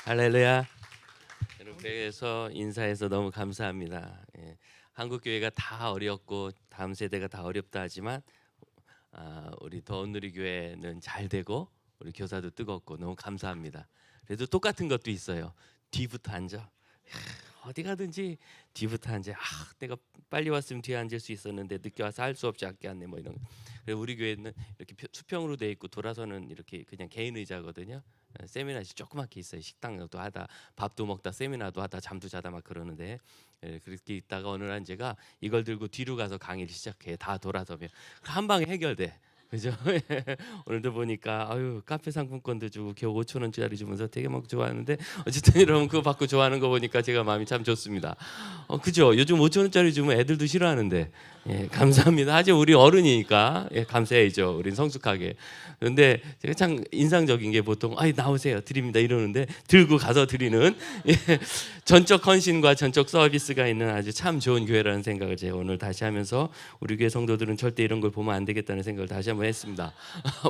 할렐루야. 여러분께서 인사해서 너무 감사합니다. 한국 교회가 다 어렵고 다음 세대가 다 어렵다 하지만 우리 더운누리 교회는 잘 되고 우리 교사도 뜨겁고 너무 감사합니다. 그래도 똑같은 것도 있어요. 뒤부터 앉아. 어디 가든지 뒤부터 앉아. 내가 빨리 왔으면 뒤에 앉을 수 있었는데 늦게 와서 할 수 없이 앉게 앉네 뭐 이런. 그리고 우리 교회는 이렇게 수평으로 돼 있고 돌아서는 이렇게 그냥 개인 의자거든요. 세미나실 조그맣게 있어요. 식당도 하다 밥도 먹다 세미나도 하다 잠도 자다 막 그러는데 그렇게 있다가 어느 날 제가 이걸 들고 뒤로 가서 강의를 시작해. 다 돌아서면 한 방에 해결돼. 그죠? 오늘도 보니까 카페 상품권도 주고 겨우 5천 원짜리 주면서 되게 막 좋아하는데 어쨌든 여러분 그거 받고 좋아하는 거 보니까 제가 마음이 참 좋습니다. 그죠? 요즘 5천 원짜리 주면 애들도 싫어하는데 감사합니다. 아직 우리 어른이니까 감사해야죠. 우린 성숙하게. 그런데 제가 참 인상적인 게 보통 나오세요 드립니다 이러는데 들고 가서 드리는 전적 헌신과 전적 서비스가 있는 아주 참 좋은 교회라는 생각을 제가 오늘 다시 하면서 우리 교회 성도들은 절대 이런 걸 보면 안 되겠다는 생각을 다시 한번 했습니다.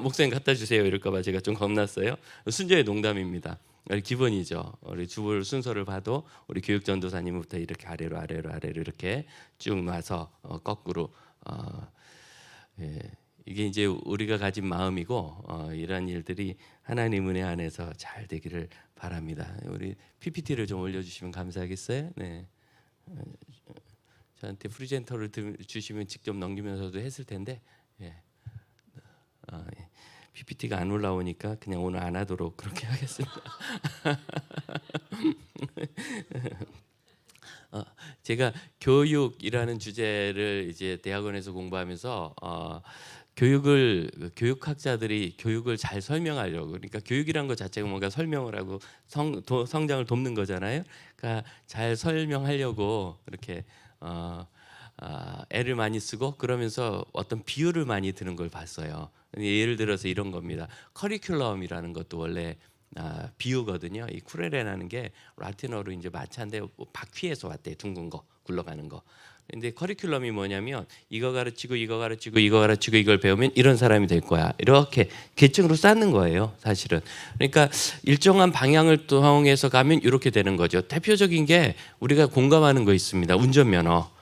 목사님 갖다 주세요 이럴까봐 제가 좀 겁났어요. 순전히 농담입니다. 기본이죠. 우리 주볼 순서를 봐도 우리 교육전도사님부터 이렇게 아래로 이렇게 쭉 놔서 거꾸로 이게 이제 우리가 가진 마음이고 이런 일들이 하나님 은혜 안에서 잘 되기를 바랍니다. 우리 PPT를 좀 올려주시면 감사하겠어요. 네. 저한테 프리젠터를 주시면 직접 넘기면서도 했을 텐데 PPT가 안 올라오니까 그냥 오늘 안 하도록 그렇게 하겠습니다. 제가 교육이라는 주제를 이제 대학원에서 공부하면서 교육학자들이 교육을 잘 설명하려고, 그러니까 교육이란 것 자체가 뭔가 설명을 하고 성장을 돕는 거잖아요. 그러니까 잘 설명하려고 이렇게 애를 많이 쓰고 그러면서 어떤 비유를 많이 드는 걸 봤어요. 예를 들어서 이런 겁니다. 커리큘럼이라는 것도 원래 비유거든요. 이 쿠레레라는 게 라틴어로 이제 마차인데 바퀴에서 왔대. 둥근 거 굴러가는 거. 근데 커리큘럼이 뭐냐면 이거 가르치고 이걸 배우면 이런 사람이 될 거야. 이렇게 계층으로 쌓는 거예요, 사실은. 그러니까 일정한 방향을 통해서 가면 이렇게 되는 거죠. 대표적인 게 우리가 공감하는 거 있습니다. 운전면허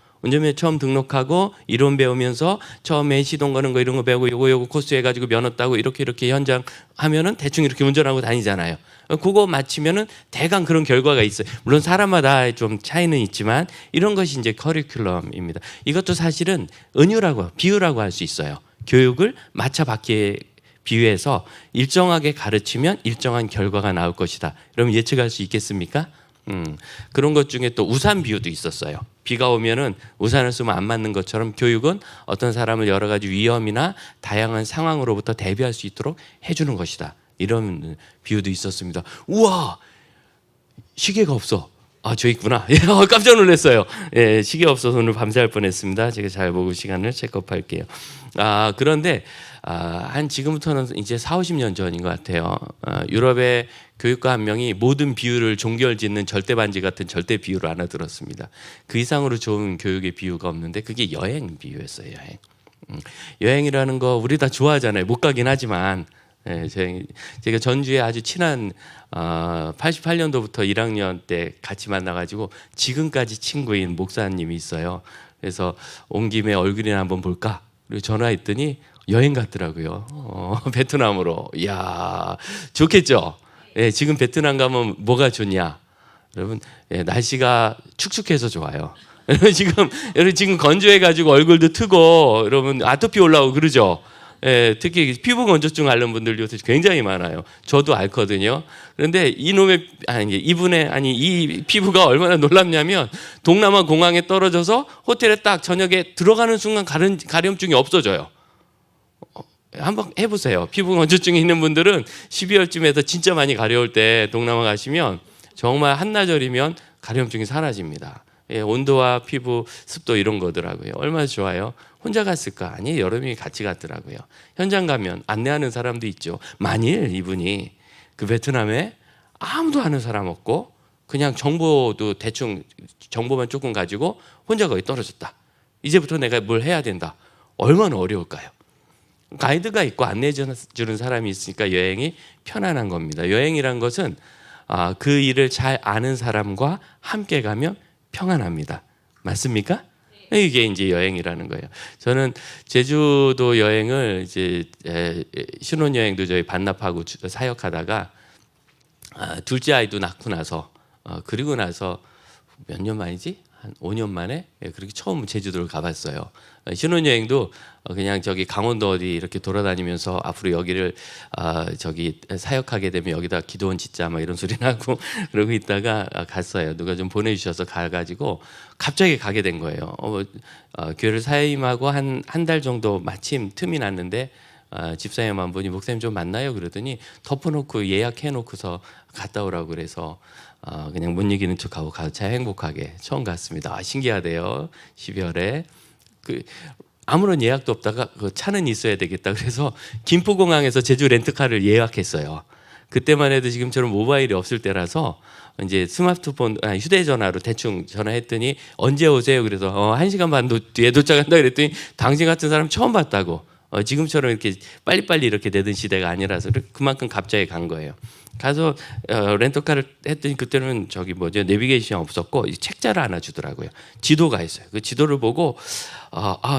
처음 등록하고 이론 배우면서 처음에 시동 거는 거 이런 거 배우고 요거 코스 해가지고 면허 따고 이렇게 현장 하면은 대충 이렇게 운전하고 다니잖아요. 그거 마치면은 대강 그런 결과가 있어요. 물론 사람마다 좀 차이는 있지만 이런 것이 이제 커리큘럼입니다. 이것도 사실은 비유라고 할 수 있어요. 교육을 마차 바퀴에 비유해서 일정하게 가르치면 일정한 결과가 나올 것이다. 그럼 예측할 수 있겠습니까? 그런 것 중에 또 우산 비유도 있었어요. 비가 오면은 우산을 쓰면 안 맞는 것처럼 교육은 어떤 사람을 여러 가지 위험이나 다양한 상황으로부터 대비할 수 있도록 해주는 것이다. 이런 비유도 있었습니다. 우와, 시계가 없어. 저 있구나. 깜짝 놀랐어요. 시계 없어서 오늘 밤새할 뻔했습니다. 제가 잘 보고 시간을 체크업할게요. 그런데 한 지금부터는 이제 40-50년 전인 것 같아요. 유럽의 교육가 한 명이 모든 비유를 종결짓는 절대반지 같은 절대 비유를 알아들었습니다. 그 이상으로 좋은 교육의 비유가 없는데 그게 여행 비유였어요. 여행이라는 거 우리 다 좋아하잖아요. 못 가긴 하지만 제가 전주에 아주 친한 88년도부터 1학년 때 같이 만나가지고 지금까지 친구인 목사님이 있어요. 그래서 온 김에 얼굴이나 한번 볼까? 그리고 전화했더니 여행 갔더라고요. 베트남으로. 이야, 좋겠죠? 지금 베트남 가면 뭐가 좋냐? 여러분, 날씨가 축축해서 좋아요. 여러분 지금 건조해가지고 얼굴도 트고 여러분 아토피 올라오고 그러죠? 특히 피부 건조증 앓는 분들 요새 굉장히 많아요. 저도 앓거든요. 그런데 이 피부가 얼마나 놀랍냐면 동남아 공항에 떨어져서 호텔에 딱 저녁에 들어가는 순간 가려움증이 없어져요. 한번 해보세요. 피부 건조증이 있는 분들은 12월쯤에서 진짜 많이 가려울 때 동남아 가시면 정말 한나절이면 가려움증이 사라집니다. 온도와 피부, 습도 이런 거더라고요. 얼마나 좋아요. 혼자 갔을까? 아니, 여러 명이 같이 갔더라고요. 현장 가면 안내하는 사람도 있죠. 만일 이분이 그 베트남에 아무도 아는 사람 없고 그냥 정보도 대충 정보만 조금 가지고 혼자 거기 떨어졌다. 이제부터 내가 뭘 해야 된다. 얼마나 어려울까요? 가이드가 있고 안내해 주는 사람이 있으니까 여행이 편안한 겁니다. 여행이란 것은 그 일을 잘 아는 사람과 함께 가면 평안합니다. 맞습니까? 이게 이제 여행이라는 거예요. 저는 제주도 여행을 이제 신혼여행도 저희 반납하고 사역하다가 둘째 아이도 낳고 나서 그리고 나서 몇 년 만이지? 한 5년 만에 그렇게 처음 제주도를 가봤어요. 신혼여행도 그냥 저기 강원도 어디 이렇게 돌아다니면서 앞으로 여기를 저기 사역하게 되면 여기다 기도원 짓자 막 이런 소리 나고 그러고 있다가 갔어요. 누가 좀 보내주셔서 가가지고 갑자기 가게 된 거예요. 교회를 사임하고 한 달 정도 마침 틈이 났는데 집사님 한 분이 목사님 좀 만나요 그러더니 덮어놓고 예약해놓고서 갔다 오라고 그래서 그냥 못 이기는 척하고 가서 행복하게 처음 갔습니다. 신기하대요. 12월에 아무런 예약도 없다가 그 차는 있어야 되겠다 그래서 김포공항에서 제주 렌트카를 예약했어요. 그때만 해도 지금처럼 모바일이 없을 때라서 이제 스마트폰 휴대전화로 대충 전화했더니 언제 오세요? 그래서 1시간 반 뒤에 도착한다 그랬더니 당신 같은 사람 처음 봤다고. 지금처럼 이렇게 빨리빨리 이렇게 되던 시대가 아니라서 그만큼 갑자기 간 거예요. 가서 렌터카를 했더니 그때는 저기 내비게이션 없었고 책자를 하나 주더라고요. 지도가 있어요. 그 지도를 보고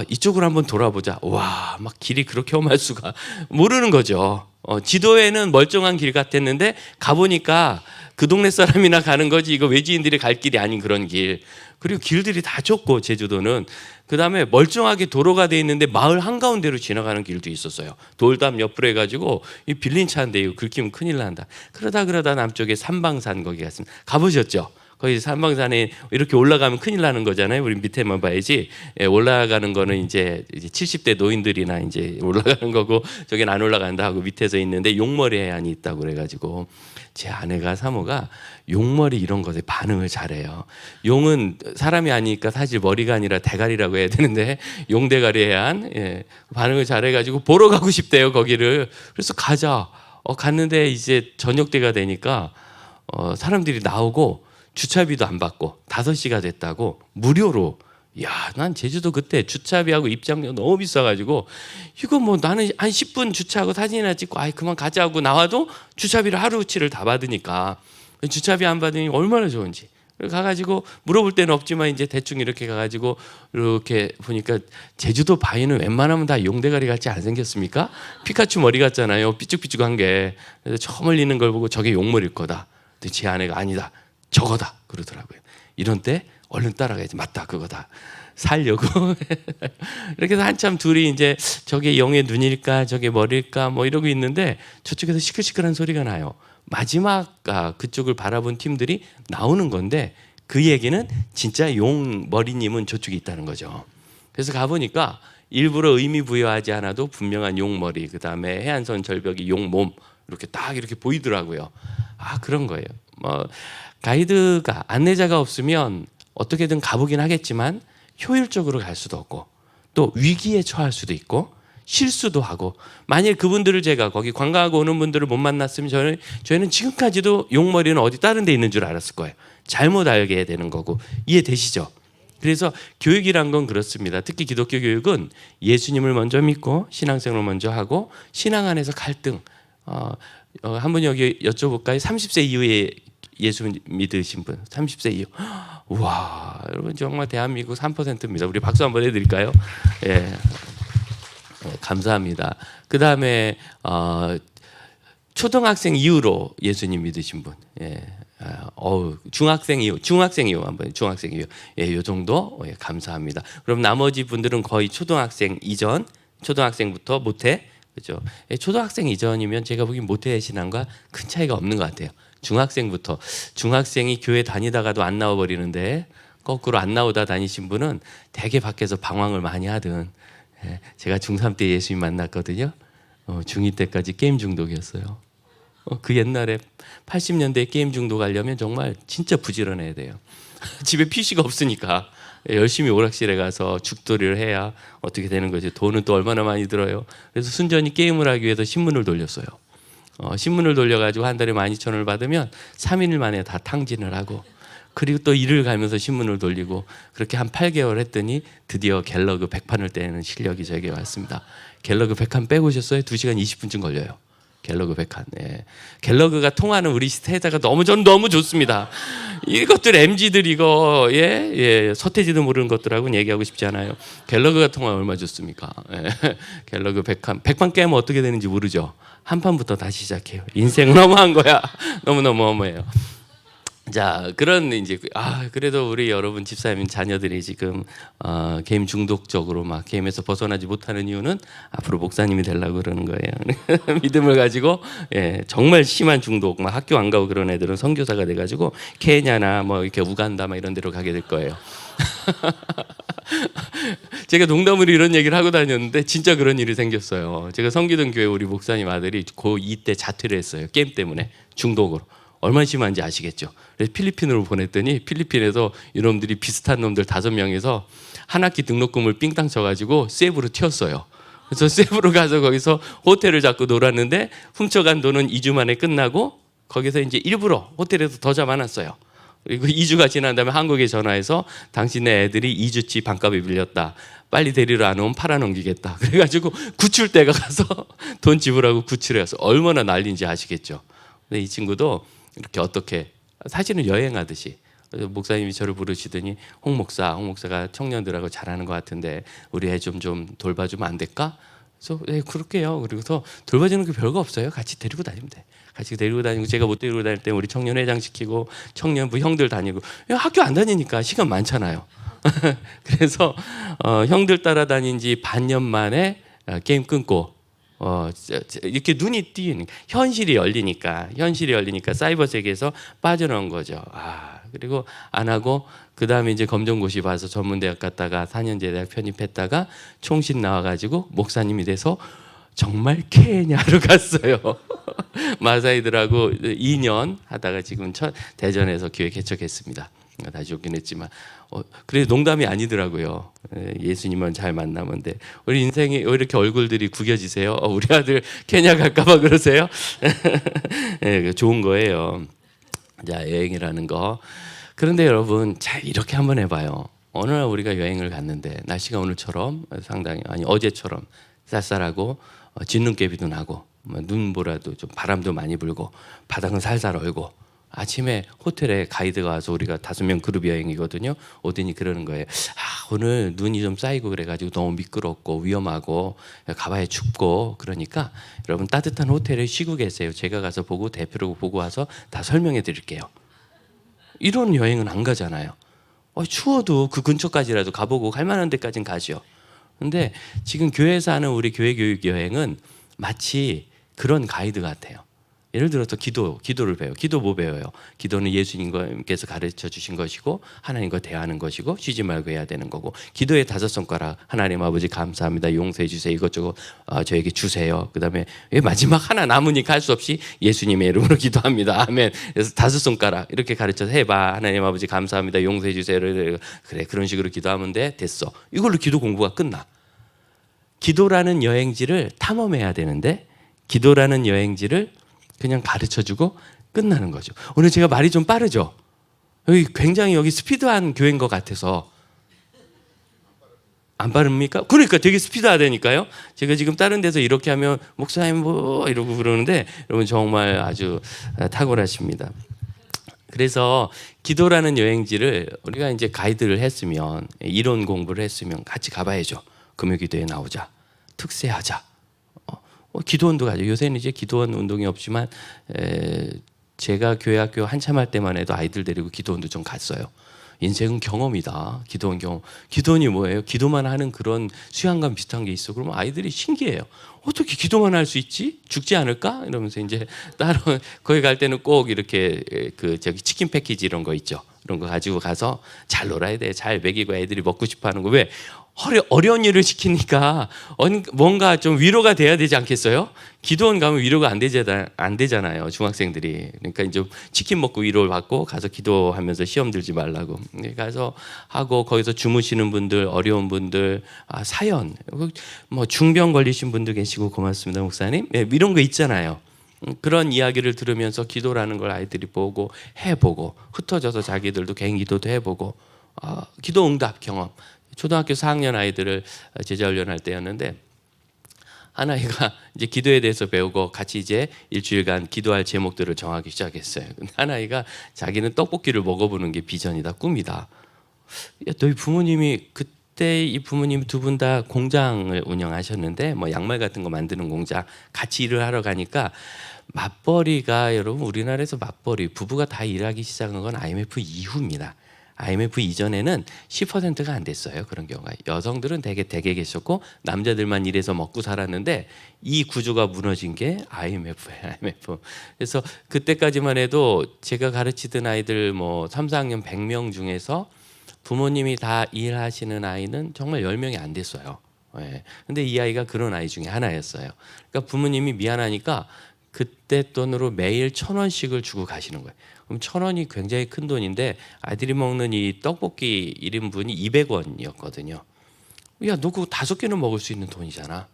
이쪽으로 한번 돌아보자. 와, 막 길이 그렇게 험할 수가 모르는 거죠. 지도에는 멀쩡한 길 같았는데 가보니까 그 동네 사람이나 가는 거지 이거 외지인들이 갈 길이 아닌 그런 길. 그리고 길들이 다 좁고 제주도는 그다음에 멀쩡하게 도로가 돼 있는데 마을 한가운데로 지나가는 길도 있었어요. 돌담 옆으로 해가지고 이 빌린 차인데 이거 긁히면 큰일 난다. 그러다 남쪽에 삼방산 거기 갔습니다. 가보셨죠? 거기 삼방산에 이렇게 올라가면 큰일 나는 거잖아요. 우리 밑에만 봐야지. 올라가는 거는 이제 70대 노인들이나 이제 올라가는 거고 저긴 안 올라간다 하고 밑에서 있는데 용머리 해안이 있다고 그래가지고 제 아내가 사모가 용머리 이런 것에 반응을 잘해요. 용은 사람이 아니니까 사실 머리가 아니라 대가리라고 해야 되는데 용대가리 해안 반응을 잘해가지고 보러 가고 싶대요 거기를. 그래서 가자. 갔는데 이제 저녁 때가 되니까 사람들이 나오고 주차비도 안 받고 5시가 됐다고 무료로. 야, 난 제주도 그때 주차비하고 입장료 너무 비싸가지고 이거 나는 한 10분 주차하고 사진이나 찍고 그만 가자 하고 나와도 주차비를 하루치를 다 받으니까 주차비 안 받으니 얼마나 좋은지. 가가지고 물어볼 데는 없지만 이제 대충 이렇게 가가지고 이렇게 보니까 제주도 바위는 웬만하면 다 용대가리 같지 안 생겼습니까? 피카츄 머리 같잖아요. 삐죽삐죽한 게. 그래서 저 멀리 있는 걸 보고 저게 용머리일 거다. 근데 제 아내가 아니다. 저거다 그러더라고요. 이런 때 얼른 따라가야지. 맞다 그거다. 살려고 이렇게 해서 한참 둘이 이제 저게 용의 눈일까 저게 머리일까 이러고 있는데 저쪽에서 시끌시끌한 소리가 나요. 마지막 그쪽을 바라본 팀들이 나오는 건데 그 얘기는 진짜 용 머리님은 저쪽에 있다는 거죠. 그래서 가보니까 일부러 의미 부여하지 않아도 분명한 용 머리, 그 다음에 해안선 절벽이 용 몸 이렇게 딱 이렇게 보이더라고요. 그런 거예요. 가이드가 안내자가 없으면 어떻게든 가보긴 하겠지만 효율적으로 갈 수도 없고 또 위기에 처할 수도 있고 실수도 하고 만일 그분들을 제가 거기 관광하고 오는 분들을 못 만났으면 저희는 지금까지도 용머리는 어디 다른 데 있는 줄 알았을 거예요. 잘못 알게 되는 거고. 이해되시죠? 그래서 교육이란 건 그렇습니다. 특히 기독교 교육은 예수님을 먼저 믿고 신앙생활을 먼저 하고 신앙 안에서 갈등. 한번 여기 여쭤볼까요? 30세 이후에 예수 믿으신 분 30세 이후. 우와, 여러분 정말 대한민국 3%입니다. 우리 박수 한번 해드릴까요? 예. 감사합니다. 그 다음에 초등학생 이후로 예수님 믿으신 분, 중학생 이후 한번 중학생 이후, 요 정도 감사합니다. 그럼 나머지 분들은 거의 초등학생 이전, 초등학생부터 모태, 그렇죠? 초등학생 이전이면 제가 보기엔 모태 신앙과 큰 차이가 없는 것 같아요. 중학생부터 중학생이 교회 다니다가도 안 나와 버리는데 거꾸로 안 나오다 다니신 분은 되게 밖에서 방황을 많이 하든. 제가 중3 때 예수님 만났거든요. 중2 때까지 게임 중독이었어요. 그 옛날에 80년대 게임 중독하려면 정말 진짜 부지런해야 돼요. 집에 PC가 없으니까 열심히 오락실에 가서 죽돌이를 해야 어떻게 되는 거지. 돈은 또 얼마나 많이 들어요. 그래서 순전히 게임을 하기 위해서 신문을 돌렸어요. 신문을 돌려가지고 한 달에 12,000원을 받으면 3일 만에 다 탕진을 하고 그리고 또 일을 가면서 신문을 돌리고 그렇게 한 8개월 했더니 드디어 갤러그 100판을 떼는 실력이 저에게 왔습니다. 갤러그 100판 빼보셨어요? 2시간 20분쯤 걸려요. 갤러그 백환. 예. 갤러그가 통하는 우리 세대가 저는 너무 좋습니다. 이것들 MZ들 이거 서태지도 모르는 것들하고는 얘기하고 싶지 않아요. 갤러그가 통하면 얼마나 좋습니까? 예. 갤러그 백판 깨면 어떻게 되는지 모르죠. 한 판부터 다시 시작해요. 인생 너무한 거야. 너무너무 어머해요. 자, 그런 이제 그래도 우리 여러분 집사님 자녀들이 지금 게임 중독적으로 막 게임에서 벗어나지 못하는 이유는 앞으로 목사님이 되려고 그러는 거예요. 믿음을 가지고 정말 심한 중독, 막 학교 안 가고 그런 애들은 선교사가 돼가지고 케냐나 뭐 이렇게 우간다 막 이런 데로 가게 될 거예요. 제가 농담으로 이런 얘기를 하고 다녔는데 진짜 그런 일이 생겼어요. 제가 섬기던 교회 우리 목사님 아들이 고2 때 자퇴를 했어요. 게임 때문에 중독으로. 얼마나 심한지 아시겠죠? 그래서 필리핀으로 보냈더니 필리핀에서 이놈들이 비슷한 놈들 5명이서 한 학기 등록금을 삥땅 쳐가지고 세부로 튀었어요. 그래서 세부로 가서 거기서 호텔을 잡고 놀았는데 훔쳐간 돈은 2주 만에 끝나고 거기서 이제 일부러 호텔에서 더 잡아놨어요. 그리고 2주가 지난 다음에 한국에 전화해서 당신네 애들이 2주치 반값에 빌렸다. 빨리 데리러 안 오면 팔아넘기겠다. 그래가지고 구출대가 가서 돈 지불하고 구출해서 얼마나 난리인지 아시겠죠? 근데 이 친구도 이렇게 어떻게 사실은 여행하듯이 목사님이 저를 부르시더니 홍 목사가 청년들하고 잘하는 것 같은데 우리 애 좀 돌봐주면 안 될까? 그래서 네, 그럴게요. 그리고서 돌봐주는 게 별거 없어요. 같이 데리고 다니면 돼. 같이 데리고 다니고 제가 못 데리고 다닐 때 우리 청년회장 시키고 청년부 형들 다니고 학교 안 다니니까 시간 많잖아요. 그래서 형들 따라다닌 지 반년 만에 게임 끊고 이렇게 눈이 띄는 현실이 열리니까 사이버 세계에서 빠져나온 거죠. 그리고 안 하고 그 다음에 이제 검정고시 봐서 전문대학 갔다가 4년제 대학 편입했다가 총신 나와가지고 목사님이 돼서 정말 케냐로 갔어요. 마사이들하고 2년 하다가 지금 대전에서 교회 개척했습니다. 다시 오긴 했지만 그래도 농담이 아니더라고요. 예수님은 잘 만나면 돼. 우리 인생이 왜 이렇게 얼굴들이 구겨지세요? 우리 아들 케냐 갈까봐 그러세요? 좋은 거예요. 자, 여행이라는 거. 그런데 여러분 잘 이렇게 한번 해봐요. 어느 날 우리가 여행을 갔는데 날씨가 오늘처럼 상당히 어제처럼 쌀쌀하고 진눈깨비도 나고 눈보라도 좀 바람도 많이 불고 바닥은 살살 얼고 아침에 호텔에 가이드가 와서 우리가 5명 그룹 여행이거든요. 오더니 그러는 거예요. 오늘 눈이 좀 쌓이고 그래가지고 너무 미끄럽고 위험하고 가봐야 춥고 그러니까 여러분 따뜻한 호텔에 쉬고 계세요. 제가 가서 보고 대표로 보고 와서 다 설명해 드릴게요. 이런 여행은 안 가잖아요. 추워도 그 근처까지라도 가보고 갈 만한 데까지는 가죠. 근데 지금 교회에서 하는 우리 교회 교육 여행은 마치 그런 가이드 같아요. 예를 들어서 기도를 배워요. 기도 뭐 배워요? 기도는 예수님께서 가르쳐 주신 것이고 하나님과 대화하는 것이고 쉬지 말고 해야 되는 거고 기도의 5손가락 하나님 아버지 감사합니다. 용서해 주세요. 이것저것 저에게 주세요. 그 다음에 마지막 하나 남으니까 할 수 없이 예수님의 이름으로 기도합니다. 아멘. 그래서 5손가락 이렇게 가르쳐서 해봐. 하나님 아버지 감사합니다. 용서해 주세요. 그래 그런 식으로 기도하면 돼. 됐어. 이걸로 기도 공부가 끝나. 기도라는 여행지를 탐험해야 되는데 기도라는 여행지를 그냥 가르쳐주고 끝나는 거죠. 오늘 제가 말이 좀 빠르죠? 굉장히 여기 스피드한 교회인 것 같아서 안 빠릅니까? 그러니까 되게 스피드하다니까요. 제가 지금 다른 데서 이렇게 하면 목사님 뭐 이러고 그러는데 여러분 정말 아주 탁월하십니다. 그래서 기도라는 여행지를 우리가 이제 가이드를 했으면 이론 공부를 했으면 같이 가봐야죠. 금요기도에 나오자. 특세하자. 기도원도 가죠. 요새는 이제 기도원 운동이 없지만 제가 교회 학교 한참 할 때만 해도 아이들 데리고 기도원도 좀 갔어요. 인생은 경험이다. 기도원 경험. 기도원이 뭐예요? 기도만 하는 그런 수양감 비슷한 게 있어. 그러면 아이들이 신기해요. 어떻게 기도만 할 수 있지? 죽지 않을까? 이러면서 이제 따로 거기 갈 때는 꼭 이렇게 저기 치킨 패키지 이런 거 있죠. 이런 거 가지고 가서 잘 놀아야 돼. 잘 먹이고 애들이 먹고 싶어 하는 거. 왜? 어려운 일을 시키니까 뭔가 좀 위로가 돼야 되지 않겠어요? 기도원 가면 위로가 안 되잖아요. 중학생들이. 그러니까 이제 치킨 먹고 위로를 받고 가서 기도하면서 시험 들지 말라고. 가서 하고 거기서 주무시는 분들, 어려운 분들, 사연, 뭐 중병 걸리신 분도 계시고 고맙습니다, 목사님. 이런 거 있잖아요. 그런 이야기를 들으면서 기도라는 걸 아이들이 보고 해보고 흩어져서 자기들도 개인 기도도 해보고 기도 응답 경험. 초등학교 4학년 아이들을 제자훈련할 때였는데 한 아이가 이제 기도에 대해서 배우고 같이 이제 일주일간 기도할 제목들을 정하기 시작했어요. 근데 한 아이가 자기는 떡볶이를 먹어보는 게 비전이다, 꿈이다. 야, 너희 부모님이 그때 이 부모님 두 분 다 공장을 운영하셨는데 뭐 양말 같은 거 만드는 공장 같이 일을 하러 가니까 맞벌이가 여러분 우리나라에서 맞벌이 부부가 다 일하기 시작한 건 IMF 이후입니다. IMF 이전에는 10%가 안 됐어요. 그런 경우가 여성들은 되게 계셨고 남자들만 일해서 먹고 살았는데 이 구조가 무너진 게 IMF예요. IMF. 그래서 그때까지만 해도 제가 가르치던 아이들 뭐 3, 4학년 100명 중에서 부모님이 다 일하시는 아이는 정말 10명이 안 됐어요. 예. 근데 이 아이가 그런 아이 중에 하나였어요. 그러니까 부모님이 미안하니까 그때 돈으로 매일 1,000원씩을 주고 가시는 거예요. 그럼 1,000원이 굉장히 큰 돈인데 아이들이 먹는 이 떡볶이 1인분이 200원이었거든요. 야, 너 그거 5개는 먹을 수 있는 돈이잖아.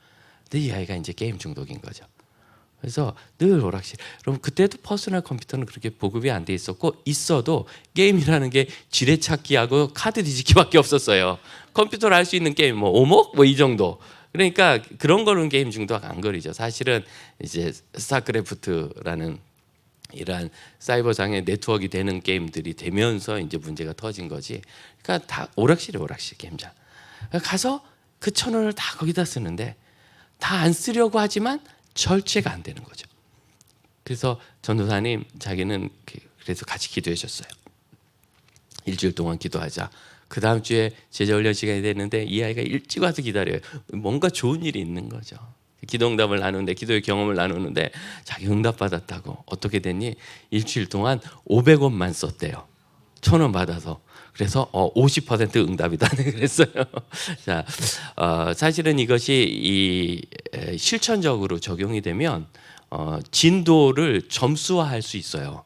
근데 이 아이가 이제 게임 중독인 거죠. 그래서 늘 오락실. 그럼 그때도 퍼스널 컴퓨터는 그렇게 보급이 안 돼 있었고 있어도 게임이라는 게 지뢰찾기하고 카드 뒤집기밖에 없었어요. 컴퓨터로 할 수 있는 게임 뭐 오목 뭐 이 정도. 그러니까 그런 거는 게임 중독 안 걸리죠. 사실은 이제 스타크래프트라는 이러한 사이버상의 네트워크가 되는 게임들이 되면서 이제 문제가 터진 거지. 그러니까 다 오락실이에요, 오락실 게임장. 가서 그 1,000원을 다 거기다 쓰는데 다 안 쓰려고 하지만 절제가 안 되는 거죠. 그래서 전도사님 자기는 그래서 같이 기도해 줬어요. 일주일 동안 기도하자. 그 다음 주에 제자훈련 시간이 됐는데 이 아이가 일찍 와서 기다려요. 뭔가 좋은 일이 있는 거죠. 기도응답을 나누는데 기도의 경험을 나누는데 자기 응답받았다고. 어떻게 됐니? 일주일 동안 500원만 썼대요. 1,000원 받아서. 그래서 50% 응답이다 그랬어요. 자, 사실은 이것이 실천적으로 적용이 되면 진도를 점수화할 수 있어요.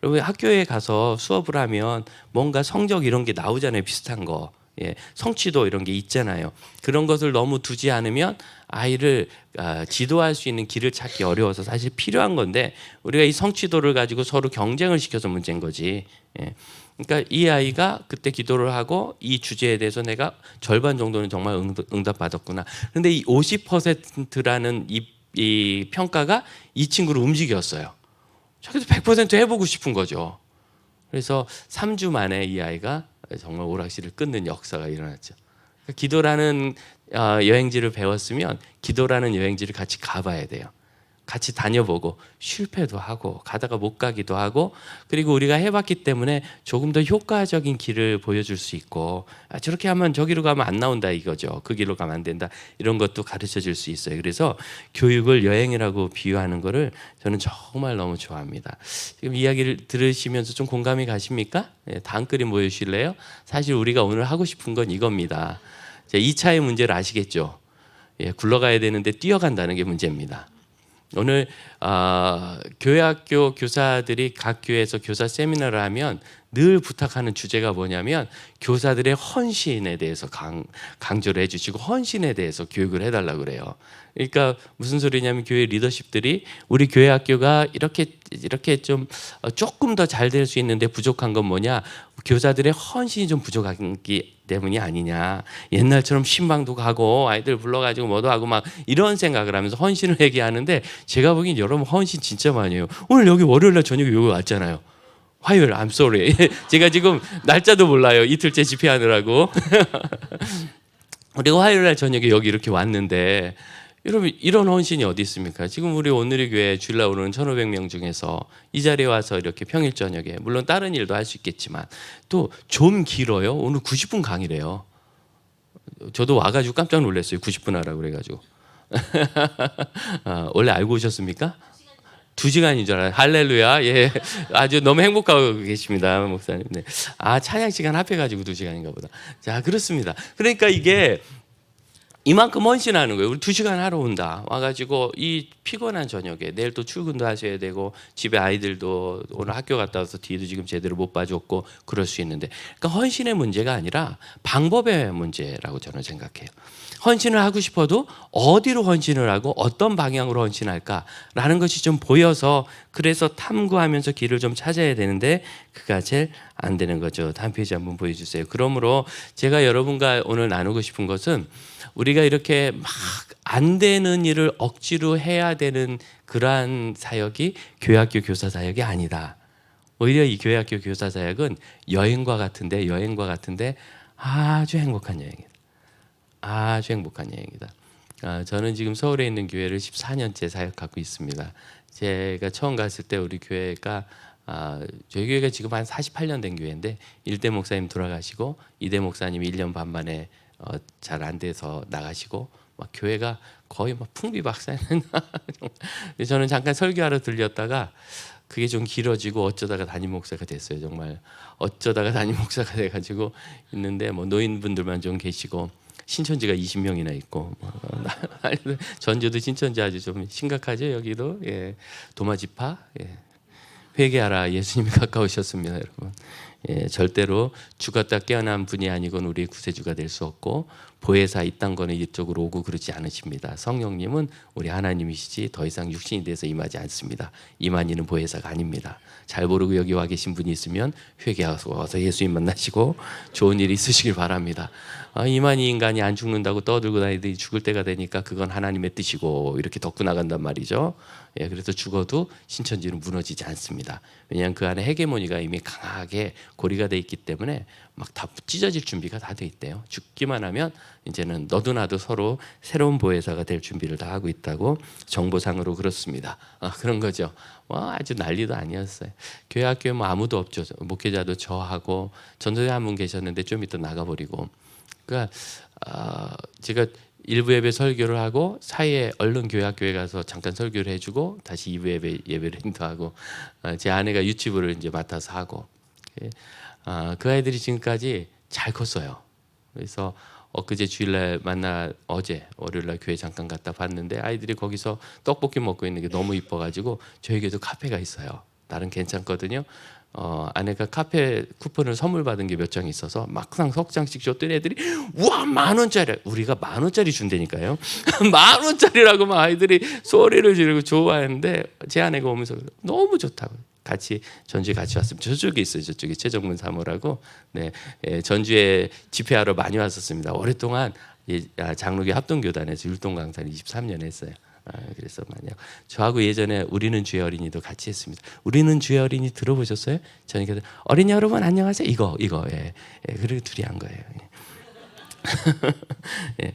여러분 학교에 가서 수업을 하면 뭔가 성적 이런 게 나오잖아요. 비슷한 거. 예, 성취도 이런 게 있잖아요. 그런 것을 너무 두지 않으면 아이를 지도할 수 있는 길을 찾기 어려워서 사실 필요한 건데 우리가 이 성취도를 가지고 서로 경쟁을 시켜서 문제인 거지. 예. 그러니까 이 아이가 그때 기도를 하고 이 주제에 대해서 내가 절반 정도는 정말 응답받았구나. 그런데 이 50%라는 이 평가가 이 친구를 움직였어요. 자기도 100% 해보고 싶은 거죠. 그래서 3주 만에 이 아이가 정말 오락실을 끊는 역사가 일어났죠. 그러니까 기도라는 여행지를 배웠으면 기도라는 여행지를 같이 가봐야 돼요. 같이 다녀보고 실패도 하고 가다가 못 가기도 하고 그리고 우리가 해봤기 때문에 조금 더 효과적인 길을 보여줄 수 있고 저렇게 하면 저기로 가면 안 나온다 이거죠. 그 길로 가면 안 된다 이런 것도 가르쳐 줄 수 있어요. 그래서 교육을 여행이라고 비유하는 거를 저는 정말 너무 좋아합니다. 지금 이야기를 들으시면서 좀 공감이 가십니까? 다음 그림 보여주실래요? 사실 우리가 오늘 하고 싶은 건 이겁니다. 2차의 문제를 아시겠죠? 굴러가야 되는데 뛰어간다는 게 문제입니다. 오늘 교회 학교 교사들이 각 교회에서 교사 세미나를 하면 늘 부탁하는 주제가 뭐냐면 교사들의 헌신에 대해서 강조를 해주시고 헌신에 대해서 교육을 해달라고 그래요. 그러니까 무슨 소리냐면 교회 리더십들이 우리 교회 학교가 이렇게 좀 조금 더 잘 될 수 있는데 부족한 건 뭐냐? 교사들의 헌신이 좀 부족하기 때문이 아니냐. 옛날처럼 신방도 가고 아이들 불러가지고 뭐도 하고 막 이런 생각을 하면서 헌신을 얘기하는데 제가 보기엔 여러분 헌신 진짜 많이 해요. 오늘 여기 월요일날 저녁에 여기 왔잖아요. 화요일, I'm sorry. 제가 지금 날짜도 몰라요. 이틀째 집회하느라고. 그리고 화요일날 저녁에 여기 이렇게 왔는데 여러분 이런 헌신이 어디 있습니까? 지금 우리 오늘의 교회 주일날 오는 1,500명 중에서 이 자리에 와서 이렇게 평일 저녁에 물론 다른 일도 할 수 있겠지만 또 좀 길어요. 오늘 90분 강의래요. 저도 와가지고 깜짝 놀랐어요. 90분 하라고 그래가지고. 원래 알고 오셨습니까? 2시간인 줄 알아요. 할렐루야. 예. 아주 너무 행복하고 계십니다. 목사님. 네. 찬양 시간 합해가지고 2시간인가 보다. 자, 그렇습니다. 그러니까 이게 이만큼 헌신하는 거예요. 우리 2시간 하러 온다. 와가지고 이 피곤한 저녁에 내일 또 출근도 하셔야 되고 집에 아이들도 오늘 학교 갔다 와서 뒤도 지금 제대로 못 봐줬고 그럴 수 있는데 그러니까 헌신의 문제가 아니라 방법의 문제라고 저는 생각해요. 헌신을 하고 싶어도 어디로 헌신을 하고 어떤 방향으로 헌신할까라는 것이 좀 보여서 그래서 탐구하면서 길을 좀 찾아야 되는데 그가 제일 안 되는 거죠. 다음 페이지 한번 보여주세요. 그러므로 제가 여러분과 오늘 나누고 싶은 것은 우리가 이렇게 막 안 되는 일을 억지로 해야 되는 그러한 사역이 교회학교 교사 사역이 아니다. 오히려 이 교회학교 교사 사역은 여행과 같은데 아주 행복한 여행이다. 아주 행복한 여행이다. 저는 지금 서울에 있는 교회를 14년째 사역하고 있습니다. 제가 처음 갔을 때 우리 교회가 저희 교회가 지금 한 48년 된 교회인데 1대 목사님 돌아가시고 2대 목사님이 1년 반 만에 잘 안 돼서 나가시고 막 교회가 거의 막 풍비박산은 저는 잠깐 설교하러 들렸다가 그게 좀 길어지고 어쩌다가 담임 목사가 됐어요. 정말 어쩌다가 담임 목사가 돼가지고 있는데 뭐 노인분들만 좀 계시고 신천지가 20명이나 있고 전주도 신천지 아주 좀 심각하죠. 여기도 예. 도마지파 예. 회개하라 예수님이 가까우셨습니다. 여러분 절대로 죽었다 깨어난 분이 아니고는 우리의 구세주가 될 수 없고 보혜사 이 땅 거는 이쪽으로 오고 그러지 않으십니다. 성령님은 우리 하나님이시지 더 이상 육신이 돼서 임하지 않습니다. 임하니는 보혜사가 아닙니다. 잘 모르고 여기 와 계신 분이 있으면 회개하셔서 와서 예수님 만나시고 좋은 일이 있으시길 바랍니다. 이만희 인간이 안 죽는다고 떠들고 다니더니 죽을 때가 되니까 그건 하나님의 뜻이고 이렇게 덮고 나간단 말이죠. 예, 그래서 죽어도 신천지는 무너지지 않습니다. 왜냐하면 그 안에 헤게모니가 이미 강하게 고리가 돼 있기 때문에 막 다 찢어질 준비가 다 돼 있대요. 죽기만 하면 이제는 너도 나도 서로 새로운 보혜사가 될 준비를 다 하고 있다고 정보상으로 그렇습니다. 그런 거죠. 아주 난리도 아니었어요. 교회 학교에 뭐 아무도 없죠. 목회자도 저하고 전도사 한 분 계셨는데 좀 이따 나가버리고. 그러니까 제가 일부 예배 설교를 하고 사이에 얼른 교회 학교에 가서 잠깐 설교를 해주고 다시 2부 예배를 인도하고 제 아내가 유치부를 이제 맡아서 하고 그 아이들이 지금까지 잘 컸어요. 그래서 엊그제 주일날 어제 월요일날 교회 잠깐 갔다 봤는데 아이들이 거기서 떡볶이 먹고 있는 게 너무 이뻐가지고 저에게도 카페가 있어요. 나름 괜찮거든요. 아내가 카페 쿠폰을 선물 받은 게 몇 장 있어서 막상 석 장씩 줬더니 애들이 우와 10,000원짜리 우리가 10,000원짜리 준다니까요. 10,000원짜리라고 막 아이들이 소리를 지르고 좋아하는데 제 아내가 오면서 너무 좋다고 같이 전주에 같이 왔으면 저쪽에 있어요. 저쪽에 최정문 사모라고 네, 전주에 집회하러 많이 왔었습니다. 오랫동안 장로교 합동교단에서 율동 강사를 23년 했어요. 그래서 만약 저하고 예전에 우리는 주의 어린이도 같이 했습니다. 우리는 주의 어린이 들어보셨어요? 저는 어린이 여러분 안녕하세요. 이거 예. 그리고 둘이 한 거예요. 예.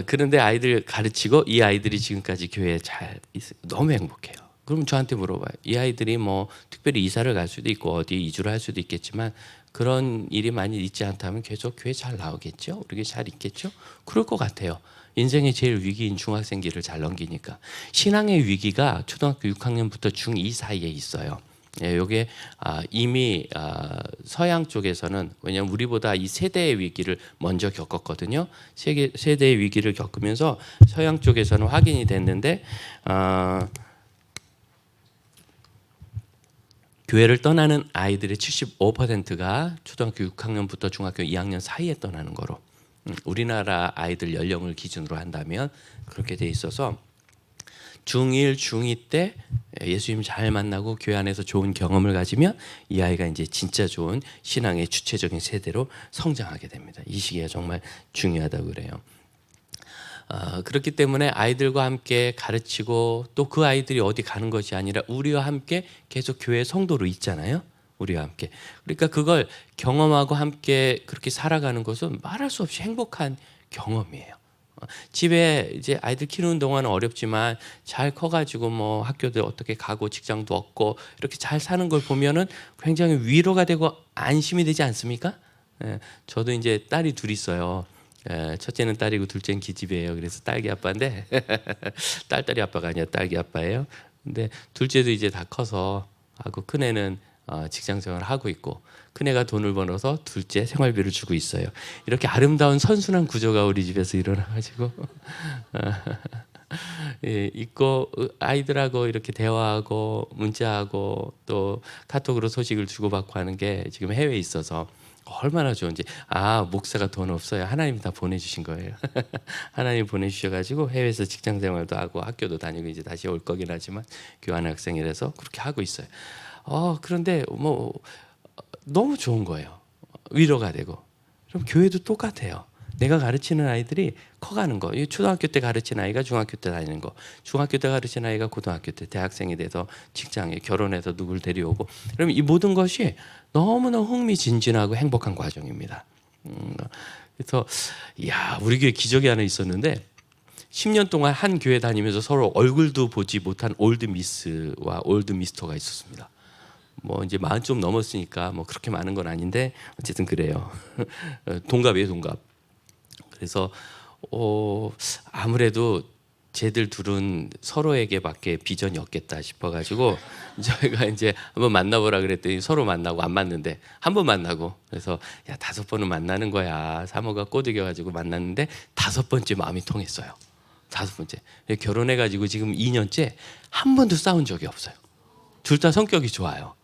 그런데 아이들 가르치고 이 아이들이 지금까지 교회에 잘 있어요. 너무 행복해요. 그럼 저한테 물어봐요. 이 아이들이 뭐 특별히 이사를 갈 수도 있고 어디 이주를 할 수도 있겠지만 그런 일이 많이 있지 않다면 계속 교회 잘 나오겠죠? 우리 교회 잘 있겠죠? 그럴 것 같아요. 인생의 제일 위기인 중학생기를 잘 넘기니까. 신앙의 위기가 초등학교 6학년부터 중2 사이에 있어요. 이게 이미 서양 쪽에서는 왜냐하면 우리보다 이 세대의 위기를 먼저 겪었거든요. 세대의 위기를 겪으면서 서양 쪽에서는 확인이 됐는데 교회를 떠나는 아이들의 75%가 초등학교 6학년부터 중학교 2학년 사이에 떠나는 거로 우리나라 아이들 연령을 기준으로 한다면 그렇게 돼 있어서 중1, 중2 때 예수님 잘 만나고 교회 안에서 좋은 경험을 가지면 이 아이가 이제 진짜 좋은 신앙의 주체적인 세대로 성장하게 됩니다. 이 시기가 정말 중요하다고 그래요. 그렇기 때문에 아이들과 함께 가르치고 또 그 아이들이 어디 가는 것이 아니라 우리와 함께 계속 교회 성도로 있잖아요. 우리와 함께. 그러니까 그걸 경험하고 함께 그렇게 살아가는 것은 말할 수 없이 행복한 경험이에요. 집에 이제 아이들 키우는 동안은 어렵지만 잘 커가지고 뭐 학교도 어떻게 가고 직장도 얻고 이렇게 잘 사는 걸 보면은 굉장히 위로가 되고 안심이 되지 않습니까? 저도 이제 딸이 둘 있어요. 첫째는 딸이고 둘째는 기집애예요. 그래서 딸기 아빠인데 딸딸이 아빠가 아니라 딸기 아빠예요. 근데 둘째도 이제 다 커서 하고 큰애는 직장 생활을 하고 있고 큰애가 돈을 벌어서 둘째 생활비를 주고 있어요. 이렇게 아름다운 선순환 구조가 우리 집에서 일어나가지고 있고 아이들하고 이렇게 대화하고 문자하고 또 카톡으로 소식을 주고받고 하는 게 지금 해외에 있어서 얼마나 좋은지. 목사가 돈 없어요. 하나님이 다 보내주신 거예요. 하나님 보내주셔가지고 해외에서 직장 생활도 하고 학교도 다니고 이제 다시 올 거긴 하지만 교환 학생이라서 그렇게 하고 있어요. 그런데 뭐 너무 좋은 거예요. 위로가 되고. 그럼 교회도 똑같아요. 내가 가르치는 아이들이 커가는 거. 초등학교 때 가르치는 아이가 중학교 때 다니는 거. 중학교 때 가르치는 아이가 고등학교 때 대학생이 돼서 직장에 결혼해서 누굴 데려오고. 그럼 이 모든 것이 너무나 흥미진진하고 행복한 과정입니다. 그래서 우리 교회 기적이 하나 있었는데 10년 동안 한 교회 다니면서 서로 얼굴도 보지 못한 올드 미스와 올드 미스터가 있었습니다. 뭐 이제 40 좀 넘었으니까 뭐 그렇게 많은 건 아닌데 어쨌든 그래요. 동갑이에요, 동갑. 그래서 아무래도 쟤들 둘은 서로에게밖에 비전이 없겠다 싶어가지고 저희가 이제 한번 만나보라 그랬더니 서로 만나고 안 맞는데 한 번 만나고 그래서 5번은 만나는 거야. 사모가 꼬드겨가지고 만났는데 5번째 마음이 통했어요. 5번째 결혼해가지고 지금 2년째 한 번도 싸운 적이 없어요. 둘 다 성격이 좋아요.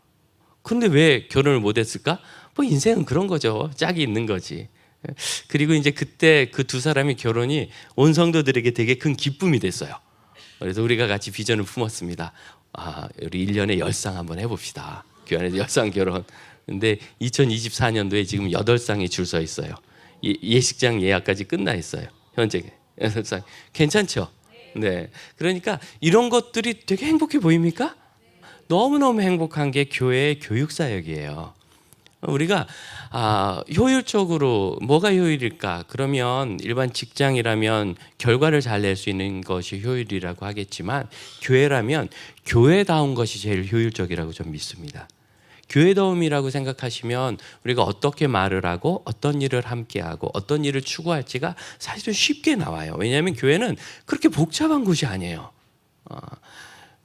근데 왜 결혼을 못했을까? 뭐 인생은 그런 거죠. 짝이 있는 거지. 그리고 이제 그때 그 두 사람의 결혼이 온 성도들에게 되게 큰 기쁨이 됐어요. 그래서 우리가 같이 비전을 품었습니다. 우리 1년에 열상 한번 해봅시다. 교회 안에서 열상 결혼. 근데 2024년도에 지금 8쌍이 줄 서 있어요. 예식장 예약까지 끝나 있어요. 현재 8쌍. 괜찮죠? 네. 그러니까 이런 것들이 되게 행복해 보입니까? 너무너무 행복한 게 교회의 교육사역이에요. 우리가 효율적으로 뭐가 효율일까? 그러면 일반 직장이라면 결과를 잘 낼 수 있는 것이 효율이라고 하겠지만 교회라면 교회다운 것이 제일 효율적이라고 좀 믿습니다. 교회다움이라고 생각하시면 우리가 어떻게 말을 하고 어떤 일을 함께하고 어떤 일을 추구할지가 사실은 쉽게 나와요. 왜냐하면 교회는 그렇게 복잡한 곳이 아니에요.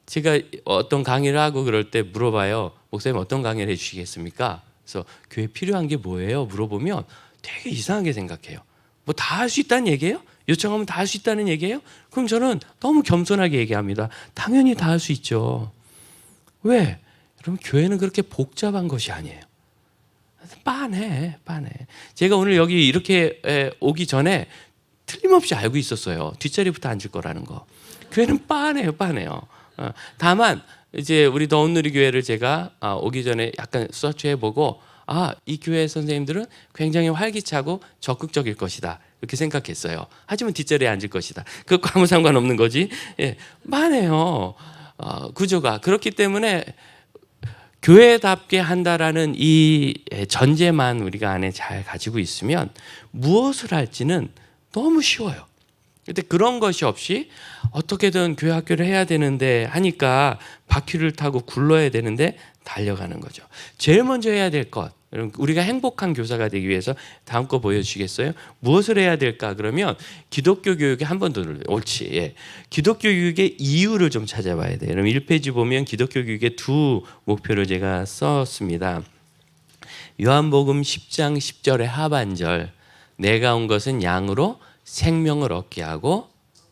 제가 어떤 강의를 하고 그럴 때 물어봐요. 목사님 어떤 강의를 해주시겠습니까? 그래서 교회 필요한 게 뭐예요? 물어보면 되게 이상하게 생각해요. 뭐 다 할 수 있다는 얘기예요? 요청하면 다 할 수 있다는 얘기예요? 그럼 저는 너무 겸손하게 얘기합니다. 당연히 다 할 수 있죠. 왜? 여러분 교회는 그렇게 복잡한 것이 아니에요. 빤해. 제가 오늘 여기 이렇게 오기 전에 틀림없이 알고 있었어요. 뒷자리부터 앉을 거라는 거. 교회는 빤해요. 다만 이제 우리 더운누리 교회를 제가 오기 전에 약간 서치해보고 이 교회 선생님들은 굉장히 활기차고 적극적일 것이다 이렇게 생각했어요. 하지만 뒷자리에 앉을 것이다. 그것과 아무 상관없는 거지. 많아요. 구조가 그렇기 때문에 교회답게 한다라는 이 전제만 우리가 안에 잘 가지고 있으면 무엇을 할지는 너무 쉬워요. 근데 그런 것이 없이 어떻게든 교회 학교를 해야 되는데 하니까 바퀴를 타고 굴러야 되는데 달려가는 거죠. 제일 먼저 해야 될 것, 우리가 행복한 교사가 되기 위해서 다음 거 보여주시겠어요? 무엇을 해야 될까? 그러면 기독교 교육에 한 번 더 눌러요. 옳지. 기독교 교육의 이유를 좀 찾아봐야 돼요. 그럼 1페이지 보면 기독교 교육의 두 목표를 제가 썼습니다. 요한복음 10장 10절의 하반절, 내가 온 것은 양으로 생명을 얻게 하고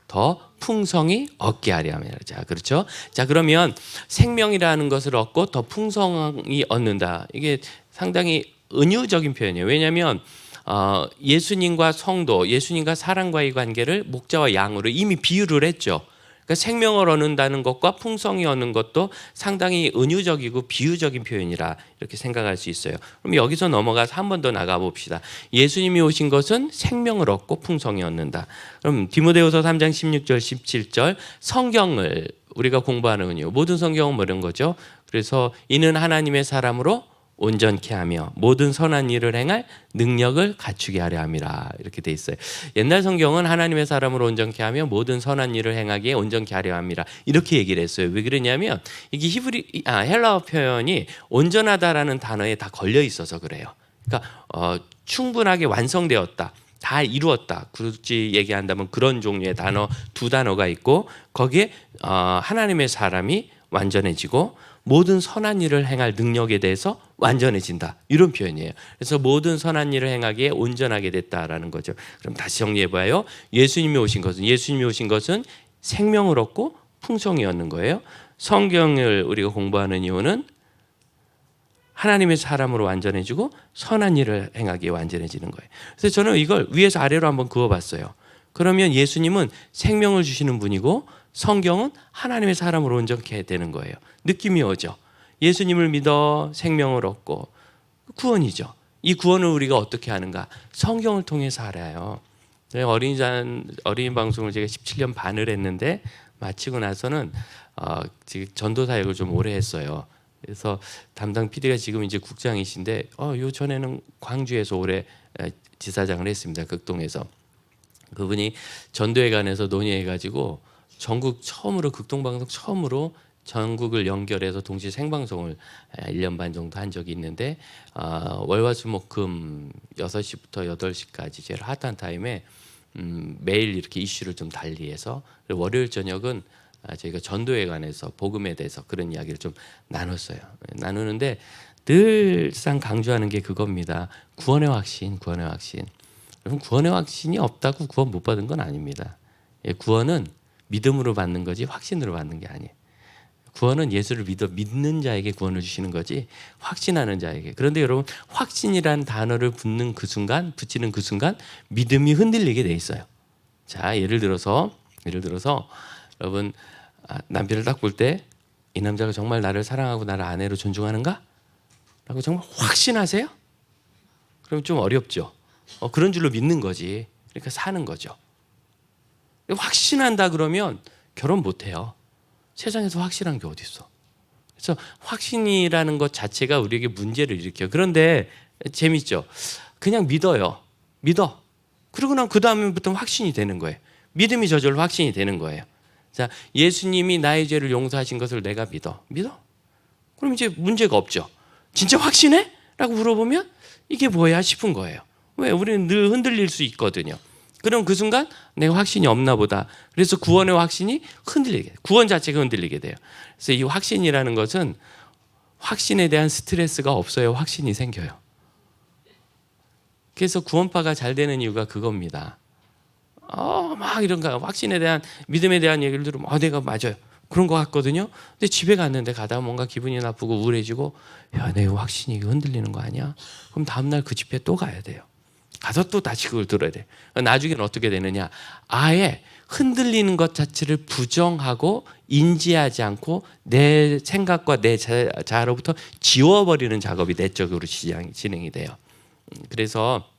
더 풍성히 얻게 하려 함이라. 자, 그렇죠? 자, 그러면 생명이라는 것을 얻고 더 풍성히 얻는다. 이게 상당히 은유적인 표현이에요. 왜냐하면 예수님과 성도, 예수님과 사람과의 관계를 목자와 양으로 이미 비유를 했죠. 그러니까 생명을 얻는다는 것과 풍성히 얻는 것도 상당히 은유적이고 비유적인 표현이라 이렇게 생각할 수 있어요. 그럼 여기서 넘어가서 한 번 더 나가 봅시다. 예수님이 오신 것은 생명을 얻고 풍성히 얻는다. 그럼 디모데후서 3장 16절 17절 성경을 우리가 공부하는 은유. 모든 성경은 뭐 이런 거죠. 그래서 이는 하나님의 사람으로 온전케 하며 모든 선한 일을 행할 능력을 갖추게 하려 함이라 이렇게 돼 있어요. 옛날 성경은 하나님의 사람으로 온전케 하며 모든 선한 일을 행하기에 온전케 하려 함이라 이렇게 얘기를 했어요. 왜 그러냐면 이게 헬라어 표현이 온전하다라는 단어에 다 걸려 있어서 그래요. 그러니까 충분하게 완성되었다. 다 이루었다. 굳이 얘기한다면 그런 종류의 단어 두 단어가 있고 거기에 하나님의 사람이 완전해지고 모든 선한 일을 행할 능력에 대해서 완전해진다. 이런 표현이에요. 그래서 모든 선한 일을 행하기에 온전하게 됐다라는 거죠. 그럼 다시 정리해봐요. 예수님이 오신 것은 생명을 얻고 풍성히 얻는 거예요. 성경을 우리가 공부하는 이유는 하나님의 사람으로 완전해지고 선한 일을 행하기에 완전해지는 거예요. 그래서 저는 이걸 위에서 아래로 한번 그어봤어요. 그러면 예수님은 생명을 주시는 분이고 성경은 하나님의 사람으로 온전케 되는 거예요. 느낌이 오죠. 예수님을 믿어 생명을 얻고 구원이죠. 이 구원을 우리가 어떻게 하는가? 성경을 통해서 알아요. 어린이 방송을 제가 17년 반을 했는데 마치고 나서는 지금 전도 사역을 좀 오래 했어요. 그래서 담당 PD가 지금 이제 국장이신데 요 전에는 광주에서 오래 지사장을 했습니다. 극동에서. 그분이 전도에 관해서 논의해가지고 전국 처음으로 극동방송 처음으로 전국을 연결해서 동시 생방송을 1년 반 정도 한 적이 있는데 월화수목금 6시부터 8시까지 제일 핫한 타임에 매일 이렇게 이슈를 좀 달리해서 월요일 저녁은 저희가 전도에 관해서 복음에 대해서 그런 이야기를 좀 나눴어요. 나누는데 늘상 강조하는 게 그겁니다. 구원의 확신, 구원의 확신. 여러분 구원의 확신이 없다고 구원 못 받은 건 아닙니다. 구원은 믿음으로 받는 거지 확신으로 받는 게 아니에요. 구원은 예수를 믿는 자에게 구원을 주시는 거지 확신하는 자에게. 그런데 여러분 확신이라는 단어를 붙이는 그 순간 믿음이 흔들리게 돼 있어요. 자, 예를 들어서 여러분 남편을 딱 볼 때 이 남자가 정말 나를 사랑하고 나를 아내로 존중하는가? 라고 정말 확신하세요? 그럼 좀 어렵죠. 그런 줄로 믿는 거지. 그러니까 사는 거죠. 확신한다 그러면 결혼 못 해요. 세상에서 확실한 게 어디 있어? 그래서 확신이라는 것 자체가 우리에게 문제를 일으켜요. 그런데 재밌죠. 그냥 믿어요. 믿어. 그러고 나면 그 다음부터 확신이 되는 거예요. 믿음이 저절로 확신이 되는 거예요. 자, 예수님이 나의 죄를 용서하신 것을 내가 믿어. 그럼 이제 문제가 없죠. 진짜 확신해? 라고 물어보면 이게 뭐야 싶은 거예요. 왜? 우리는 늘 흔들릴 수 있거든요. 그럼 그 순간 내가 확신이 없나 보다. 그래서 구원의 확신이 흔들리게 돼요. 구원 자체가 흔들리게 돼요. 그래서 이 확신이라는 것은 확신에 대한 스트레스가 없어요. 확신이 생겨요. 그래서 구원파가 잘 되는 이유가 그겁니다. 막 이런 거 확신에 대한 믿음에 대한 얘기를 들으면 내가 맞아요. 그런 것 같거든요. 근데 집에 갔는데 가다가 뭔가 기분이 나쁘고 우울해지고 내 확신이 흔들리는 거 아니야? 그럼 다음날 그 집회 또 가야 돼요. 가서 또 다시 그걸 들어야 돼. 나중에는 어떻게 되느냐? 아예 흔들리는 것 자체를 부정하고 인지하지 않고 내 생각과 내 자아로부터 지워버리는 작업이 내적으로 진행이 돼요. 그래서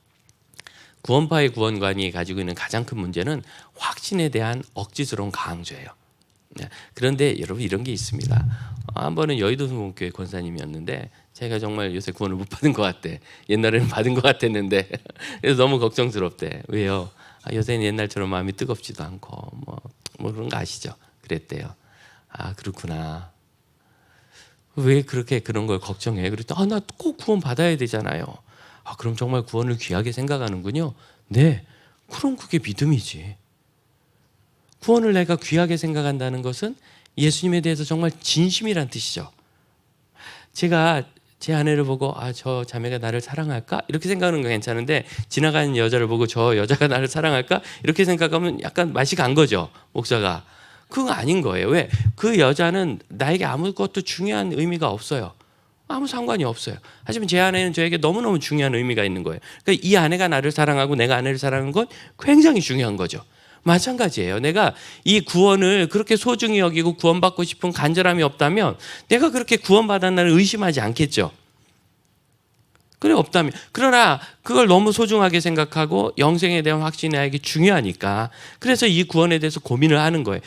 구원파의 구원관이 가지고 있는 가장 큰 문제는 확신에 대한 억지스러운 강조예요. 그런데 여러분 이런 게 있습니다. 한 번은 여의도 성공교회 권사님이었는데 제가 정말 요새 구원을 못 받은 것 같대. 옛날에는 받은 것 같았는데 그래서 너무 걱정스럽대. 왜요? 요새는 옛날처럼 마음이 뜨겁지도 않고 뭐 그런 거 아시죠? 그랬대요. 그렇구나. 왜 그렇게 그런 걸 걱정해? 그랬더니 나 꼭 구원 받아야 되잖아요. 그럼 정말 구원을 귀하게 생각하는군요. 네, 그럼 그게 믿음이지. 구원을 내가 귀하게 생각한다는 것은 예수님에 대해서 정말 진심이란 뜻이죠. 제가 제 아내를 보고 저 자매가 나를 사랑할까? 이렇게 생각하는 건 괜찮은데 지나가는 여자를 보고 저 여자가 나를 사랑할까? 이렇게 생각하면 약간 맛이 간 거죠. 목사가. 그거 아닌 거예요. 왜? 그 여자는 나에게 아무것도 중요한 의미가 없어요. 아무 상관이 없어요. 하지만 제 아내는 저에게 너무너무 중요한 의미가 있는 거예요. 그러니까 이 아내가 나를 사랑하고 내가 아내를 사랑하는 건 굉장히 중요한 거죠. 마찬가지예요. 내가 이 구원을 그렇게 소중히 여기고 구원받고 싶은 간절함이 없다면 내가 그렇게 구원받았나를 의심하지 않겠죠. 그래 없다면. 그러나 그걸 너무 소중하게 생각하고 영생에 대한 확신이 나에게 중요하니까 그래서 이 구원에 대해서 고민을 하는 거예요.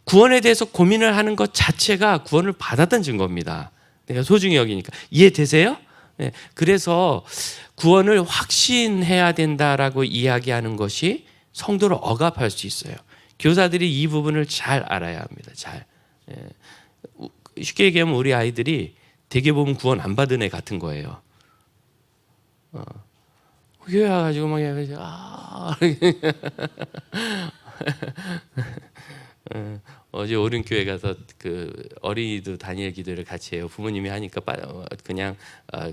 구원에 대해서 고민을 하는 것 자체가 구원을 받았다는 증거입니다. 내가 소중히 여기니까. 이해되세요? 네. 그래서 구원을 확신해야 된다라고 이야기하는 것이 성도를 억압할 수 있어요. 교사들이 이 부분을 잘 알아야 합니다. 잘. 쉽게 얘기하면 우리 아이들이 되게 보면 구원 안 받은 애 같은 거예요. 교회 와가지고 막 어제 오륜교회 가서 그 어린이도 다니엘 기도를 같이 해요. 부모님이 하니까 그냥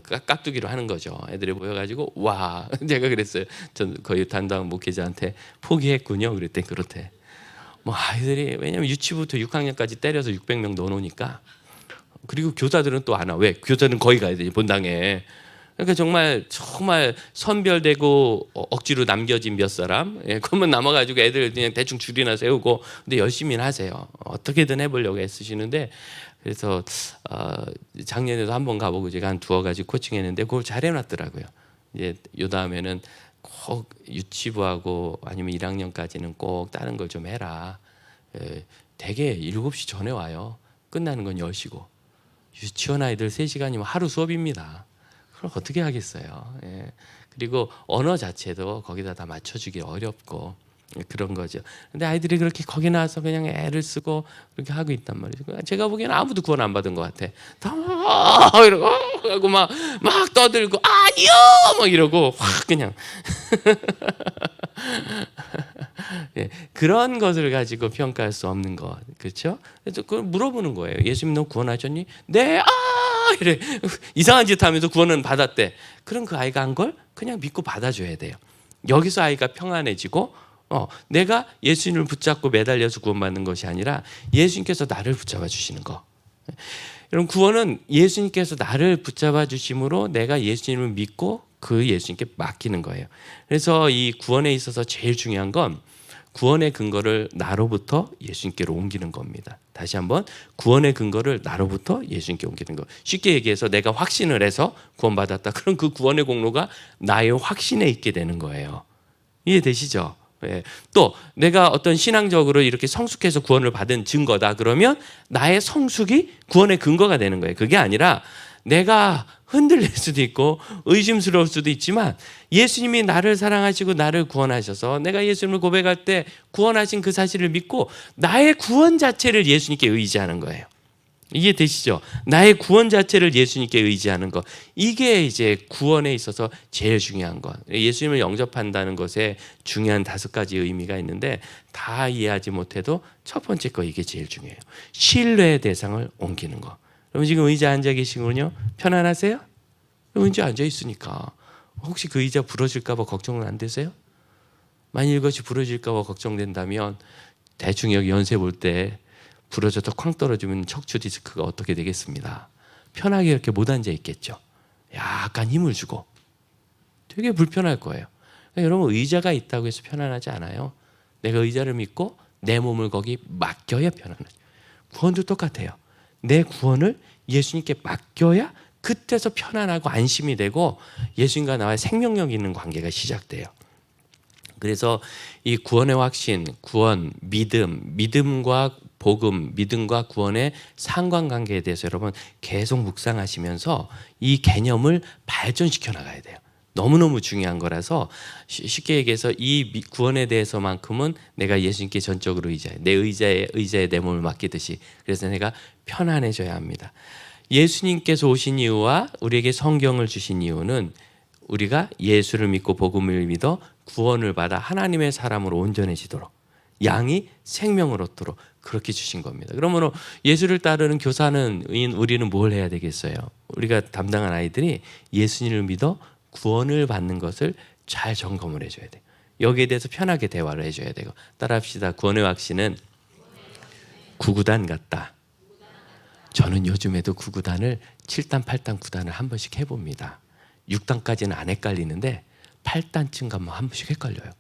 깍두기로 하는 거죠. 애들이 모여가지고 와 제가 그랬어요. 전 거의 담당 목회자한테 포기했군요. 그랬더니 그렇대. 아이들이 왜냐면 유치부터 6학년까지 때려서 600명 넣어놓으니까 그리고 교사들은 또 안 와. 왜? 교사는 거기 가야 되지, 본당에. 그러니까 정말 선별되고 억지로 남겨진 몇 사람, 그러면 남아가지고 애들 그냥 대충 줄이나 세우고, 근데 열심히는 하세요. 어떻게든 해보려고 애쓰시는데, 그래서 작년에도 한번 가보고 제가 한 두어 가지 코칭했는데 그걸 잘 해놨더라고요. 이제 요 다음에는 꼭 유치부하고 아니면 1학년까지는 꼭 다른 걸 좀 해라. 대개 7시 전에 와요. 끝나는 건 10시고. 유치원 아이들 3시간이면 하루 수업입니다. 그럼 어떻게 하겠어요. 그리고 언어 자체도 거기다 다 맞춰주기 어렵고 그런 거죠. 근데 아이들이 그렇게 거기 나와서 그냥 애를 쓰고 그렇게 하고 있단 말이죠. 제가 보기에는 아무도 구원 안 받은 것 같아. 다 이러고 하고 막 떠들고 아니요 막 이러고 확 그냥 그런 것을 가지고 평가할 수 없는 것, 그렇죠? 그래서 그걸 물어보는 거예요. 예수님 너 구원하셨니? 네, 이래 이상한 짓 하면서 구원은 받았대. 그럼 그 아이가 한 걸 그냥 믿고 받아줘야 돼요. 여기서 아이가 평안해지고 내가 예수님을 붙잡고 매달려서 구원받는 것이 아니라 예수님께서 나를 붙잡아 주시는 거. 여러분 구원은 예수님께서 나를 붙잡아 주심으로 내가 예수님을 믿고 그 예수님께 맡기는 거예요. 그래서 이 구원에 있어서 제일 중요한 건 구원의 근거를 나로부터 예수님께로 옮기는 겁니다. 다시 한번 구원의 근거를 나로부터 예수님께 옮기는 거. 쉽게 얘기해서 내가 확신을 해서 구원받았다. 그럼 그 구원의 공로가 나의 확신에 있게 되는 거예요. 이해되시죠? 또 내가 어떤 신앙적으로 이렇게 성숙해서 구원을 받은 증거다. 그러면 나의 성숙이 구원의 근거가 되는 거예요. 그게 아니라 내가 흔들릴 수도 있고 의심스러울 수도 있지만 예수님이 나를 사랑하시고 나를 구원하셔서 내가 예수님을 고백할 때 구원하신 그 사실을 믿고 나의 구원 자체를 예수님께 의지하는 거예요. 이해되시죠? 나의 구원 자체를 예수님께 의지하는 것. 이게 이제 구원에 있어서 제일 중요한 것. 예수님을 영접한다는 것에 중요한 5가지 의미가 있는데 다 이해하지 못해도 첫 번째 거 이게 제일 중요해요. 신뢰의 대상을 옮기는 것. 그럼 지금 의자에 앉아 계시군요. 편안하세요? 의자에 앉아 있으니까 혹시 그 의자 부러질까 봐 걱정은 안 되세요? 만일 이것이 부러질까 봐 걱정된다면 대충 여기 연세 볼 때 부러져서 쾅 떨어지면 척추 디스크가 어떻게 되겠습니다. 편하게 이렇게 못 앉아 있겠죠. 약간 힘을 주고 되게 불편할 거예요. 그러니까 여러분 의자가 있다고 해서 편안하지 않아요. 내가 의자를 믿고 내 몸을 거기 맡겨야 편안하죠. 구원도 똑같아요. 내 구원을 예수님께 맡겨야 그때서 편안하고 안심이 되고 예수님과 나와의 생명력 있는 관계가 시작돼요. 그래서 이 구원의 확신, 구원, 믿음과 복음, 믿음과 구원의 상관관계에 대해서 여러분 계속 묵상하시면서 이 개념을 발전시켜 나가야 돼요. 너무너무 중요한 거라서 쉽게 얘기해서 이 구원에 대해서만큼은 내가 예수님께 전적으로 의지해. 내 의자에 내 몸을 맡기듯이. 그래서 내가 편안해져야 합니다. 예수님께서 오신 이유와 우리에게 성경을 주신 이유는 우리가 예수를 믿고 복음을 믿어 구원을 받아 하나님의 사람으로 온전해지도록 양이 생명을 얻도록 그렇게 주신 겁니다. 그러므로 예수를 따르는 교사는 우리는 뭘 해야 되겠어요? 우리가 담당한 아이들이 예수님을 믿어 구원을 받는 것을 잘 점검을 해줘야 돼요. 여기에 대해서 편하게 대화를 해줘야 되고 따라합시다. 구원의 확신은 구구단 같다. 저는 요즘에도 구구단을 7단, 8단, 9단을 한 번씩 해봅니다. 6단까지는 안 헷갈리는데 8단쯤 가면 한 번씩 헷갈려요.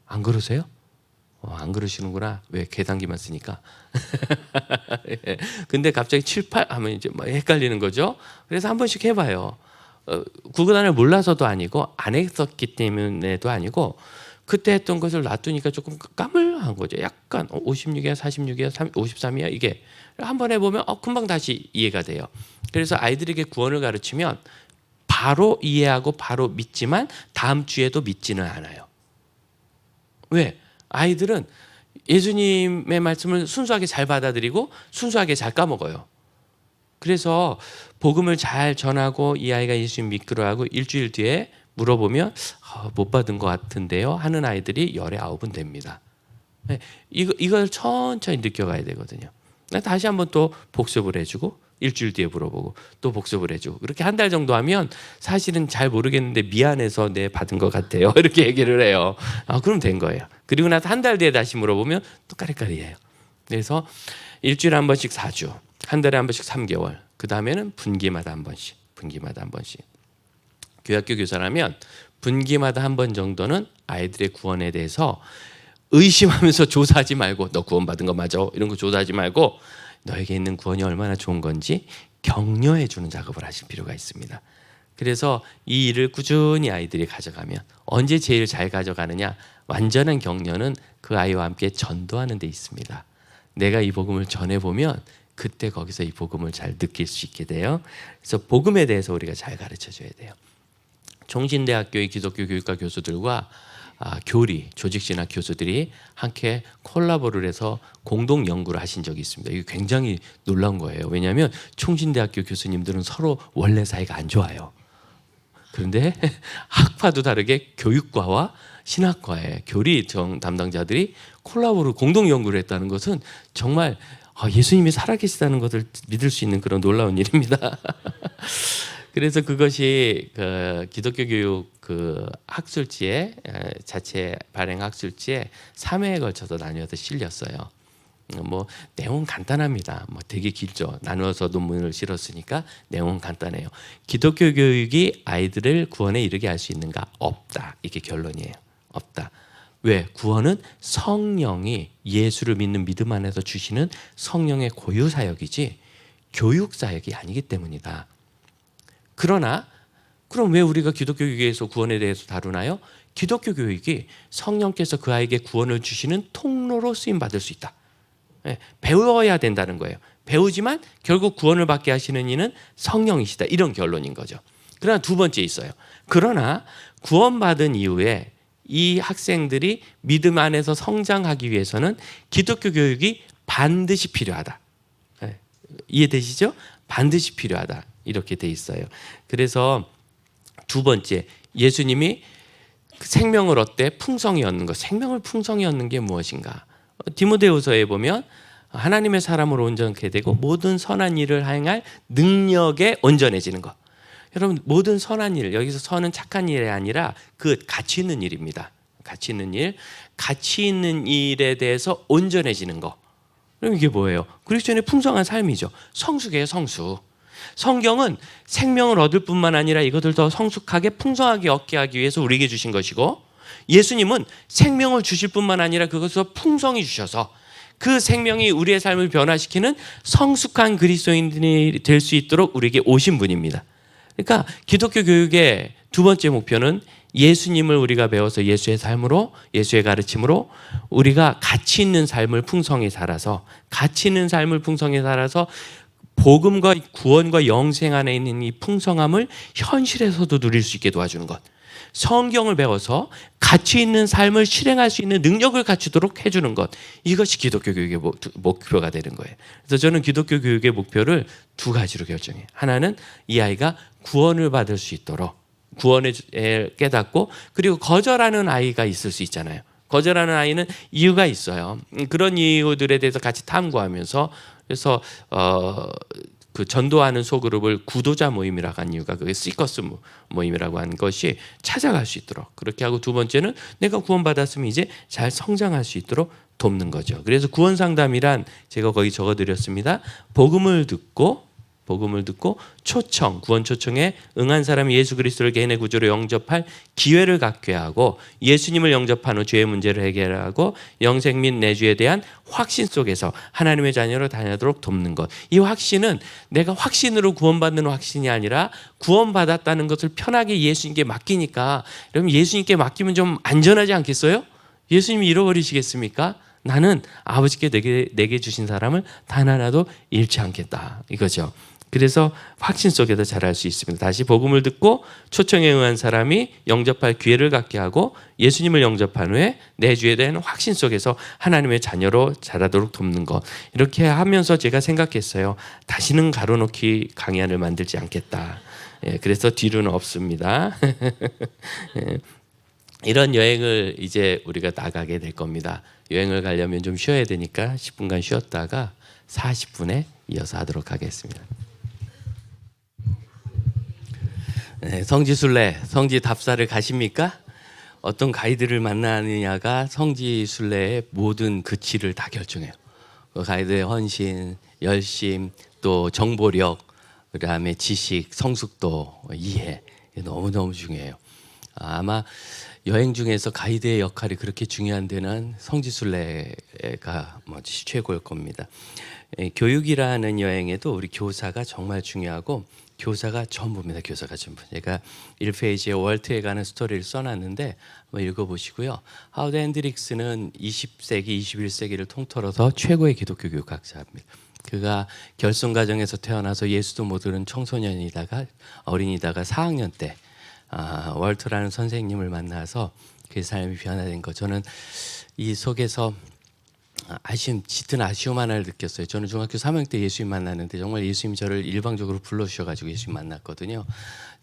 안 그러세요? 안 그러시는구나. 왜? 계단기만 쓰니까. 근데 갑자기 7, 8 하면 이제 막 헷갈리는 거죠. 그래서 한 번씩 해봐요. 구구단을 몰라서도 아니고 안 했었기 때문에도 아니고 그때 했던 것을 놔두니까 조금 까물한 거죠. 약간 56이야, 46이야, 53이야 이게 한번 해보면 금방 다시 이해가 돼요. 그래서 아이들에게 구원을 가르치면 바로 이해하고 바로 믿지만 다음 주에도 믿지는 않아요. 왜? 아이들은 예수님의 말씀을 순수하게 잘 받아들이고 순수하게 잘 까먹어요. 그래서 복음을 잘 전하고 이 아이가 예수님 믿기로 하고 일주일 뒤에 물어보면 못 받은 것 같은데요 하는 아이들이 10에 9은 됩니다. 이걸 천천히 느껴가야 되거든요. 다시 한번 또 복습을 해주고 일주일 뒤에 물어보고 또 복습을 해주고 그렇게 한 달 정도 하면 사실은 잘 모르겠는데 미안해서 네 받은 것 같아요 이렇게 얘기를 해요. 그럼 된 거예요. 그리고 나서 한 달 뒤에 다시 물어보면 또 까리까리해요. 그래서 일주일에 한 번씩 4주, 한 달에 한 번씩 3개월, 그 다음에는 분기마다 한 번씩, 분기마다 한 번씩. 교회학교 교사라면 분기마다 한 번 정도는 아이들의 구원에 대해서 의심하면서 조사하지 말고, 너 구원받은 거 맞아? 이런 거 조사하지 말고 너에게 있는 구원이 얼마나 좋은 건지 격려해 주는 작업을 하실 필요가 있습니다. 그래서 이 일을 꾸준히 아이들이 가져가면, 언제 제일 잘 가져가느냐? 완전한 격려는 그 아이와 함께 전도하는 데 있습니다. 내가 이 복음을 전해보면 그때 거기서 이 복음을 잘 느낄 수 있게 돼요. 그래서 복음에 대해서 우리가 잘 가르쳐줘야 돼요. 종신대학교의 기독교 교육과 교수들과 교리, 조직신학 교수들이 함께 콜라보를 해서 공동 연구를 하신 적이 있습니다. 이게 굉장히 놀라운 거예요. 왜냐하면 총신대학교 교수님들은 서로 원래 사이가 안 좋아요. 그런데 학파도 다르게 교육과와 신학과의 교리 담당자들이 콜라보를 공동 연구를 했다는 것은 정말 예수님이 살아계시다는 것을 믿을 수 있는 그런 놀라운 일입니다. 그래서 그것이 그 기독교 교육 그 학술지에, 자체 발행 학술지에 3회에 걸쳐서 나뉘어서 실렸어요. 뭐 내용은 간단합니다. 뭐 되게 길죠. 나누어서 논문을 실었으니까 내용은 간단해요. 기독교 교육이 아이들을 구원에 이르게 할 수 있는가? 없다. 이게 결론이에요. 없다. 왜? 구원은 성령이, 예수를 믿는 믿음 안에서 주시는 성령의 고유 사역이지 교육 사역이 아니기 때문이다. 그러나 그럼 왜 우리가 기독교 교육에서 구원에 대해서 다루나요? 기독교 교육이 성령께서 그 아이에게 구원을 주시는 통로로 쓰임 받을 수 있다. 배워야 된다는 거예요. 배우지만 결국 구원을 받게 하시는 이는 성령이시다. 이런 결론인 거죠. 그러나 두 번째 있어요. 그러나 구원받은 이후에 이 학생들이 믿음 안에서 성장하기 위해서는 기독교 교육이 반드시 필요하다. 이해되시죠? 반드시 필요하다. 이렇게 돼 있어요. 그래서 두 번째, 예수님이 생명을 얻되 풍성히 얻는 것. 생명을 풍성히 얻는 게 무엇인가? 디모데후서에 보면 하나님의 사람으로 온전케 되고 모든 선한 일을 행할 능력에 온전해지는 것. 여러분, 모든 선한 일, 여기서 선은 착한 일이 아니라 그 가치 있는 일입니다. 가치 있는 일, 가치 있는 일에 대해서 온전해지는 것. 그럼 이게 뭐예요? 그리스도인의 풍성한 삶이죠. 성숙이에요, 성숙. 성경은 생명을 얻을 뿐만 아니라 이것을 더 성숙하게 풍성하게 얻게 하기 위해서 우리에게 주신 것이고, 예수님은 생명을 주실 뿐만 아니라 그것을 풍성히 주셔서 그 생명이 우리의 삶을 변화시키는 성숙한 그리스도인이 될 수 있도록 우리에게 오신 분입니다. 그러니까 기독교 교육의 두 번째 목표는 예수님을 우리가 배워서 예수의 삶으로, 예수의 가르침으로 우리가 가치 있는 삶을 풍성히 살아서, 가치 있는 삶을 풍성히 살아서 복음과 구원과 영생 안에 있는 이 풍성함을 현실에서도 누릴 수 있게 도와주는 것. 성경을 배워서 가치 있는 삶을 실행할 수 있는 능력을 갖추도록 해주는 것. 이것이 기독교 교육의 목표가 되는 거예요. 그래서 저는 기독교 교육의 목표를 두 가지로 결정해요. 하나는 이 아이가 구원을 받을 수 있도록, 구원을 깨닫고, 그리고 거절하는 아이가 있을 수 있잖아요. 거절하는 아이는 이유가 있어요. 그런 이유들에 대해서 같이 탐구하면서, 그래서 그 전도하는 소그룹을 구도자 모임이라고 한 이유가 그게 시커스 모임이라고 한 것이 찾아갈 수 있도록 그렇게 하고, 두 번째는 내가 구원받았으면 이제 잘 성장할 수 있도록 돕는 거죠. 그래서 구원 상담이란 제가 거기 적어드렸습니다. 복음을 듣고 초청, 구원 초청에 응한 사람이 예수 그리스도를 개인의 구주로 영접할 기회를 갖게 하고, 예수님을 영접한 후 죄의 문제를 해결하고 영생 및 내주에 대한 확신 속에서 하나님의 자녀로 다니도록 돕는 것. 이 확신은 내가 확신으로 구원받는 확신이 아니라 구원받았다는 것을 편하게 예수님께 맡기니까, 여러분 예수님께 맡기면 좀 안전하지 않겠어요? 예수님이 잃어버리시겠습니까? 나는 아버지께 내게 주신 사람을 단 하나도 잃지 않겠다, 이거죠. 그래서 확신 속에서 자랄 수 있습니다. 다시 복음을 듣고 초청에 응한 사람이 영접할 기회를 갖게 하고, 예수님을 영접한 후에 내 주에 대한 확신 속에서 하나님의 자녀로 자라도록 돕는 것. 이렇게 하면서 제가 생각했어요. 다시는 가로놓기 강연을 만들지 않겠다. 그래서 뒤로는 없습니다. 이런 여행을 이제 우리가 나가게 될 겁니다. 여행을 가려면 좀 쉬어야 되니까 10분간 쉬었다가 40분에 이어서 하도록 하겠습니다. 성지순례, 성지답사를 가십니까? 어떤 가이드를 만나느냐가 성지순례의 모든 그치를 다 결정해요. 그 가이드의 헌신, 열심, 또 정보력, 그다음에 지식, 성숙도, 이해 너무너무 중요해요. 아마 여행 중에서 가이드의 역할이 그렇게 중요한 데는 성지순례가 최고일 겁니다. 교육이라는 여행에도 우리 교사가 정말 중요하고 교사가 전부입니다. 교사가 전부. 제가 1페이지에 월트에 가는 스토리를 써놨는데 한번 읽어보시고요. 하워드 핸드릭스는 20세기, 21세기를 통틀어서 최고의 기독교 교육학자입니다. 그가 결손 가정에서 태어나서 예수도 모르는 청소년이다가 어린이다가 4학년 때 월트라는 선생님을 만나서 그의 삶이 변화된 거. 저는 이 속에서 짙은 아쉬움 하나를 느꼈어요. 저는 중학교 3학년 때 예수님 만났는데 정말 예수님 저를 일방적으로 불러주셔가지고 예수님 만났거든요.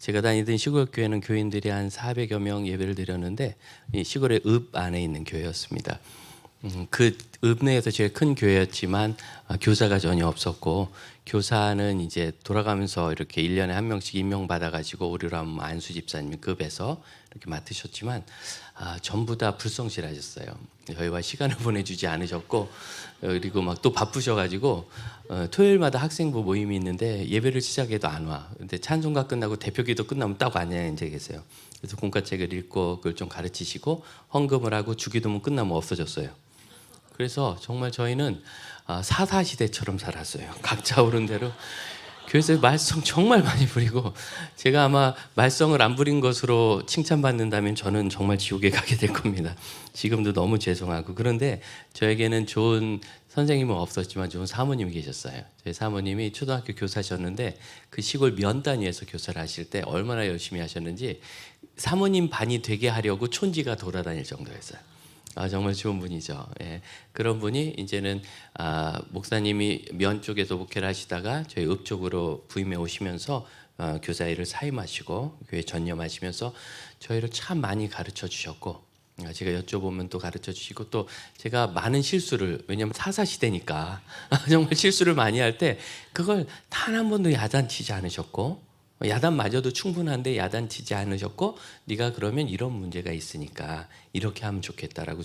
제가 다니던 시골 교회는 교인들이 한 400여 명 예배를 드렸는데 이 시골의 읍 안에 있는 교회였습니다. 그 읍 내에서 제일 큰 교회였지만 교사가 전혀 없었고, 교사는 이제 돌아가면서 이렇게 1년에 한 명씩 임명받아가지고 우리로 하면 안수 집사님 급에서 이렇게 맡으셨지만 전부 다 불성실하셨어요. 저희와 시간을 보내주지 않으셨고, 그리고 막 또 바쁘셔가지고 토요일마다 학생부 모임이 있는데 예배를 시작해도 안 와. 근데 찬송가 끝나고 대표기도 끝나면 딱 앉아 계세요. 그래서 공과책을 읽고 그걸 좀 가르치시고 헌금을 하고 주기도문 끝나면 없어졌어요. 그래서 정말 저희는 사사시대처럼 살았어요. 각자 오른 대로 교회에서 말썽 정말 많이 부리고, 제가 아마 말썽을 안 부린 것으로 칭찬받는다면 저는 정말 지옥에 가게 될 겁니다. 지금도 너무 죄송하고. 그런데 저에게는 좋은 선생님은 없었지만 좋은 사모님이 계셨어요. 저희 사모님이 초등학교 교사셨는데 그 시골 면 단위에서 교사를 하실 때 얼마나 열심히 하셨는지 사모님 반이 되게 하려고 촌지가 돌아다닐 정도였어요. 정말 좋은 분이죠. 예. 그런 분이 이제는 목사님이 면 쪽에서 목회를 하시다가 저희 읍 쪽으로 부임해 오시면서 교사 일을 사임하시고 교회 전념하시면서 저희를 참 많이 가르쳐 주셨고, 제가 여쭤보면 또 가르쳐 주시고, 또 제가 많은 실수를, 왜냐하면 사사시대니까 정말 실수를 많이 할 때 그걸 단 한 번도 야단치지 않으셨고, 야단마저도 충분한데 야단치지 않으셨고, 네가 그러면 이런 문제가 있으니까 이렇게 하면 좋겠다라고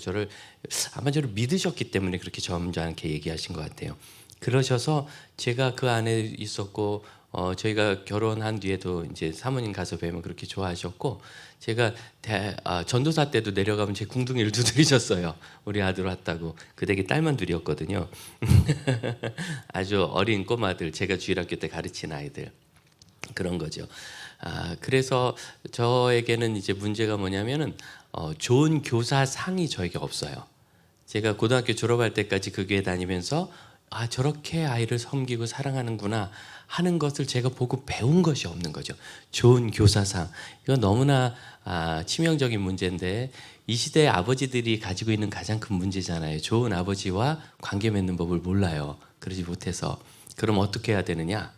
아마 저를 믿으셨기 때문에 그렇게 점잖게 얘기하신 것 같아요. 그러셔서 제가 그 안에 있었고, 저희가 결혼한 뒤에도 이제 사모님 가서 뵈면 그렇게 좋아하셨고, 제가 전도사 때도 내려가면 제 궁둥이를 두드리셨어요. 우리 아들 왔다고. 그 댁에 딸만 둘이었거든요. 아주 어린 꼬마들, 제가 주일학교 때 가르친 아이들. 그런 거죠. 그래서 저에게는 이제 문제가 뭐냐면은 좋은 교사상이 저에게 없어요. 제가 고등학교 졸업할 때까지 그 교회 다니면서 저렇게 아이를 섬기고 사랑하는구나 하는 것을 제가 보고 배운 것이 없는 거죠. 좋은 교사상. 이건 너무나 치명적인 문제인데, 이 시대의 아버지들이 가지고 있는 가장 큰 문제잖아요. 좋은 아버지와 관계 맺는 법을 몰라요. 그러지 못해서. 그럼 어떻게 해야 되느냐?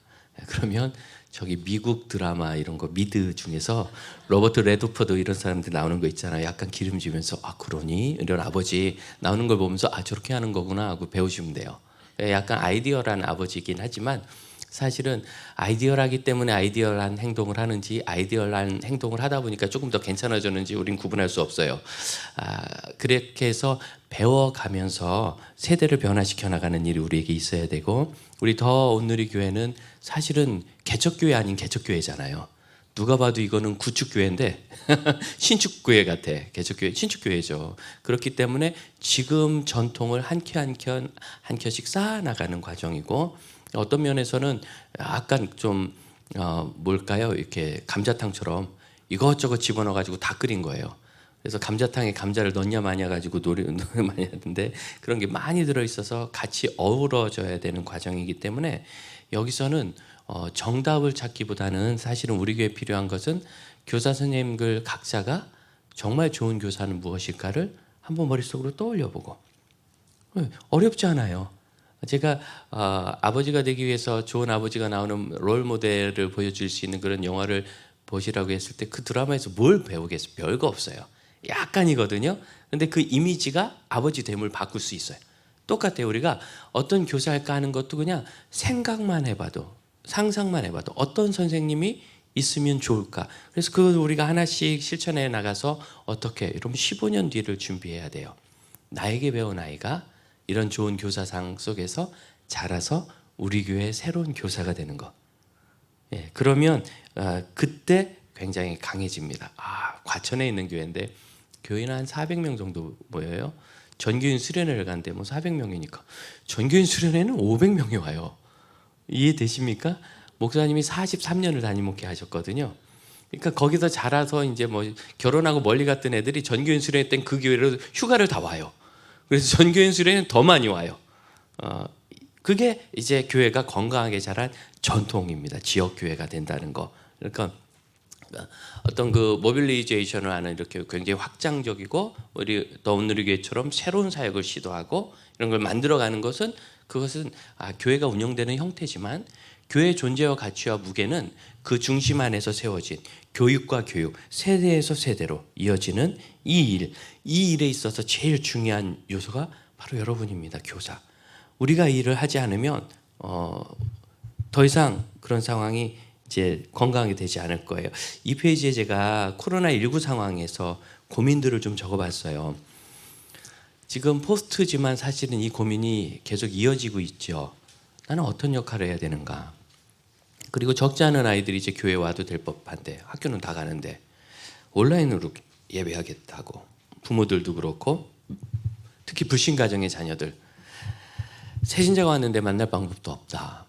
그러면 저기 미국 드라마 이런 거 미드 중에서 로버트 레드포드 이런 사람들 나오는 거 있잖아요. 약간 기름지면서 그러니 이런 아버지 나오는 걸 보면서 저렇게 하는 거구나 하고 배우시면 돼요. 약간 아이디어란 아버지이긴 하지만 사실은 아이디어라기 때문에 아이디어란 행동을 하는지, 아이디어란 행동을 하다 보니까 조금 더 괜찮아졌는지 우린 구분할 수 없어요. 그렇게 해서 배워가면서 세대를 변화시켜 나가는 일이 우리에게 있어야 되고, 우리 더 온누리 교회는 사실은 개척교회 아닌 개척교회잖아요. 누가 봐도 이거는 구축교회인데 신축교회 같아. 개척교회, 신축교회죠. 그렇기 때문에 지금 전통을 한 켠씩 쌓아나가는 과정이고, 어떤 면에서는 약간 좀 뭘까요? 이렇게 감자탕처럼 이것저것 집어넣어가지고 다 끓인 거예요. 그래서 감자탕에 감자를 넣냐 마냐 가지고 노력 많이 하던데, 그런 게 많이 들어있어서 같이 어우러져야 되는 과정이기 때문에 여기서는 정답을 찾기보다는 사실은 우리 교회에 필요한 것은 교사 선생님들 각자가 정말 좋은 교사는 무엇일까를 한번 머릿속으로 떠올려보고, 어렵지 않아요. 제가 아버지가 되기 위해서 좋은 아버지가 나오는 롤 모델을 보여줄 수 있는 그런 영화를 보시라고 했을 때 그 드라마에서 뭘 배우겠어요? 별거 없어요. 약간이거든요. 근데 그 이미지가 아버지 됨을 바꿀 수 있어요. 똑같아요. 우리가 어떤 교사할까 하는 것도 그냥 생각만 해봐도, 상상만 해봐도 어떤 선생님이 있으면 좋을까. 그래서 그걸 우리가 하나씩 실천해 나가서 어떻게, 여러분 15년 뒤를 준비해야 돼요. 나에게 배운 아이가 이런 좋은 교사상 속에서 자라서 우리 교회의 새로운 교사가 되는 것. 예, 그러면 그때 굉장히 강해집니다. 과천에 있는 교회인데 교인은 한 400명 정도 모여요. 전교인 수련회를 간대 뭐 400명이니까 전교인 수련회는 500명이 와요. 이해되십니까? 목사님이 43년을 담임 목회하셨거든요. 그러니까 거기서 자라서 이제 뭐 결혼하고 멀리 갔던 애들이 전교인 수련회 때 그 교회로 휴가를 다 와요. 그래서 전교인 수련회는 더 많이 와요. 그게 이제 교회가 건강하게 자란 전통입니다. 지역 교회가 된다는 거. 그러니까 어떤 그 모빌리제이션을 하는 이렇게 굉장히 확장적이고 우리 더운누리 교회처럼 새로운 사역을 시도하고 이런 걸 만들어가는 것은 그것은 교회가 운영되는 형태지만 교회의 존재와 가치와 무게는 그 중심 안에서 세워진 교육과 교육, 세대에서 세대로 이어지는 이 일에 있어서 제일 중요한 요소가 바로 여러분입니다. 교사. 우리가 이 일을 하지 않으면 더 이상 그런 상황이 이제 건강하게 되지 않을 거예요. 이 페이지에 제가 코로나19 상황에서 고민들을 좀 적어봤어요. 지금 포스트지만 사실은 이 고민이 계속 이어지고 있죠. 나는 어떤 역할을 해야 되는가? 그리고 적지 않은 아이들이 이제 교회 와도 될 법한데 학교는 다 가는데 온라인으로 예배하겠다고 부모들도 그렇고 특히 불신 가정의 자녀들 새신자가 왔는데 만날 방법도 없다.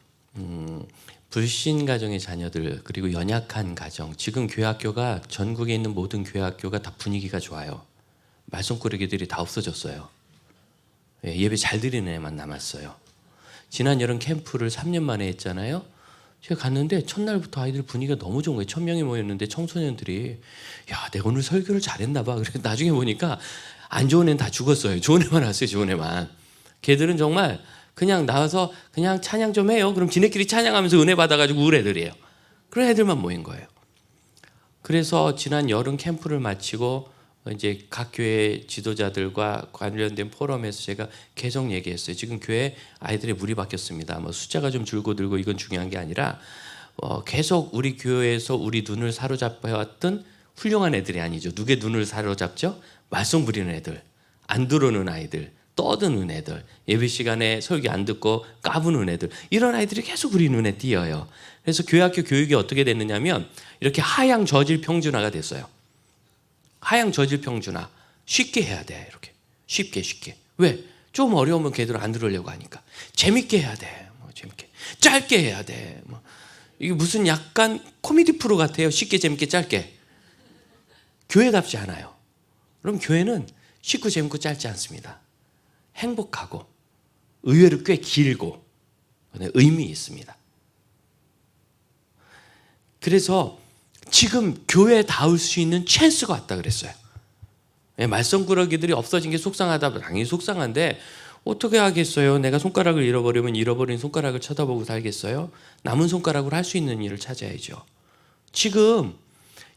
불신 가정의 자녀들 그리고 연약한 가정 지금 교회 학교가 전국에 있는 모든 교회 학교가 다 분위기가 좋아요. 말썽꾸러기들이 다 없어졌어요. 예배 잘 드리는 애만 남았어요. 지난 여름 캠프를 3년 만에 했잖아요. 제가 갔는데 첫날부터 아이들 분위기가 너무 좋은 거예요. 1000명이 모였는데 청소년들이 야 내가 오늘 설교를 잘했나 봐. 그래서 나중에 보니까 안 좋은 애는 다 죽었어요. 좋은 애만 왔어요. 좋은 애만. 걔들은 정말 그냥 나와서 그냥 찬양 좀 해요. 그럼 지네끼리 찬양하면서 은혜 받아가지고 울 애들이에요. 그런 애들만 모인 거예요. 그래서 지난 여름 캠프를 마치고 이제 각 교회 지도자들과 관련된 포럼에서 제가 계속 얘기했어요. 지금 교회 아이들의 물이 바뀌었습니다. 뭐 숫자가 좀 줄고들고 이건 중요한 게 아니라 계속 우리 교회에서 우리 눈을 사로잡아왔던 훌륭한 애들이 아니죠. 누구의 눈을 사로잡죠? 말썽 부리는 애들, 안 들어오는 아이들, 떠드는 애들, 예배 시간에 설교 안 듣고 까부는 애들, 이런 아이들이 계속 우리 눈에 띄어요. 그래서 교회학교 교육이 어떻게 됐느냐면 이렇게 하향 저질 평준화가 됐어요. 하향 저질 평준화. 쉽게 해야 돼. 이렇게 쉽게. 왜? 좀 어려우면 걔들 안 들으려고 하니까. 재밌게 해야 돼. 재밌게. 짧게 해야 돼. 이게 무슨 약간 코미디 프로 같아요. 쉽게 재밌게 짧게. 교회답지 않아요. 그럼 교회는 쉽고 재밌고 짧지 않습니다. 행복하고 의외로 꽤 길고 의미 있습니다. 그래서 지금 교회에 닿을 수 있는 찬스가 왔다 그랬어요. 말썽꾸러기들이 없어진 게 속상하다. 당연히 속상한데 어떻게 하겠어요? 내가 손가락을 잃어버리면 잃어버린 손가락을 쳐다보고 살겠어요? 남은 손가락으로 할 수 있는 일을 찾아야죠. 지금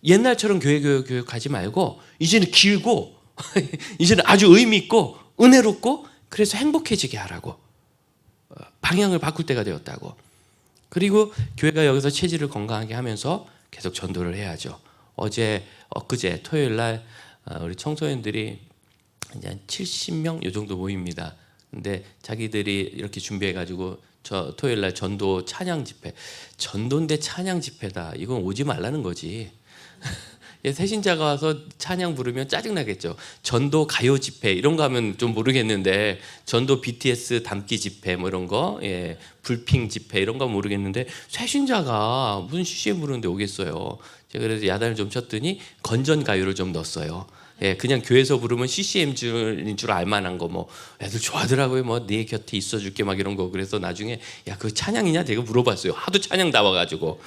옛날처럼 교회 교육하지 말고 이제는 길고 이제는 아주 의미 있고 은혜롭고 그래서 행복해지게 하라고 방향을 바꿀 때가 되었다고. 그리고 교회가 여기서 체질을 건강하게 하면서 계속 전도를 해야죠. 엊그제 토요일 날 우리 청소년들이 이제 한 70명 요 정도 모입니다. 근데 자기들이 이렇게 준비해 가지고 저 토요일 날 전도 찬양 집회. 전도인데 찬양 집회다. 이건 오지 말라는 거지. 새신자가 와서 찬양 부르면 짜증나겠죠. 전도 가요 집회 이런 거 하면 좀 모르겠는데 전도 BTS 담기 집회 뭐 이런 거 불핑 집회 이런 거 모르겠는데 새신자가 무슨 CCM 부르는데 오겠어요. 제가 그래서 야단을 좀 쳤더니 건전 가요를 좀 넣었어요. 그냥 교회에서 부르면 CCM인 줄 알만한 거 뭐 애들 좋아하더라고요. 뭐 네 곁에 있어줄게 막 이런 거. 그래서 나중에 야 그 찬양이냐 제가 물어봤어요. 하도 찬양 나와가지고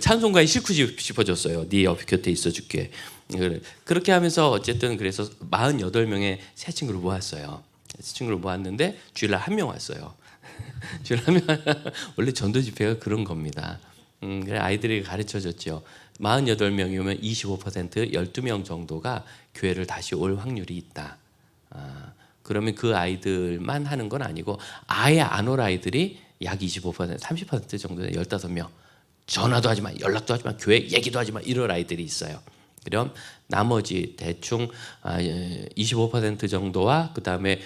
찬송가에 싫고 싶어졌어요. 네 옆 곁에 있어줄게. 그렇게 하면서 어쨌든 그래서 48명의 새 친구를 모았어요. 새 친구를 모았는데 주일날 1명 왔어요. 주일 하면 원래 전도 집회가 그런 겁니다. 그래 아이들이 가르쳐줬죠. 48명이 오면 25% 12명 정도가 교회를 다시 올 확률이 있다. 그러면 그 아이들만 하는 건 아니고 아예 안 올 아이들이 약 25% 30% 정도의 15명 전화도 하지 마 연락도 하지 마 교회 얘기도 하지 마 이런 아이들이 있어요. 그럼 나머지 대충 25% 정도와 그 다음에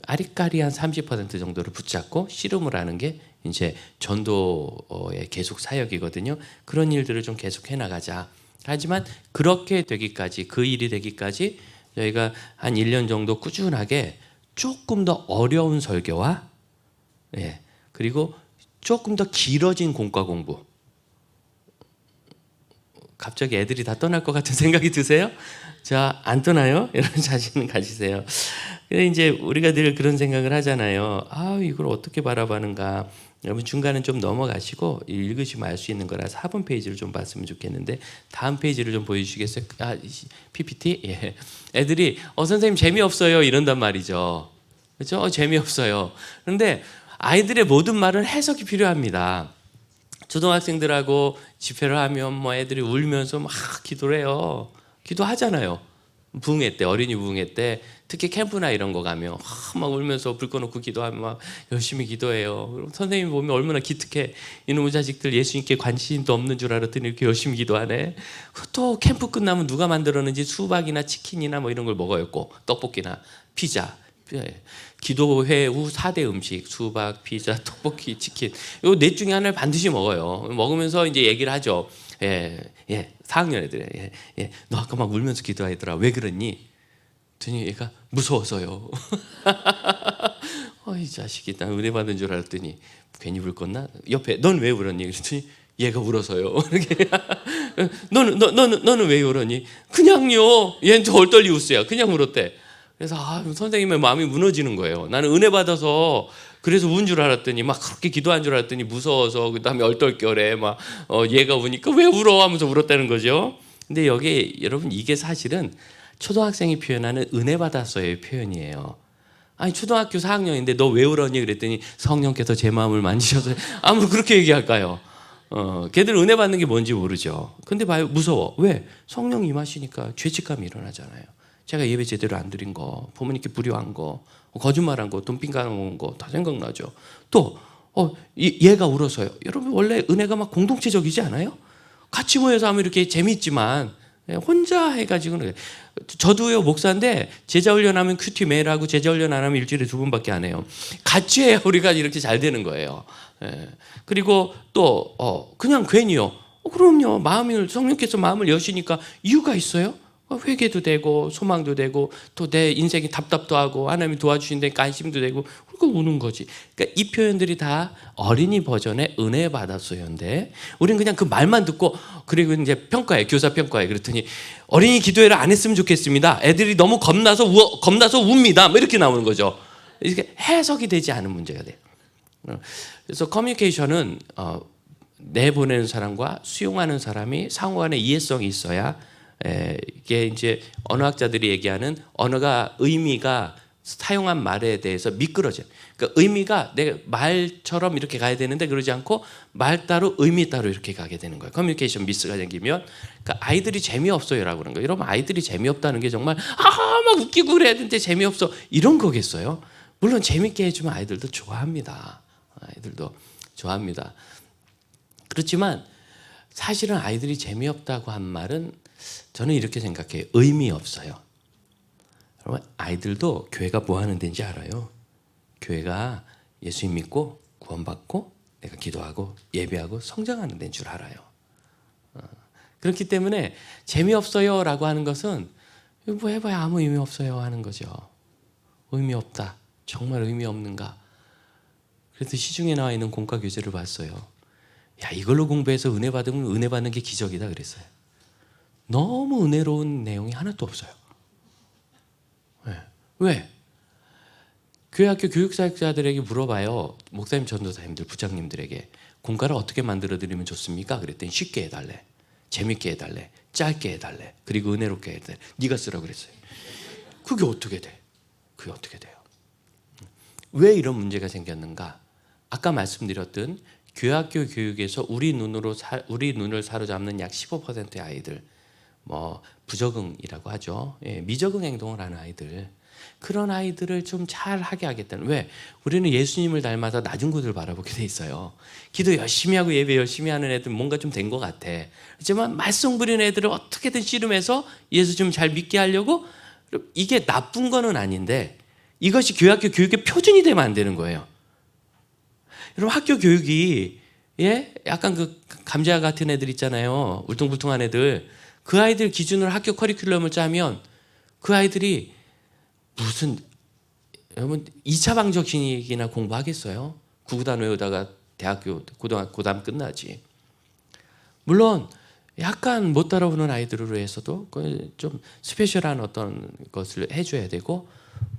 아리까리한 30% 정도를 붙잡고 씨름을 하는 게 이제 전도의 계속 사역이거든요. 그런 일들을 좀 계속 해나가자. 하지만 그렇게 되기까지, 그 일이 되기까지 저희가 한 1년 정도 꾸준하게 조금 더 어려운 설교와 그리고 조금 더 길어진 공과 공부. 갑자기 애들이 다 떠날 것 같은 생각이 드세요? 자, 안 떠나요? 이런 자신은 가지세요. 근데 이제 우리가 늘 그런 생각을 하잖아요. 이걸 어떻게 바라보는가. 여러분 중간은 좀 넘어가시고 읽으시면 알 수 있는 거라 4번 페이지를 좀 봤으면 좋겠는데, 다음 페이지를 좀 보여주시겠어요? PPT? 예. 애들이 선생님 재미없어요 이런단 말이죠. 그렇죠? 재미없어요. 그런데 아이들의 모든 말은 해석이 필요합니다. 초등학생들하고 집회를 하면 뭐 애들이 울면서 막 기도를 해요. 기도하잖아요. 부흥회 때, 어린이 부흥회 때, 특히 캠프나 이런 거 가면 막 울면서 불 꺼놓고 기도하면 막 열심히 기도해요. 선생님이 보면 얼마나 기특해. 이놈의 자식들 예수님께 관심도 없는 줄 알았더니 이렇게 열심히 기도하네. 또 캠프 끝나면 누가 만들었는지 수박이나 치킨이나 뭐 이런 걸 먹어요. 꼭 떡볶이나 피자. 기도회 후 4대 음식, 수박, 피자, 떡볶이, 치킨, 요 넷 중에 하나를 반드시 먹어요. 먹으면서 이제 얘기를 하죠. 4학년 애들, 너 아까 막 울면서 기도하더라. 왜 그랬니? 그랬더니 얘가 무서워서요. 이 자식이 난 은혜 받은 줄 알았더니 괜히 울 껐나? 옆에 넌 왜 울었니? 그랬더니 얘가 울어서요. 너는 왜 울었니? 그냥요. 얘는 저 얼떨리 웃어요. 그냥 울었대. 그래서 선생님의 마음이 무너지는 거예요. 나는 은혜 받아서 그래서 운 줄 알았더니 막 그렇게 기도한 줄 알았더니 무서워서 그다음에 얼떨결에 막 얘가 우니까 왜 울어 하면서 울었다는 거죠. 근데 여기 여러분 이게 사실은 초등학생이 표현하는 은혜 받았어요의 표현이에요. 아니 초등학교 4학년인데 너 왜 울었니? 그랬더니 성령께서 제 마음을 만지셔서 아무 그렇게 얘기할까요? 걔들 은혜 받는 게 뭔지 모르죠. 근데 봐요, 무서워. 왜? 성령 임하시니까 죄책감이 일어나잖아요. 제가 예배 제대로 안 드린 거, 부모님께 불효한 거, 거짓말한 거, 돈 빈간한 거 다 생각나죠. 또 얘가 울어서요. 여러분 원래 은혜가 막 공동체적이지 않아요? 같이 모여서 하면 이렇게 재미있지만 혼자 해가지고는. 저도요 목사인데 제자 훈련하면 큐티 매일 하고 제자 훈련 안 하면 일주일에 2번밖에 안 해요. 같이 해야 우리가 이렇게 잘 되는 거예요. 그리고 또 그냥 괜히요. 그럼요. 성령께서 마음을 여시니까 이유가 있어요. 회개도 되고 소망도 되고 또 내 인생이 답답도 하고 하나님이 도와주신다니까 안심도 되고 그러니까 우는 거지. 그러니까 이 표현들이 다 어린이 버전의 은혜 받았어요인데 우리는 그냥 그 말만 듣고 그리고 이제 평가해, 교사 평가해. 그랬더니 어린이 기도회를 안 했으면 좋겠습니다. 애들이 너무 겁나서 웁니다. 뭐 이렇게 나오는 거죠. 이렇게 해석이 되지 않은 문제가 돼요. 그래서 커뮤니케이션은 내보내는 사람과 수용하는 사람이 상호간의 이해성이 있어야 이게 이제 언어학자들이 얘기하는 언어가 의미가 사용한 말에 대해서 미끄러져. 그러니까 의미가 내 말처럼 이렇게 가야 되는데 그러지 않고 말 따로 의미 따로 이렇게 가게 되는 거예요. 커뮤니케이션 미스가 생기면 그러니까 아이들이 재미없어요라고 그러는 거예요. 여러분 아이들이 재미없다는 게 정말 막 웃기고 그래야 되는데 재미없어 이런 거겠어요? 물론 재밌게 해주면 아이들도 좋아합니다. 아이들도 좋아합니다. 그렇지만 사실은 아이들이 재미없다고 한 말은 저는 이렇게 생각해요. 의미 없어요. 여러분 아이들도 교회가 뭐 하는 데인지 알아요. 교회가 예수님 믿고 구원받고 내가 기도하고 예배하고 성장하는 데인 줄 알아요. 그렇기 때문에 재미없어요 라고 하는 것은 뭐 해봐야 아무 의미 없어요 하는 거죠. 의미 없다. 정말 의미 없는가. 그래서 시중에 나와 있는 공과 교재를 봤어요. 야, 이걸로 공부해서 은혜 받으면 은혜 받는 게 기적이다 그랬어요. 너무 은혜로운 내용이 하나도 없어요. 왜? 교회학교 교육사역자들에게 물어봐요. 목사님, 전도사님들, 부장님들에게 공과를 어떻게 만들어드리면 좋습니까? 그랬더니 쉽게 해달래, 재밌게 해달래, 짧게 해달래, 그리고 은혜롭게 해달래. 네가 쓰라고 그랬어요. 그게 어떻게 돼? 그게 어떻게 돼요? 왜 이런 문제가 생겼는가? 아까 말씀드렸던 교회학교 교육에서 우리 눈을 사로잡는 약 15%의 아이들, 뭐 부적응이라고 하죠. 미적응 행동을 하는 아이들, 그런 아이들을 좀 잘하게 하겠다는. 왜? 우리는 예수님을 닮아서 낮은 곳을 바라보게 돼 있어요. 기도 열심히 하고 예배 열심히 하는 애들 뭔가 좀 된 것 같아. 하지만 말썽 부리는 애들을 어떻게든 씨름해서 예수 좀 잘 믿게 하려고. 이게 나쁜 거는 아닌데 이것이 교회학교 교육의 표준이 되면 안 되는 거예요. 여러분 학교 교육이 약간 그 감자 같은 애들 있잖아요. 울퉁불퉁한 애들. 그 아이들 기준으로 학교 커리큘럼을 짜면 그 아이들이 무슨 여러분 2차 방정식이나 공부하겠어요? 구구단 외우다가 대학교 고담 끝나지. 물론 약간 못 따라오는 아이들로 해서도 좀 스페셜한 어떤 것을 해줘야 되고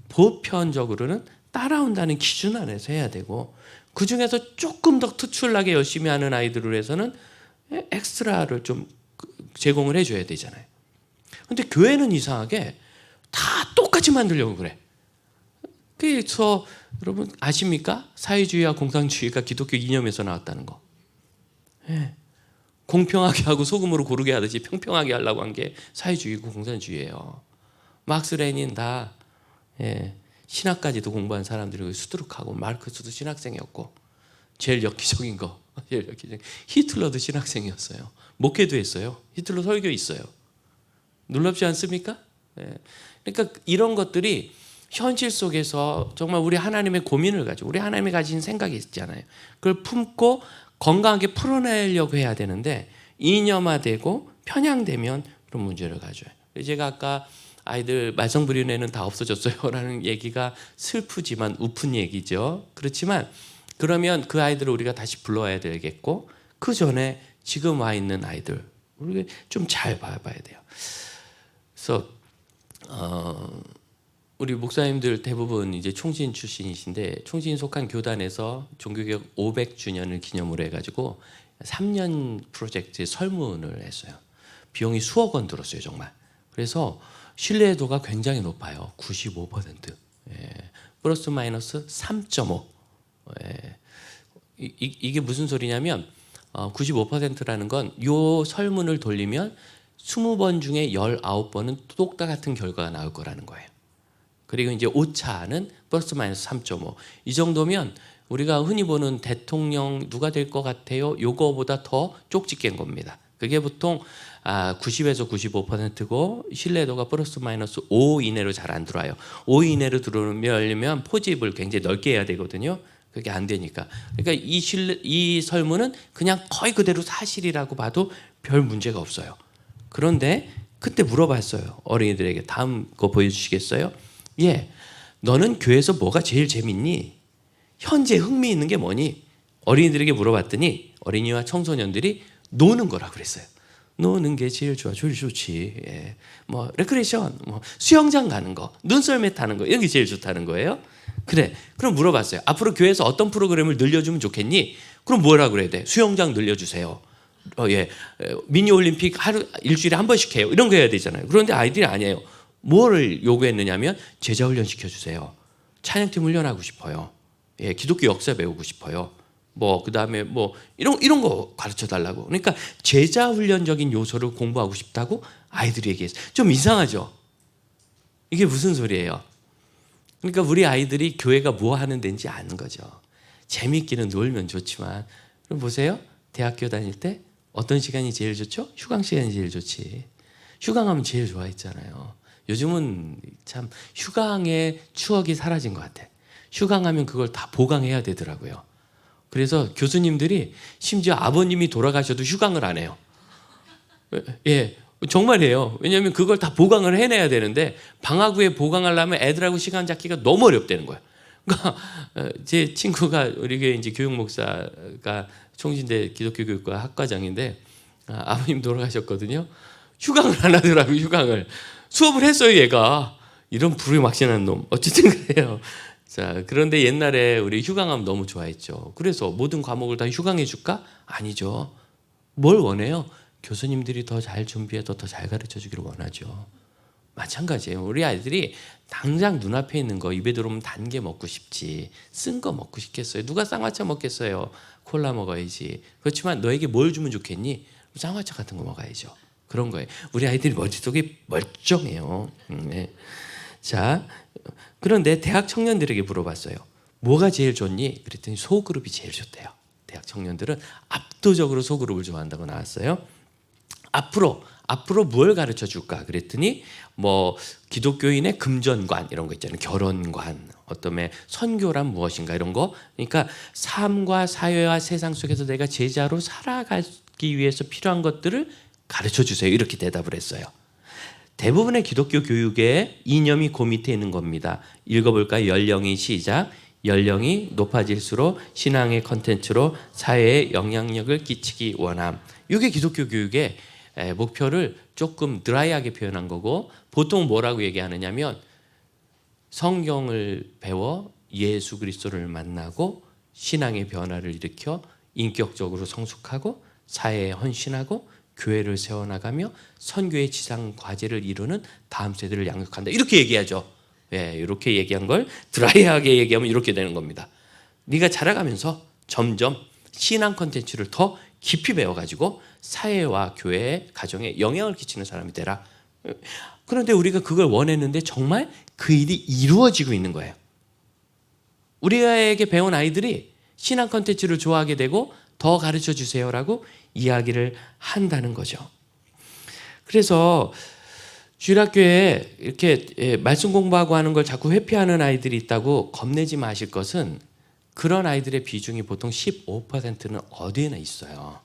보편적으로는 따라온다는 기준 안에서 해야 되고 그 중에서 조금 더 특출나게 열심히 하는 아이들로 해서는 엑스트라를 좀 제공을 해줘야 되잖아요. 근데 교회는 이상하게 다 똑같이 만들려고 그래. 그래서 여러분 아십니까? 사회주의와 공산주의가 기독교 이념에서 나왔다는 거. 공평하게 하고 소금으로 고르게 하듯이 평평하게 하려고 한 게 사회주의고 공산주의예요. 막스 레닌 다 신학까지도 공부한 사람들이 수두룩하고 마르크스도 신학생이었고 제일 엽기적인 거 히틀러도 신학생이었어요. 목회도 했어요. 히틀러 설교 있어요. 놀랍지 않습니까? 그러니까 이런 것들이 현실 속에서 정말 우리 하나님의 고민을 가지고 우리 하나님이 가진 생각이 있잖아요. 그걸 품고 건강하게 풀어내려고 해야 되는데 이념화되고 편향되면 그런 문제를 가져요. 제가 아까 아이들 말썽 부리는 애는 다 없어졌어요 라는 얘기가 슬프지만 우픈 얘기죠. 그렇지만 그러면 그 아이들을 우리가 다시 불러와야 되겠고 그 전에 지금 와 있는 아이들 우리가 좀 잘 봐야 돼요. 그래서 우리 목사님들 대부분 이제 총신 출신이신데 총신 속한 교단에서 종교개혁 500주년을 기념으로 해가지고 3년 프로젝트에 설문을 했어요. 비용이 수억 원 들었어요 정말. 그래서 신뢰도가 굉장히 높아요. 95%. 플러스 마이너스 3.5. 이게 무슨 소리냐면 95%라는 건 요 설문을 돌리면 20번 중에 19번은 똑같은 결과가 나올 거라는 거예요. 그리고 이제 오차는 플러스 마이너스 3.5. 이 정도면 우리가 흔히 보는 대통령 누가 될 것 같아요? 요거보다 더 쪽집 깬 겁니다. 그게 보통 90에서 95%고 신뢰도가 플러스 마이너스 5 이내로 잘 안 들어와요. 5 이내로 들어오려면 포집을 굉장히 넓게 해야 되거든요. 그게 안 되니까. 그러니까 이 설문은 그냥 거의 그대로 사실이라고 봐도 별 문제가 없어요. 그런데 그때 물어봤어요. 어린이들에게. 다음 거 보여주시겠어요? 너는 교회에서 뭐가 제일 재밌니? 현재 흥미있는 게 뭐니? 어린이들에게 물어봤더니 어린이와 청소년들이 노는 거라고 그랬어요. 노는 게 제일 좋아, 제일 좋지. 뭐 레크레이션, 뭐 수영장 가는 거, 눈썰매 타는 거 이런 게 제일 좋다는 거예요. 그래, 그럼 물어봤어요. 앞으로 교회에서 어떤 프로그램을 늘려주면 좋겠니? 그럼 뭐라 그래야 돼? 수영장 늘려주세요. 미니 올림픽 일주일에 한 번씩 해요. 이런 거 해야 되잖아요. 그런데 아이들이 아니에요. 뭐를 요구했느냐면 제자 훈련 시켜주세요. 찬양팀 훈련하고 싶어요. 기독교 역사 배우고 싶어요. 뭐 그다음에 뭐 이런 거 가르쳐 달라고. 그러니까 제자 훈련적인 요소를 공부하고 싶다고 아이들이 얘기했어요. 좀 이상하죠? 이게 무슨 소리예요? 그러니까 우리 아이들이 교회가 뭐 하는 데인지 아는 거죠. 재밌기는 놀면 좋지만 그럼 보세요. 대학교 다닐 때 어떤 시간이 제일 좋죠? 휴강 시간이 제일 좋지. 휴강하면 제일 좋아했잖아요. 요즘은 참 휴강의 추억이 사라진 것 같아. 휴강하면 그걸 다 보강해야 되더라고요. 그래서 교수님들이 심지어 아버님이 돌아가셔도 휴강을 안 해요. 정말이에요. 왜냐하면 그걸 다 보강을 해내야 되는데 방학 후에 보강하려면 애들하고 시간 잡기가 너무 어렵다는 거예요. 그러니까 제 친구가 우리 교회 이제 교육 목사가 총신대 기독교 교육과 학과장인데 아버님 돌아가셨거든요. 휴강을 안 하더라고요. 휴강을. 수업을 했어요. 얘가. 이런 불의막신한 놈. 어쨌든 그래요. 자, 그런데 옛날에 우리 휴강하면 너무 좋아했죠. 그래서 모든 과목을 다 휴강해 줄까? 아니죠. 뭘 원해요? 교수님들이 더 잘 준비해서 더 잘 가르쳐 주기를 원하죠. 마찬가지예요. 우리 아이들이 당장 눈앞에 있는 거 입에 들어오면 단 게 먹고 싶지 쓴 거 먹고 싶겠어요? 누가 쌍화차 먹겠어요? 콜라 먹어야지. 그렇지만 너에게 뭘 주면 좋겠니? 쌍화차 같은 거 먹어야죠. 그런 거예요. 우리 아이들이 머릿속이 멀쩡해요. 자, 그런데 대학 청년들에게 물어봤어요. 뭐가 제일 좋니? 그랬더니 소그룹이 제일 좋대요. 대학 청년들은 압도적으로 소그룹을 좋아한다고 나왔어요. 앞으로 앞으로 뭘 가르쳐 줄까 그랬더니 뭐 기독교인의 금전관 이런 거 있잖아요. 결혼관, 어떤 선교란 무엇인가 이런 거. 그러니까 삶과 사회와 세상 속에서 내가 제자로 살아가기 위해서 필요한 것들을 가르쳐 주세요. 이렇게 대답을 했어요. 대부분의 기독교 교육의 이념이 그 밑에 있는 겁니다. 읽어볼까요? 연령이 시작. 연령이 높아질수록 신앙의 컨텐츠로 사회에 영향력을 끼치기 원함. 이게 기독교 교육의 목표를 조금 드라이하게 표현한 거고, 보통 뭐라고 얘기하느냐면 성경을 배워 예수 그리스도를 만나고 신앙의 변화를 일으켜 인격적으로 성숙하고 사회에 헌신하고 교회를 세워나가며 선교의 지상 과제를 이루는 다음 세대를 양육한다. 이렇게 얘기하죠. 예, 이렇게 얘기한 걸 드라이하게 얘기하면 이렇게 되는 겁니다. 네가 자라가면서 점점 신앙 콘텐츠를 더 깊이 배워가지고 사회와 교회, 가정에 영향을 끼치는 사람이 되라. 그런데 우리가 그걸 원했는데 정말 그 일이 이루어지고 있는 거예요. 우리에게 배운 아이들이 신앙 콘텐츠를 좋아하게 되고 더 가르쳐 주세요라고 이야기를 한다는 거죠. 그래서 주일학교에 이렇게 말씀 공부하고 하는 걸 자꾸 회피하는 아이들이 있다고 겁내지 마실 것은, 그런 아이들의 비중이 보통 15%는 어디에나 있어요.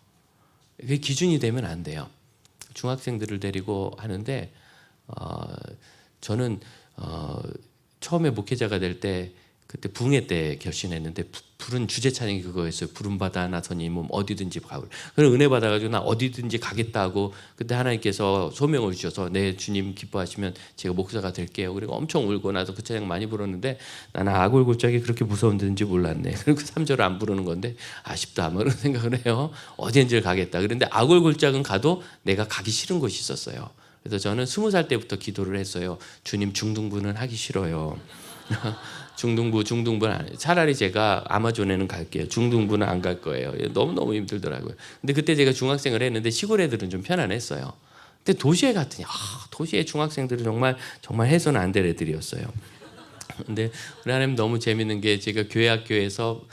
그게 기준이 되면 안 돼요. 중학생들을 데리고 하는데 저는 처음에 목회자가 될 때 그때 붕해 때 결신했는데 부른 주제 찬양이 그거였어요. 부름받아 나서니 몸 어디든지 가고. 그래서 은혜 받아가지고 나 어디든지 가겠다 하고, 그때 하나님께서 소명을 주셔서 네 주님 기뻐하시면 제가 목사가 될게요. 그리고 엄청 울고 나서 그 찬양 많이 불렀는데 나는 아골골짝이 그렇게 무서운지 몰랐네. 그리고 3절을 안 부르는 건데 아쉽다 뭐 그런 생각을 해요. 어딘지를 가겠다. 그런데 아골골짝은 가도 내가 가기 싫은 곳이 있었어요. 그래서 저는 20살 때부터 기도를 했어요. 주님 중등부는 하기 싫어요. 중등부는 안 해요. 차라리 제가 아마존에는 갈게요. 중등부는 안 갈 거예요. 너무너무 힘들더라고요. 근데 그때 제가 중학생을 했는데 시골 애들은 좀 편안했어요. 근데 도시에 갔더니 도시의 중학생들은 정말 해서는 안 될 애들이었어요. 근데 우리 하나님 너무 재밌는 게, 제가 교회학교에서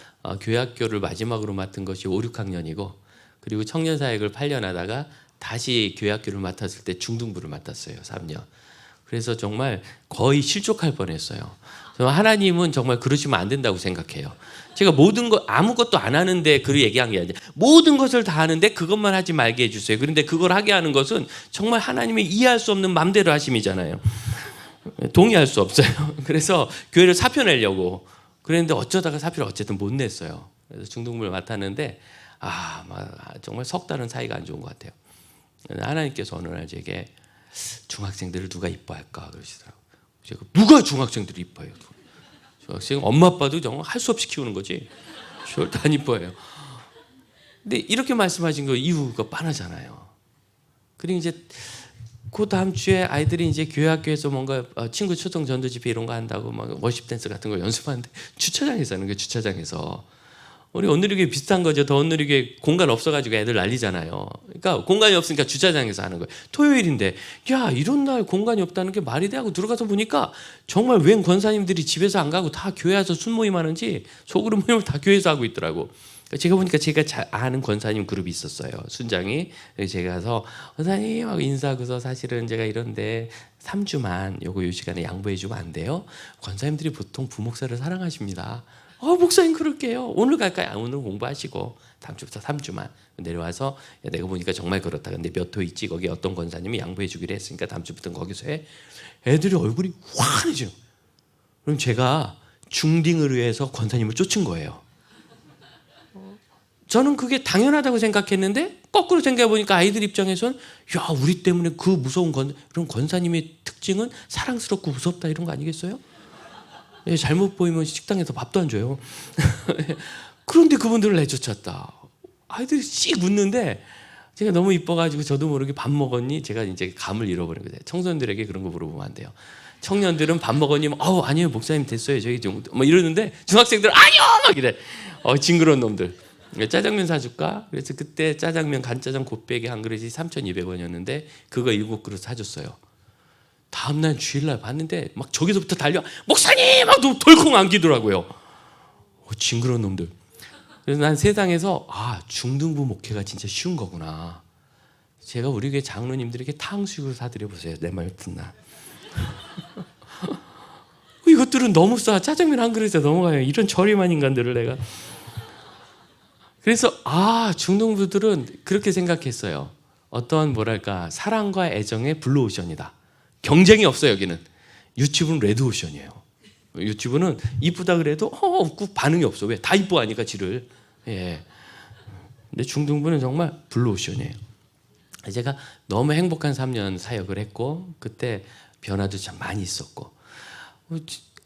교회학교를 마지막으로 맡은 것이 5, 6학년이고, 그리고 청년사역을 8년 하다가 다시 교회학교를 맡았을 때 중등부를 맡았어요. 3년. 그래서 정말 거의 실족할 뻔했어요. 하나님은 정말 그러시면 안 된다고 생각해요. 제가 모든 것 아무것도 안 하는데 그 얘기한 게 아니라 모든 것을 다 하는데 그것만 하지 말게 해주세요. 그런데 그걸 하게 하는 것은 정말 하나님의 이해할 수 없는 맘대로 하심이잖아요. 동의할 수 없어요. 그래서 교회를 사표내려고 그랬는데 어쩌다가 사표를 어쨌든 못 냈어요. 그래서 중등부를 맡았는데 정말 석 달은 사이가 안 좋은 것 같아요. 하나님께서 어느 날 제게 중학생들을 누가 이뻐할까 그러시더라고요. 제가 누가 중학생들을 이뻐해요? 중학생 엄마 아빠도 정말 할 수 없이 키우는 거지 절대 안 이뻐해요. 근데 이렇게 말씀하신 거 이유가 뻔하잖아요. 그리고 이제 그 다음 주에 아이들이 이제 교회 학교에서 뭔가 친구 초등 전도 집회 이런 거 한다고 막 워십 댄스 같은 거 연습하는데 주차장에서 하는 거예요. 주차장에서. 우리 온누리교회 비슷한 거죠. 더 온누리교회 공간 없어가지고 애들 난리잖아요. 그러니까 공간이 없으니까 주차장에서 하는 거예요. 토요일인데 야 이런 날 공간이 없다는 게 말이 돼 하고 들어가서 보니까 정말 웬 권사님들이 집에서 안 가고 다 교회 와서 순모임 하는지 소그룹 모임을 다 교회에서 하고 있더라고. 제가 보니까 제가 잘 아는 권사님 그룹이 있었어요. 순장이. 제가 가서 권사님 하고 인사하고서 사실은 제가 이런데 3주만 요 시간에 양보해 주면 안 돼요? 권사님들이 보통 부목사를 사랑하십니다. 목사님 그럴게요. 오늘 갈까요? 오늘 공부하시고 다음 주부터 3주만 내려와서 내가 보니까 정말 그렇다. 근데 몇 호 있지? 거기 어떤 권사님이 양보해 주기로 했으니까 다음 주부터는 거기서 해. 애들이 얼굴이 환해져요. 그럼 제가 중딩을 위해서 권사님을 쫓은 거예요. 저는 그게 당연하다고 생각했는데 거꾸로 생각해 보니까 아이들 입장에서는 야 우리 때문에 그 무서운 그런 권사님의 특징은 사랑스럽고 무섭다 이런 거 아니겠어요? 잘못 보이면 식당에서 밥도 안 줘요. 그런데 그분들을 내쫓았다. 아이들이 씩 웃는데 제가 너무 이뻐가지고 저도 모르게 밥 먹었니? 제가 이제 감을 잃어버린 거예요. 청소년들에게 그런 거 물어보면 안 돼요. 청년들은 밥 먹었니? 아니요 목사님 됐어요. 저희 좀 뭐 이러는데 중학생들은 아니요 막 이래. 징그러운 놈들. 짜장면 사줄까? 그래서 그때 짜장면 간짜장 곱빼기 한 그릇이 3,200원이었는데 그거 7그릇 사줬어요. 다음날 주일날 봤는데 막 저기서부터 달려 목사님 막 덜컹 안기더라고요. 징그러운 놈들. 그래서 난 세상에서 중등부 목회가 진짜 쉬운 거구나. 제가 우리 교회 장로님들에게 탕수육을 사드려 보세요. 내 말 듣나? 이것들은 너무 싸. 짜장면 한 그릇에 넘어가요. 이런 저렴한 인간들을 내가. 그래서 중동부들은 그렇게 생각했어요. 어떤 뭐랄까 사랑과 애정의 블루오션이다. 경쟁이 없어요. 여기는. 유튜브는 레드오션이에요. 유튜브는 이쁘다 그래도 없고 반응이 없어. 왜? 다 이뻐하니까 지를. 예. 근데 중동부는 정말 블루오션이에요. 제가 너무 행복한 3년 사역을 했고 그때 변화도 참 많이 있었고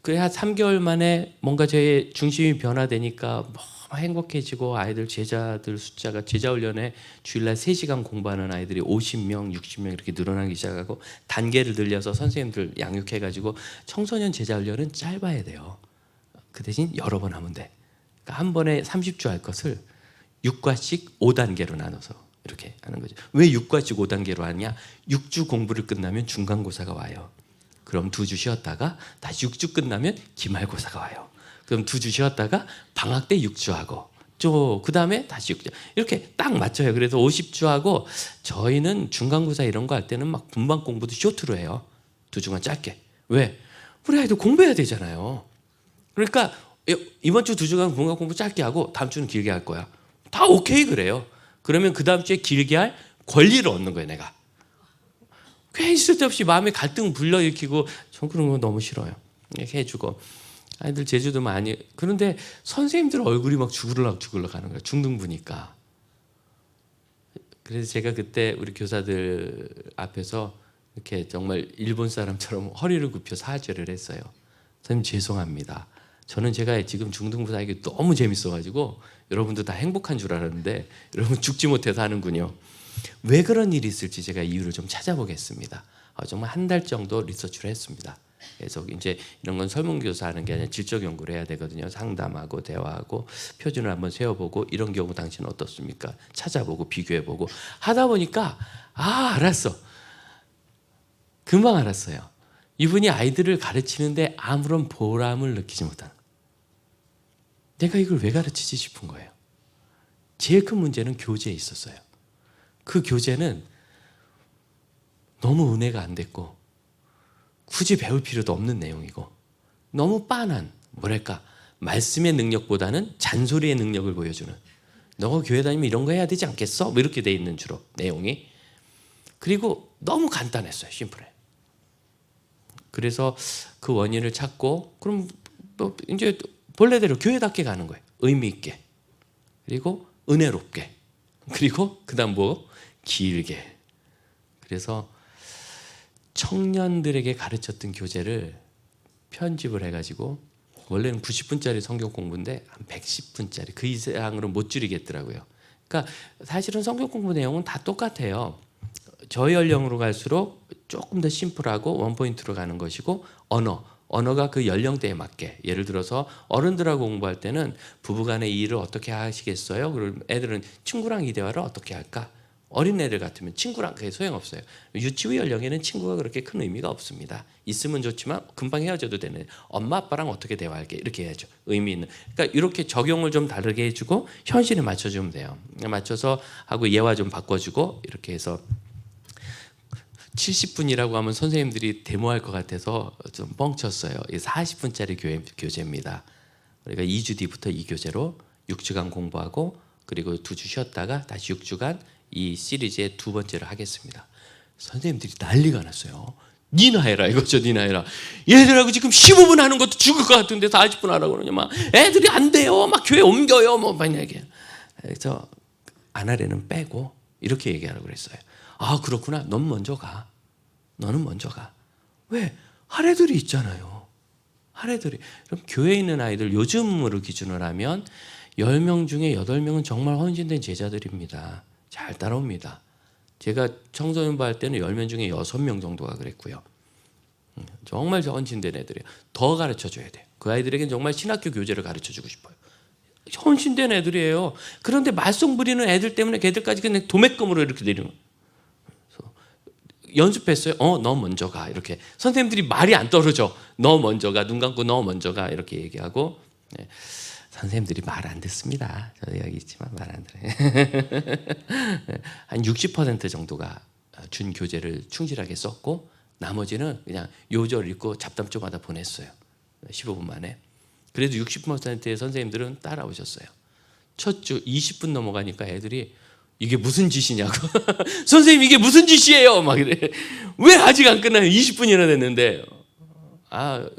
그래 한 3개월 만에 뭔가 제 중심이 변화되니까 너무 행복해지고 아이들 제자들 숫자가 제자 훈련에 주일날 3시간 공부하는 아이들이 50명, 60명 이렇게 늘어나기 시작하고 단계를 늘려서 선생님들 양육해가지고 청소년 제자 훈련은 짧아야 돼요. 그 대신 여러 번 하면 돼. 그러니까 한 번에 30주 할 것을 6과씩 5단계로 나눠서 이렇게 하는 거죠. 왜 6과씩 5단계로 하냐? 6주 공부를 끝나면 중간고사가 와요. 그럼 2주 쉬었다가 다시 6주 끝나면 기말고사가 와요. 그럼 2주 쉬었다가 방학 때 6주 하고 그 다음에 다시 6주 이렇게 딱 맞춰요. 그래서 50주 하고 저희는 중간고사 이런 거 할 때는 막 분반 공부도 쇼트로 해요. 2주간 짧게. 왜? 우리 아이들 공부해야 되잖아요. 그러니까 이번 주 2주간 분반 공부 짧게 하고 다음 주는 길게 할 거야. 다 오케이 그래요. 그러면 그 다음 주에 길게 할 권리를 얻는 거예요. 내가. 괜히 쓸데없이 마음에 갈등 불러일으키고 전 그런 거 너무 싫어요. 이렇게 해주고 아이들 제주도 많이. 그런데 선생님들 얼굴이 막 죽으려고 하는 거예요. 중등부니까. 그래서 제가 그때 우리 교사들 앞에서 이렇게 정말 일본 사람처럼 허리를 굽혀 사죄를 했어요. 선생님 죄송합니다. 저는 제가 지금 중등부 사역이 너무 재밌어가지고 여러분도 다 행복한 줄 알았는데 여러분 죽지 못해서 하는군요. 왜 그런 일이 있을지 제가 이유를 좀 찾아보겠습니다. 정말 한 달 정도 리서치를 했습니다. 그래서 이제 이런 건 설문조사 하는 게 아니라 질적 연구를 해야 되거든요. 상담하고 대화하고 표준을 한번 세워보고 이런 경우 당신은 어떻습니까? 찾아보고 비교해보고 하다 보니까 알았어. 금방 알았어요. 이분이 아이들을 가르치는데 아무런 보람을 느끼지 못하는 거예요. 내가 이걸 왜 가르치지 싶은 거예요. 제일 큰 문제는 교재에 있었어요. 그 교재는 너무 은혜가 안 됐고 굳이 배울 필요도 없는 내용이고 너무 빤한 뭐랄까 말씀의 능력보다는 잔소리의 능력을 보여주는 너가 교회 다니면 이런 거 해야 되지 않겠어? 뭐 이렇게 돼 있는 주로 내용이. 그리고 너무 간단했어요. 심플해. 그래서 그 원인을 찾고 그럼 뭐 이제 본래대로 교회답게 가는 거예요. 의미 있게. 그리고 은혜롭게. 그리고 그다음 뭐? 길게. 그래서 청년들에게 가르쳤던 교재를 편집을 해가지고 원래는 90분짜리 성경 공부인데 한 110분짜리 그 이상으로 못 줄이겠더라고요. 그러니까 사실은 성경 공부 내용은 다 똑같아요. 저희 연령으로 갈수록 조금 더 심플하고 원포인트로 가는 것이고 언어가 그 연령대에 맞게 예를 들어서 어른들하고 공부할 때는 부부간의 이 일을 어떻게 하시겠어요? 그럼 애들은 친구랑 이 대화를 어떻게 할까? 어린애들 같으면 친구랑 그게 소용없어요. 유치부 연령에는 친구가 그렇게 큰 의미가 없습니다. 있으면 좋지만 금방 헤어져도 되는 엄마 아빠랑 어떻게 대화할게 이렇게 해야죠. 의미 있는. 그러니까 이렇게 적용을 좀 다르게 해주고 현실에 맞춰주면 돼요. 맞춰서 하고 예화 좀 바꿔주고 이렇게 해서 70분이라고 하면 선생님들이 데모할 것 같아서 좀 뻥쳤어요. 40분짜리 교재입니다. 우리가 2주 뒤부터 이 교재로 6주간 공부하고 그리고 2주 쉬었다가 다시 6주간 이 시리즈의 2번째를 하겠습니다. 선생님들이 난리가 났어요. 니나 해라 이거죠. 니나 해라. 얘들하고 지금 15분 하는 것도 죽을 것 같은데 40분 하라고 그러냐. 막 애들이 안 돼요. 막 교회 옮겨요. 뭐 많이 얘기해요. 그래서 안 하려는 빼고 이렇게 얘기하라고 그랬어요. 그렇구나. 넌 먼저 가. 너는 먼저 가. 왜? 할애들이 있잖아요. 할애들이. 그럼 교회에 있는 아이들 요즘으로 기준을 하면 10명 중에 8명은 정말 헌신된 제자들입니다. 잘 따라옵니다. 제가 청소년부 할 때는 10명 중에 6명 정도가 그랬고요. 정말 헌신된 애들이에요. 더 가르쳐줘야 돼요. 그 아이들에게는 정말 신학교 교재를 가르쳐주고 싶어요. 헌신된 애들이에요. 그런데 말썽 부리는 애들 때문에 걔들까지 그냥 도매금으로 이렇게 내리는 거예요. 연습했어요. 너 먼저 가. 이렇게 선생님들이 말이 안 떨어져. 너 먼저 가. 눈 감고 너 먼저 가. 이렇게 얘기하고 선생님들이 말 안 듣습니다. 저 여기 있지만 말 안 들어요. 한 60% 정도가 준 교재를 충실하게 썼고 나머지는 그냥 요절 읽고 잡담 좀 하다 보냈어요. 15분 만에. 그래도 60%의 선생님들은 따라오셨어요. 첫 주 20분 넘어가니까 애들이 이게 무슨 짓이냐고. 선생님 이게 무슨 짓이에요? 막 이래. 왜 아직 안 끝나요? 20분이나 됐는데.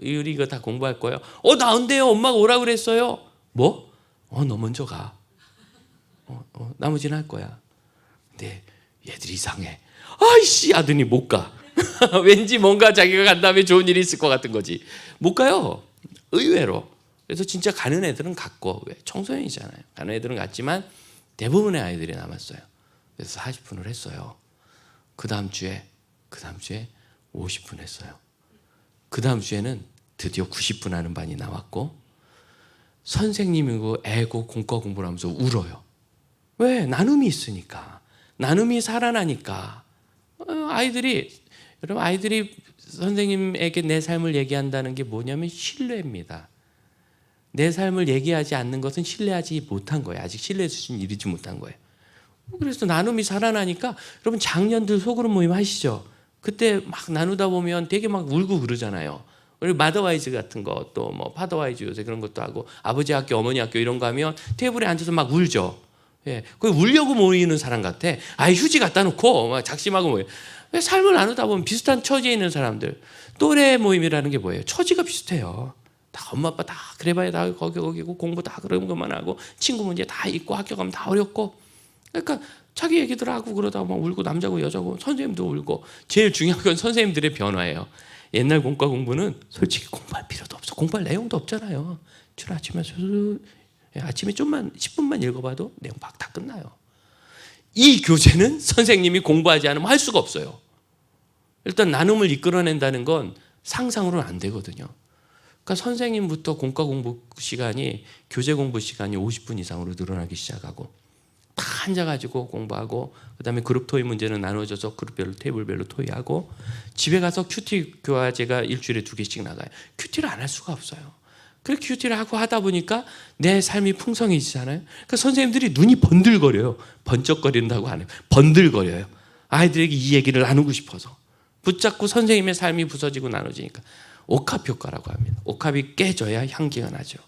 우리 이거 다 공부할 거예요. 나온대요. 엄마가 오라 그랬어요. 뭐? 너 먼저 가. 나머지는 할 거야. 근데 얘들이 이상해. 아이씨 하더니 못 가. 왠지 뭔가 자기가 간 다음에 좋은 일이 있을 것 같은 거지. 못 가요. 의외로. 그래서 진짜 가는 애들은 갔고, 왜? 청소년이잖아요. 가는 애들은 갔지만 대부분의 아이들이 남았어요. 그래서 40분을 했어요. 그 다음 주에 50분 했어요. 그 다음 주에는 드디어 90분 하는 반이 나왔고, 선생님이고 애고 공과 공부를 하면서 울어요. 왜? 나눔이 있으니까. 나눔이 살아나니까. 여러분 아이들이 선생님에게 내 삶을 얘기한다는 게 뭐냐면 신뢰입니다. 내 삶을 얘기하지 않는 것은 신뢰하지 못한 거예요. 아직 신뢰 수준이 이르지 못한 거예요. 그래서 나눔이 살아나니까 여러분 작년들 소그룹 모임 하시죠? 그때 막 나누다 보면 되게 막 울고 그러잖아요. 그리고 마더와이즈 같은 거 또 뭐 파더와이즈 요새 그런 것도 하고 아버지 학교 어머니 학교 이런 거 하면 테이블에 앉아서 막 울죠. 예, 그 울려고 모이는 사람 같아. 휴지 갖다 놓고 막 작심하고 모여. 삶을 나누다 보면 비슷한 처지에 있는 사람들 또래 모임이라는 게 뭐예요? 처지가 비슷해요. 다 엄마 아빠 다 그래봐야 다 거기고 공부 다 그런 것만 하고 친구 문제 다 있고 학교 가면 다 어렵고 그러니까 자기 얘기들 하고 그러다 막 울고 남자고 여자고 선생님도 울고 제일 중요한 건 선생님들의 변화예요. 옛날 공과 공부는 솔직히 공부할 필요도 없어. 공부할 내용도 없잖아요. 줄 아침에 좀만 10분만 읽어봐도 내용 막 다 끝나요. 이 교재는 선생님이 공부하지 않으면 할 수가 없어요. 일단 나눔을 이끌어낸다는 건 상상으로는 안 되거든요. 그러니까 선생님부터 공과 공부 시간이 교재 공부 시간이 50분 이상으로 늘어나기 시작하고 다 앉아가지고 공부하고 그다음에 그룹 토의 문제는 나눠져서 그룹별로 테이블별로 토의하고 집에 가서 큐티 교화제가 일주일에 2개씩 나가요. 큐티를 안 할 수가 없어요. 그렇게 큐티를 하고 하다 보니까 내 삶이 풍성해지잖아요. 그러니까 선생님들이 눈이 번들거려요. 번쩍거린다고 안 해요. 번들거려요. 아이들에게 이 얘기를 나누고 싶어서 붙잡고 선생님의 삶이 부서지고 나눠지니까 옥합 효과라고 합니다. 옥합이 깨져야 향기가 나죠.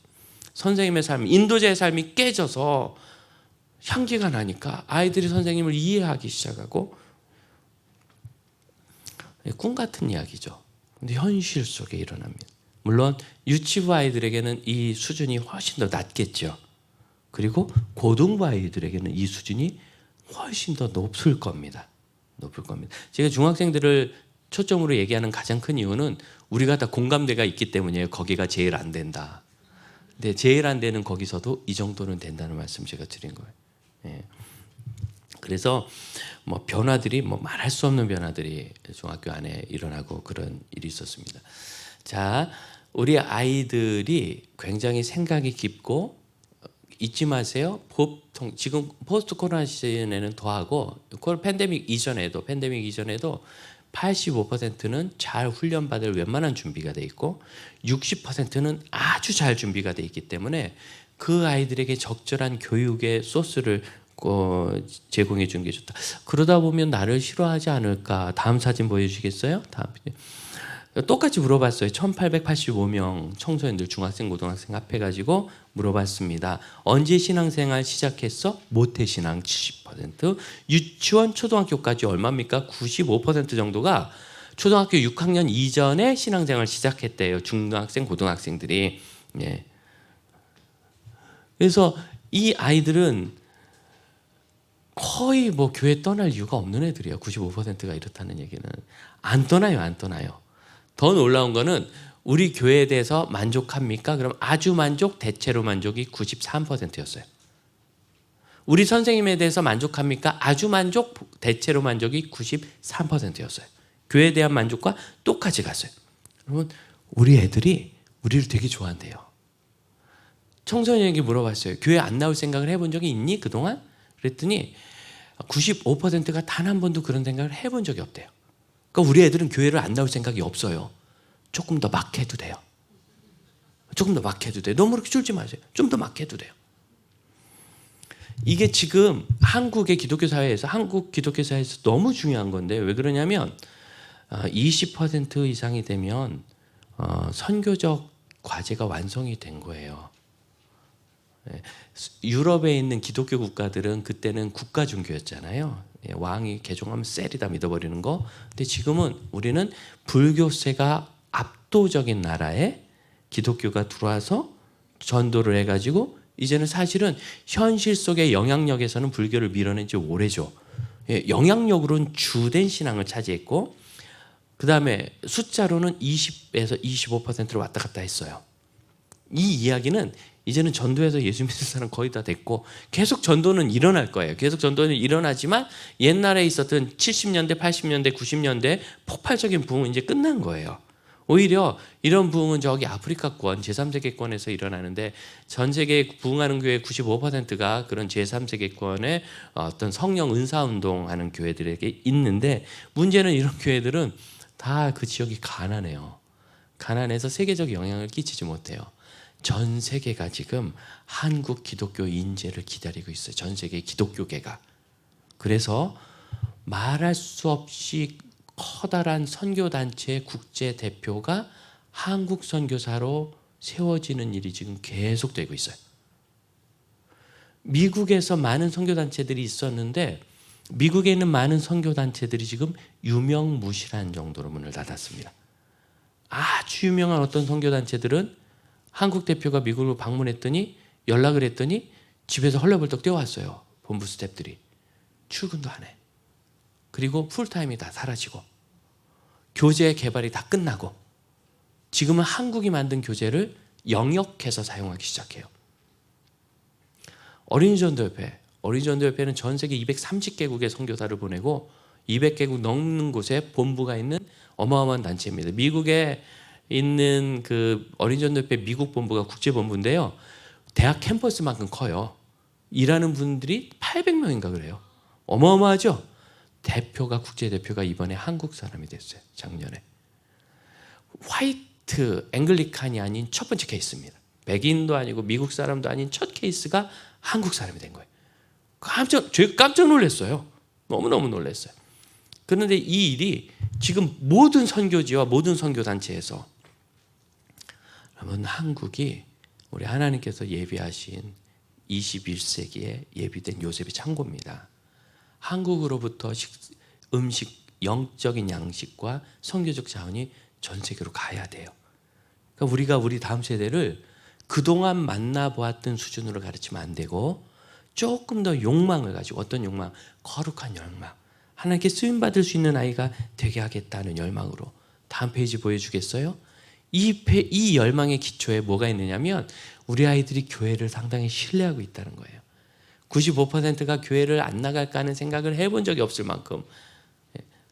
선생님의 삶, 인도자의 삶이 깨져서 향기가 나니까 아이들이 선생님을 이해하기 시작하고 꿈 같은 이야기죠. 근데 현실 속에 일어납니다. 물론 유치부 아이들에게는 이 수준이 훨씬 더 낮겠죠. 그리고 고등부 아이들에게는 이 수준이 훨씬 더 높을 겁니다. 높을 겁니다. 제가 중학생들을 초점으로 얘기하는 가장 큰 이유는 우리가 다 공감대가 있기 때문이에요. 거기가 제일 안 된다. 근데 제일 안 되는 거기서도 이 정도는 된다는 말씀 제가 드린 거예요. 예. 그래서 뭐 변화들이 뭐 말할 수 없는 변화들이 중학교 안에 일어나고 그런 일이 있었습니다. 자, 우리 아이들이 굉장히 생각이 깊고 잊지 마세요. 보통 지금 포스트 코로나 시즌에는 더하고 팬데믹 이전에도 85%는 잘 훈련받을 웬만한 준비가 돼 있고 60%는 아주 잘 준비가 돼 있기 때문에 그 아이들에게 적절한 교육의 소스를 제공해 주는 게 좋다. 그러다 보면 나를 싫어하지 않을까. 다음 사진 보여주시겠어요? 똑같이 물어봤어요. 1885명 청소년들 중학생 고등학생 합해가지고 물어봤습니다. 언제 신앙생활 시작했어? 모태신앙 70%, 유치원 초등학교까지 얼마입니까? 95% 정도가 초등학교 6학년 이전에 신앙생활 시작했대요. 중학생 고등학생들이. 예. 그래서 이 아이들은 거의 뭐 교회 떠날 이유가 없는 애들이에요. 95%가 이렇다는 얘기는. 안 떠나요. 더 놀라운 거는 우리 교회에 대해서 만족합니까? 그럼 아주 만족, 대체로 만족이 93%였어요. 우리 선생님에 대해서 만족합니까? 아주 만족, 대체로 만족이 93%였어요. 교회에 대한 만족과 똑같이 갔어요. 여러분, 우리 애들이 우리를 되게 좋아한대요. 청소년에게 물어봤어요. 교회 안 나올 생각을 해본 적이 있니? 그동안? 그랬더니 95%가 단 한 번도 그런 생각을 해본 적이 없대요. 그러니까 우리 애들은 교회를 안 나올 생각이 없어요. 조금 더 막 해도 돼요. 조금 더 막 해도 돼요. 너무 그렇게 줄지 마세요. 좀 더 막 해도 돼요. 이게 지금 한국의 기독교 사회에서, 한국 기독교 사회에서 너무 중요한 건데, 왜 그러냐면 20% 이상이 되면 선교적 과제가 완성이 된 거예요. 유럽에 있는 기독교 국가들은 그때는 국가 종교였잖아요. 왕이 개종하면 셀이다 믿어버리는 거. 근데 지금은 우리는 불교세가 압도적인 나라에 기독교가 들어와서 전도를 해가지고 이제는 사실은 현실 속의 영향력에서는 불교를 밀어낸 지 오래죠. 영향력으로는 주된 신앙을 차지했고, 그 다음에 숫자로는 20에서 25%로 왔다 갔다 했어요. 이 이야기는 이제는 전도에서 예수 믿는 사람 거의 다 됐고, 계속 전도는 일어날 거예요. 계속 전도는 일어나지만 옛날에 있었던 70년대, 80년대, 90년대 폭발적인 부흥은 이제 끝난 거예요. 오히려 이런 부흥은 저기 아프리카권, 제3세계권에서 일어나는데, 전 세계에 부흥하는 교회 95%가 그런 제3세계권의 어떤 성령 은사운동하는 교회들에게 있는데, 문제는 이런 교회들은 다 그 지역이 가난해요. 가난해서 세계적 영향을 끼치지 못해요. 전 세계가 지금 한국 기독교 인재를 기다리고 있어요. 전 세계 기독교계가. 그래서 말할 수 없이 커다란 선교단체의 국제 대표가 한국 선교사로 세워지는 일이 지금 계속되고 있어요. 미국에서 많은 선교단체들이 있었는데, 미국에 있는 많은 선교단체들이 지금 유명무실한 정도로 문을 닫았습니다. 아주 유명한 어떤 선교단체들은 한국 대표가 미국으로 방문했더니 연락을 했더니 집에서 헐레벌떡 뛰어왔어요. 본부 스태프들이. 출근도 안 해. 그리고 풀타임이 다 사라지고, 교재 개발이 다 끝나고, 지금은 한국이 만든 교재를 영역해서 사용하기 시작해요. 어린이전도협회는 전 세계 230개국의 선교사를 보내고 200개국 넘는 곳에 본부가 있는 어마어마한 단체입니다. 미국에 있는 그 어린이전도협회 미국 본부가 국제본부인데요. 대학 캠퍼스만큼 커요. 일하는 분들이 800명인가 그래요. 어마어마하죠? 국제대표가 이번에 한국 사람이 됐어요. 작년에. 화이트 앵글리칸이 아닌 첫 번째 케이스입니다. 백인도 아니고 미국 사람도 아닌 첫 케이스가 한국 사람이 된 거예요. 제가 깜짝 놀랐어요. 너무너무 놀랐어요. 그런데 이 일이 지금 모든 선교지와 모든 선교단체에서, 여러분, 한국이 우리 하나님께서 예비하신 21세기에 예비된 요셉의 창고입니다. 한국으로부터 음식, 영적인 양식과 선교적 자원이 전 세계로 가야 돼요. 그러니까 우리가 우리 다음 세대를 그동안 만나보았던 수준으로 가르치면 안 되고, 조금 더 욕망을 가지고, 어떤 욕망? 거룩한 열망. 하나님께 쓰임받을 수 있는 아이가 되게 하겠다는 열망으로. 다음 페이지 보여주겠어요? 이 열망의 기초에 뭐가 있느냐면, 우리 아이들이 교회를 상당히 신뢰하고 있다는 거예요. 95%가 교회를 안 나갈까 하는 생각을 해본 적이 없을 만큼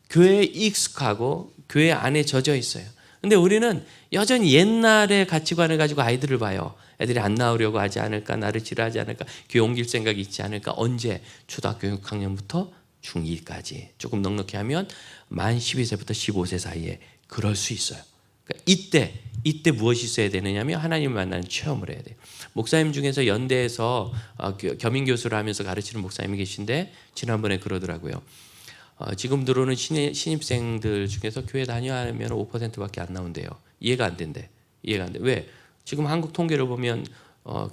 교회에 익숙하고 교회 안에 젖어 있어요. 근데 우리는 여전히 옛날의 가치관을 가지고 아이들을 봐요. 애들이 안 나오려고 하지 않을까, 나를 싫어하지 않을까, 교회 옮길 생각이 있지 않을까. 언제? 초등학교 6학년부터 중2까지. 조금 넉넉히 하면 만 12세부터 15세 사이에 그럴 수 있어요. 그러니까 이때 무엇이 있어야 되느냐면 하나님을 만나는 체험을 해야 돼요. 목사님 중에서 연대에서 겸임 교수를 하면서 가르치는 목사님이 계신데, 지난번에 그러더라고요. 지금 들어오는 신입생들 중에서 교회 다녀하면 5%밖에 안 나온대요. 이해가 안 된대. 왜? 지금 한국 통계를 보면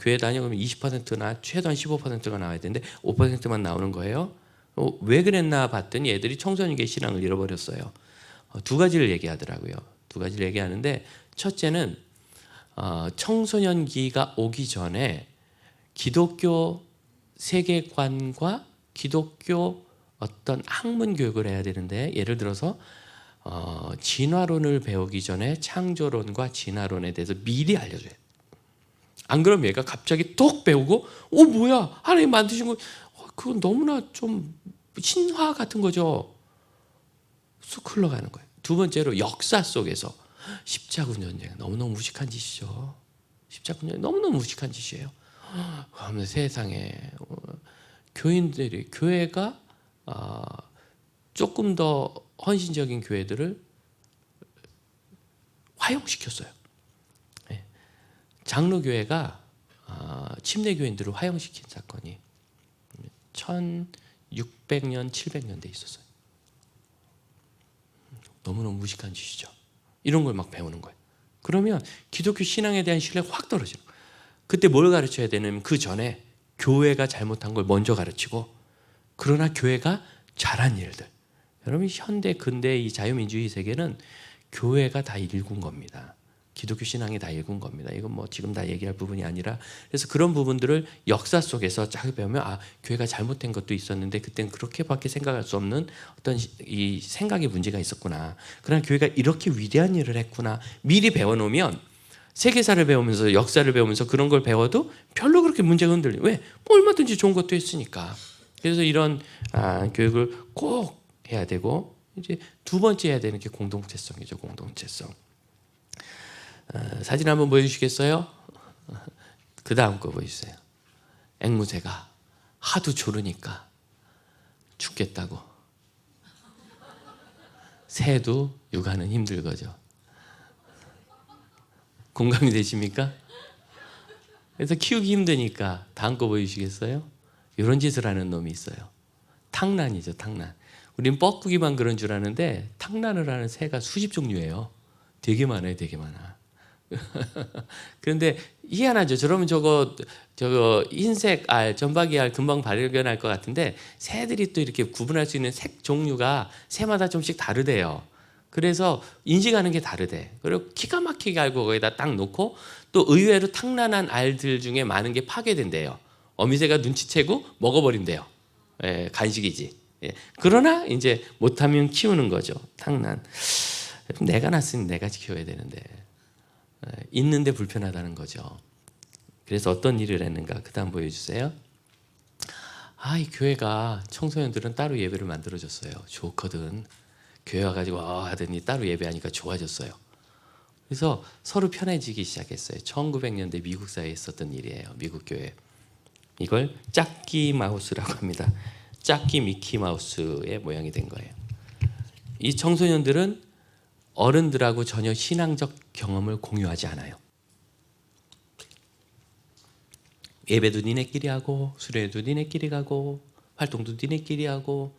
교회 다녀오면 20%나 최소한 15%가 나와야 되는데 5%만 나오는 거예요. 왜 그랬나 봤더니 애들이 청소년기의 신앙을 잃어버렸어요. 두 가지를 얘기하더라고요. 두 가지를 얘기하는데, 첫째는 청소년기가 오기 전에 기독교 세계관과 기독교 어떤 학문 교육을 해야 되는데, 예를 들어서 진화론을 배우기 전에 창조론과 진화론에 대해서 미리 알려줘요. 안 그러면 얘가 갑자기 톡 배우고 뭐야, 하나님 만드신 거, 그건 너무나 좀 신화 같은 거죠. 쑥 흘러가는 거예요. 두 번째로, 역사 속에서 십자군 전쟁 너무너무 무식한 짓이죠. 십자군 전쟁 너무너무 무식한 짓이에요. 그러면 세상에 교회가 조금 더 헌신적인 교회들을 화형시켰어요. 장로교회가 침례교인들을 화형시킨 사건이 1600년, 700년대에 있었어요. 너무너무 무식한 짓이죠. 이런 걸 막 배우는 거예요. 그러면 기독교 신앙에 대한 신뢰가 확 떨어지는 거예요. 그때 뭘 가르쳐야 되냐면 그 전에 교회가 잘못한 걸 먼저 가르치고, 그러나 교회가 잘한 일들. 여러분, 현대 근대 이 자유민주주의 세계는 교회가 다 일군 겁니다. 기독교 신앙이 다 일군 겁니다. 이건 뭐 지금 다 얘기할 부분이 아니라, 그래서 그런 부분들을 역사 속에서 쫙 배우면 교회가 잘못된 것도 있었는데 그때는 그렇게밖에 생각할 수 없는 어떤 이 생각의 문제가 있었구나. 그러나 교회가 이렇게 위대한 일을 했구나. 미리 배워놓으면 세계사를 배우면서 역사를 배우면서 그런 걸 배워도 별로 그렇게 문제가 흔들려. 왜? 뭐 얼마든지 좋은 것도 했으니까. 그래서 이런 교육을 꼭 해야 되고, 이제 두 번째 해야 되는 게 공동체성이죠. 공동체성. 사진 한번 보여주시겠어요? 그 다음 거 보여주세요. 앵무새가 하도 조르니까 죽겠다고. 새도 육아는 힘들거죠. 공감이 되십니까? 그래서 키우기 힘드니까 다음 거 보여주시겠어요? 이런 짓을 하는 놈이 있어요. 탕란이죠, 탕란. 우린 뻐꾸기만 그런 줄 아는데 탕란을 하는 새가 수십 종류예요. 되게 많아요, 되게 많아. 그런데 희한하죠. 저러면 저거 흰색 알, 점박이 알 금방 발견할 것 같은데 새들이 또 이렇게 구분할 수 있는 색 종류가 새마다 좀씩 다르대요. 그래서 인식하는 게 다르대. 그리고 기가 막히게 알고 거기다 딱 놓고, 또 의외로 탕란한 알들 중에 많은 게 파괴된대요. 어미새가 눈치채고 먹어버린대요. 간식이지. 그러나 이제 못하면 키우는 거죠. 탕란. 내가 낳았으니 내가 키워야 되는데 있는데 불편하다는 거죠. 그래서 어떤 일을 했는가? 그 다음 보여주세요. 이 교회가 청소년들은 따로 예배를 만들어줬어요. 좋거든. 교회 와가지고 하더니 따로 예배하니까 좋아졌어요. 그래서 서로 편해지기 시작했어요. 1900년대 미국 사회에 있었던 일이에요. 미국 교회. 이걸 짝기 마우스라고 합니다. 짝기 미키 마우스의 모양이 된 거예요. 이 청소년들은 어른들하고 전혀 신앙적 경험을 공유하지 않아요. 예배도 니네끼리 하고, 수련회도 니네끼리 가고, 활동도 니네끼리 하고,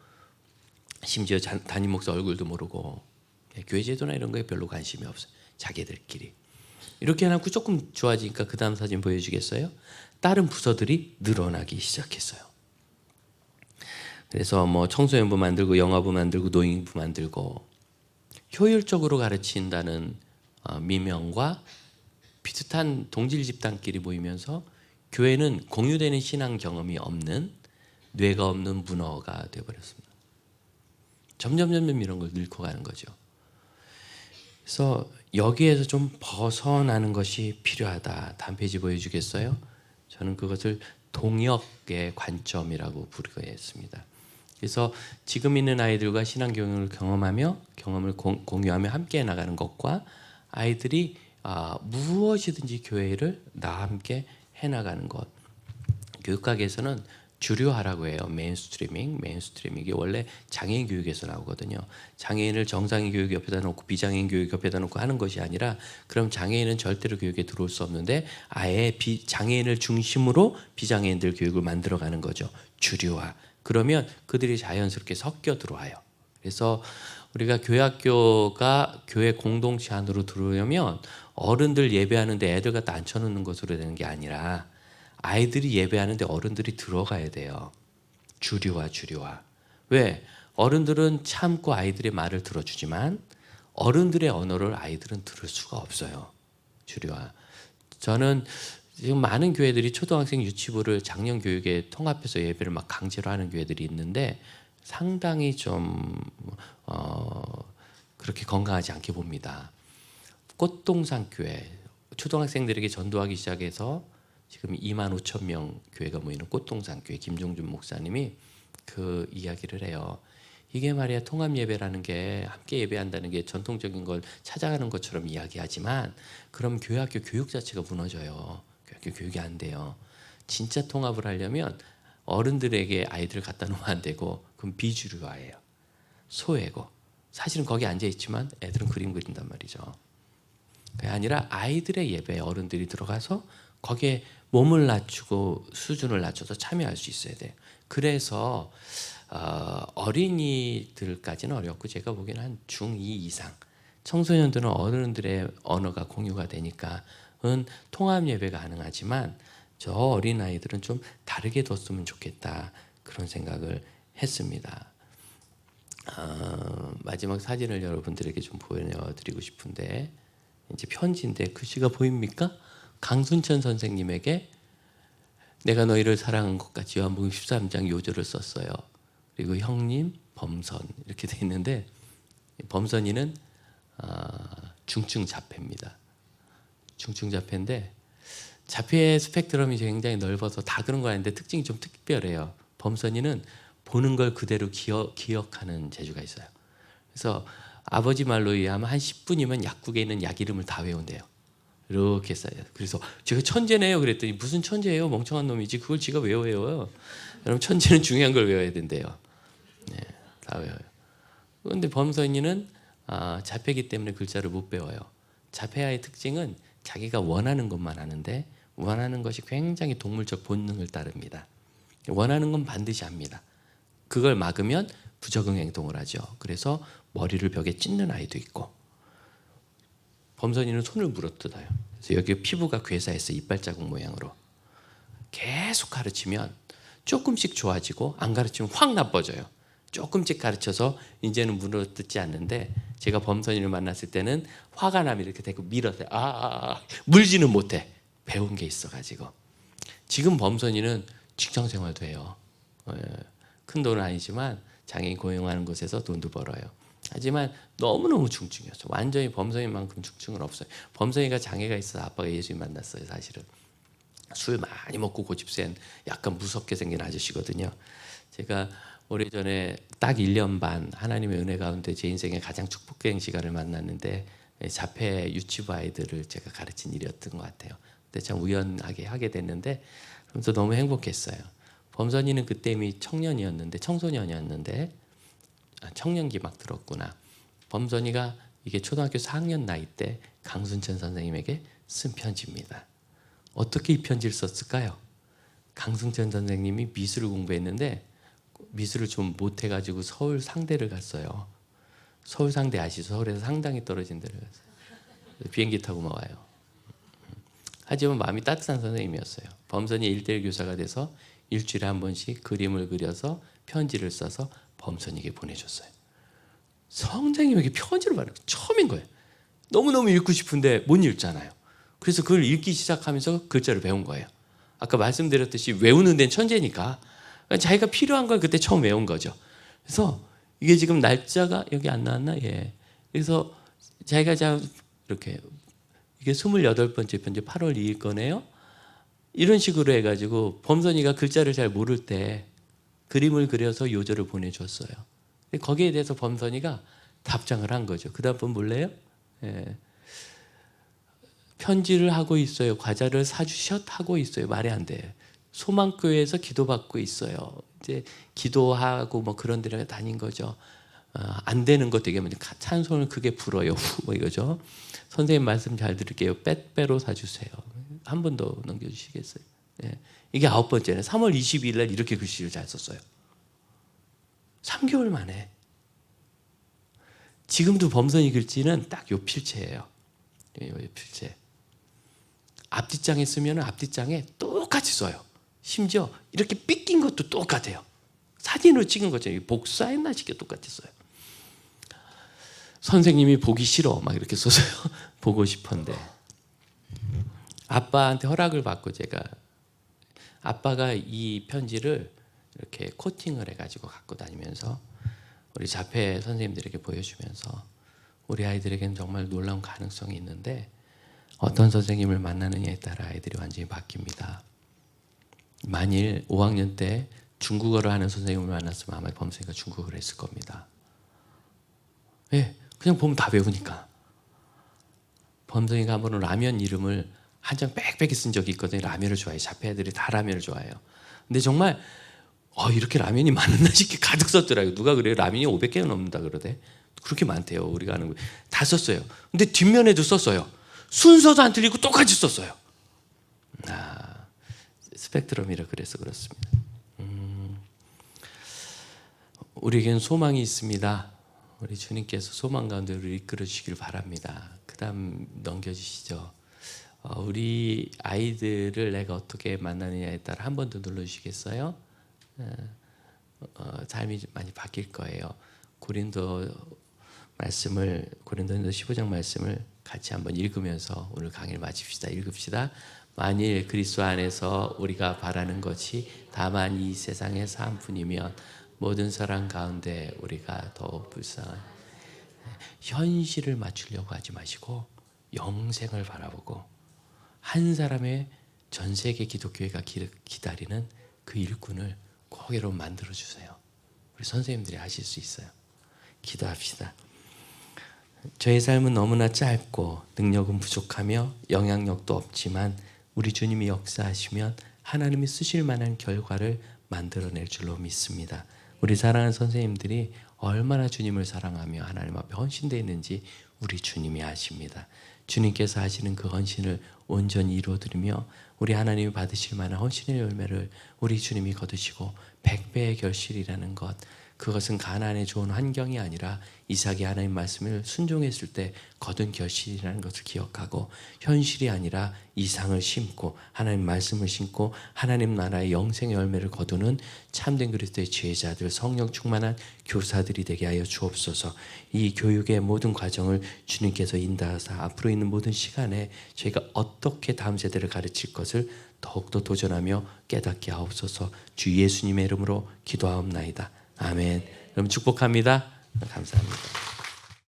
심지어 담임 목사 얼굴도 모르고, 교회 제도나 이런 거에 별로 관심이 없어요. 자기들끼리. 이렇게 해놓고 조금 좋아지니까 그 다음 사진 보여주겠어요? 다른 부서들이 늘어나기 시작했어요. 그래서 뭐 청소년부 만들고, 영화부 만들고, 노인부 만들고, 효율적으로 가르친다는 미명과 비슷한 동질 집단끼리 모이면서 교회는 공유되는 신앙 경험이 없는, 뇌가 없는 문어가 되어버렸습니다. 점점 이런 걸 늙고 가는 거죠. 그래서 여기에서 좀 벗어나는 것이 필요하다. 다음 페이지 보여주겠어요? 저는 그것을 동역의 관점이라고 부르겠습니다. 그래서 지금 있는 아이들과 신앙 교육을 경험하며 경험을 공유하며 함께 나가는 것과, 아이들이 무엇이든지 교회를 나와 함께 해나가는 것. 교육학에서는 주류화라고 해요. 메인스트리밍. 이게 원래 장애인 교육에서 나오거든요. 장애인을 정상인 교육 옆에다 놓고 비장애인 교육 옆에다 놓고 하는 것이 아니라, 그럼 장애인은 절대로 교육에 들어올 수 없는데 아예 장애인을 중심으로 비장애인들 교육을 만들어가는 거죠. 주류화. 그러면 그들이 자연스럽게 섞여 들어와요. 그래서 우리가 교회학교가 교회 공동체 안으로 들어오려면 어른들 예배하는데 애들 갖다 앉혀놓는 것으로 되는 게 아니라, 아이들이 예배하는데 어른들이 들어가야 돼요. 주류화. 왜? 어른들은 참고 아이들의 말을 들어주지만 어른들의 언어를 아이들은 들을 수가 없어요. 주류화. 저는 지금 많은 교회들이 초등학생 유치부를 작년 교육에 통합해서 예배를 막 강제로 하는 교회들이 있는데 상당히 좀 그렇게 건강하지 않게 봅니다. 꽃동산 교회, 초등학생들에게 전도하기 시작해서 지금 25,000명 교회가 모이는 꽃동산 교회 김종준 목사님이 그 이야기를 해요. 이게 말이야, 통합 예배라는 게 함께 예배한다는 게 전통적인 걸 찾아가는 것처럼 이야기하지만, 그럼 교회학교 교육 자체가 무너져요. 교회학교 교육이 안 돼요. 진짜 통합을 하려면 어른들에게 아이들을 갖다 놓으면 안 되고, 그럼 비주류화예요. 소외고. 사실은 거기 앉아 있지만 애들은 그림 그린단 말이죠. 그게 아니라 아이들의 예배에 어른들이 들어가서 거기에 몸을 낮추고 수준을 낮춰서 참여할 수 있어야 돼요. 그래서 어린이들까지는 어렵고 제가 보기에는 한 중2 이상 청소년들은 어른들의 언어가 공유가 되니까 통합 예배가 가능하지만 저 어린아이들은 좀 다르게 뒀으면 좋겠다 그런 생각을 했습니다. 마지막 사진을 여러분들에게 좀 보여드리고 싶은데 이제 편지인데 글씨가 보입니까? 강순천 선생님에게 내가 너희를 사랑한 것 같이 요한복음 13장 요절을 썼어요. 그리고 형님 범선 이렇게 돼 있는데 범선이는 중증 자폐입니다. 중증 자폐인데 자폐의 스펙트럼이 굉장히 넓어서 다 그런 거 아닌데 특징이 좀 특별해요. 범선이는 보는 걸 그대로 기억하는 재주가 있어요. 그래서 아버지 말로 의하면 한 10분이면 약국에 있는 약 이름을 다 외운대요. 이렇게 써요. 그래서 제가 천재네요 그랬더니 무슨 천재예요? 멍청한 놈이지. 그걸 지가 왜 외워요? 여러분 천재는 중요한 걸 외워야 된대요. 네, 다 외워요. 그런데 범선이는 자폐이기 때문에 글자를 못 배워요. 자폐아의 특징은 자기가 원하는 것만 하는데 원하는 것이 굉장히 동물적 본능을 따릅니다. 원하는 건 반드시 합니다. 그걸 막으면 부적응 행동을 하죠. 그래서 머리를 벽에 찢는 아이도 있고 범선이는 손을 물어뜯어요. 그래서 여기 피부가 괴사해서 이빨 자국 모양으로 계속 가르치면 조금씩 좋아지고 안 가르치면 확 나빠져요. 조금씩 가르쳐서 이제는 물어뜯지 않는데 제가 범선이를 만났을 때는 화가 나면 이렇게 대고 밀어서 물지는 못해. 배운 게 있어가지고 지금 범선이는 직장 생활도 해요. 큰 돈은 아니지만 장애인 고용하는 곳에서 돈도 벌어요. 하지만 너무너무 중증이었어. 완전히 범선이만큼 중증은 없어요. 범선이가 장애가 있어서 아빠가 예수님 만났어요. 사실은 술 많이 먹고 고집센 약간 무섭게 생긴 아저씨거든요. 제가 오래전에 딱 1년 반 하나님의 은혜 가운데 제 인생의 가장 축복된 시간을 만났는데 자폐 유치부 아이들을 제가 가르친 일이었던 것 같아요. 근데 참 우연하게 하게 됐는데 그러면서 너무 행복했어요. 범선이는 그때 이미 청소년이었는데 청년기 막 들었구나. 범선이가 이게 초등학교 4학년 나이 때 강순천 선생님에게 쓴 편지입니다. 어떻게 이 편지를 썼을까요? 강순천 선생님이 미술을 공부했는데 미술을 좀 못해가지고 서울 상대를 갔어요. 서울 상대 아시죠? 서울에서 상당히 떨어진 데를 갔어요. 비행기 타고만 와요. 하지만 마음이 따뜻한 선생님이었어요. 범선이 1:1 교사가 돼서 일주일에 한 번씩 그림을 그려서 편지를 써서 범선이에게 보내줬어요. 선생님에게 편지를 받는 거 처음인 거예요. 너무너무 읽고 싶은데 못 읽잖아요. 그래서 그걸 읽기 시작하면서 글자를 배운 거예요. 아까 말씀드렸듯이 외우는 데는 천재니까 자기가 필요한 걸 그때 처음 외운 거죠. 그래서 이게 지금 날짜가 여기 안 나왔나? 예. 그래서 자기가 이렇게 이게 28번째 편지 8월 2일 거네요. 이런 식으로 해가지고 범선이가 글자를 잘 모를 때 그림을 그려서 요절을 보내줬어요. 거기에 대해서 범선이가 답장을 한 거죠. 그 다음 분 볼래요? 예. 편지를 하고 있어요. 과자를 사주셨 하고 있어요. 말이 안 돼. 소망교회에서 기도받고 있어요. 이제 기도하고 뭐 그런 데를 다닌 거죠. 안 되는 것 되게 많이 찬송을 크게 불어요. 뭐 이거죠. 선생님 말씀 잘 들을게요. 빼빼로 사주세요. 한 번 더 넘겨주시겠어요? 네. 이게 9번째네. 3월 22일 날 이렇게 글씨를 잘 썼어요. 3개월 만에. 지금도 범선이 글씨는 딱 요 필체예요. 요 필체. 앞뒷장에 쓰면 앞뒷장에 똑같이 써요. 심지어 이렇게 삐낀 것도 똑같아요. 사진으로 찍은 것처럼 복사했나 싶게 똑같이 써요. 선생님이 보기 싫어 막 이렇게 써서요. 보고 싶은데 아빠한테 허락을 받고 제가 아빠가 이 편지를 이렇게 코팅을 해가지고 갖고 다니면서 우리 자폐 선생님들에게 보여주면서 우리 아이들에게는 정말 놀라운 가능성이 있는데 어떤 선생님을 만나느냐에 따라 아이들이 완전히 바뀝니다. 만일 5학년 때 중국어를 하는 선생님을 만났으면 아마 범선이가 중국어를 했을 겁니다. 예, 그냥 보면 다 배우니까. 범선이가 한 번은 라면 이름을 한 장 빽빽이 쓴 적이 있거든요. 라면을 좋아해요. 자폐 애들이 다 라면을 좋아해요. 근데 정말 이렇게 라면이 많았나 싶게 가득 썼더라고요. 누가 그래요? 라면이 500개가 넘는다 그러대. 그렇게 많대요. 우리가 아는 거. 다 썼어요. 근데 뒷면에도 썼어요. 순서도 안 틀리고 똑같이 썼어요. 스펙트럼이라 그래서 그렇습니다. 우리에겐 소망이 있습니다. 우리 주님께서 소망 가운데 우리를 이끌어 주시길 바랍니다. 그 다음 넘겨주시죠. 우리 아이들을 내가 어떻게 만나느냐에 따라 한 번 더 눌러주시겠어요? 삶이 많이 바뀔 거예요. 고린도서 15장 말씀을 같이 한번 읽으면서 오늘 강의를 마칩시다. 읽읍시다. 만일 그리스도 안에서 우리가 바라는 것이 다만 이 세상의 삶뿐이면 모든 사람 가운데 우리가 더욱 불쌍한 현실을 맞추려고 하지 마시고 영생을 바라보고 한 사람의 전 세계 기독교회가 기다리는 그 일꾼을 꼭 여러분 만들어 주세요. 우리 선생님들이 하실 수 있어요. 기도합시다. 저의 삶은 너무나 짧고 능력은 부족하며 영향력도 없지만 우리 주님이 역사하시면 하나님이 쓰실 만한 결과를 만들어낼 줄로 믿습니다. 우리 사랑하는 선생님들이 얼마나 주님을 사랑하며 하나님 앞에 헌신되어 있는지 우리 주님이 아십니다. 주님께서 하시는 그 헌신을 온전히 이루어드리며 우리 하나님이 받으실 만한 헌신의 열매를 우리 주님이 거두시고 100배의 결실이라는 것, 그것은 가나안의 좋은 환경이 아니라 이삭이 하나님 말씀을 순종했을 때 거둔 결실이라는 것을 기억하고 현실이 아니라 이상을 심고 하나님 말씀을 심고 하나님 나라의 영생의 열매를 거두는 참된 그리스도의 제자들, 성령 충만한 교사들이 되게 하여 주옵소서. 이 교육의 모든 과정을 주님께서 인도하사 앞으로 있는 모든 시간에 저희가 어떻게 다음 세대를 가르칠 것을 더욱더 도전하며 깨닫게 하옵소서. 주 예수님의 이름으로 기도하옵나이다. 아멘. 그럼 축복합니다. 감사합니다.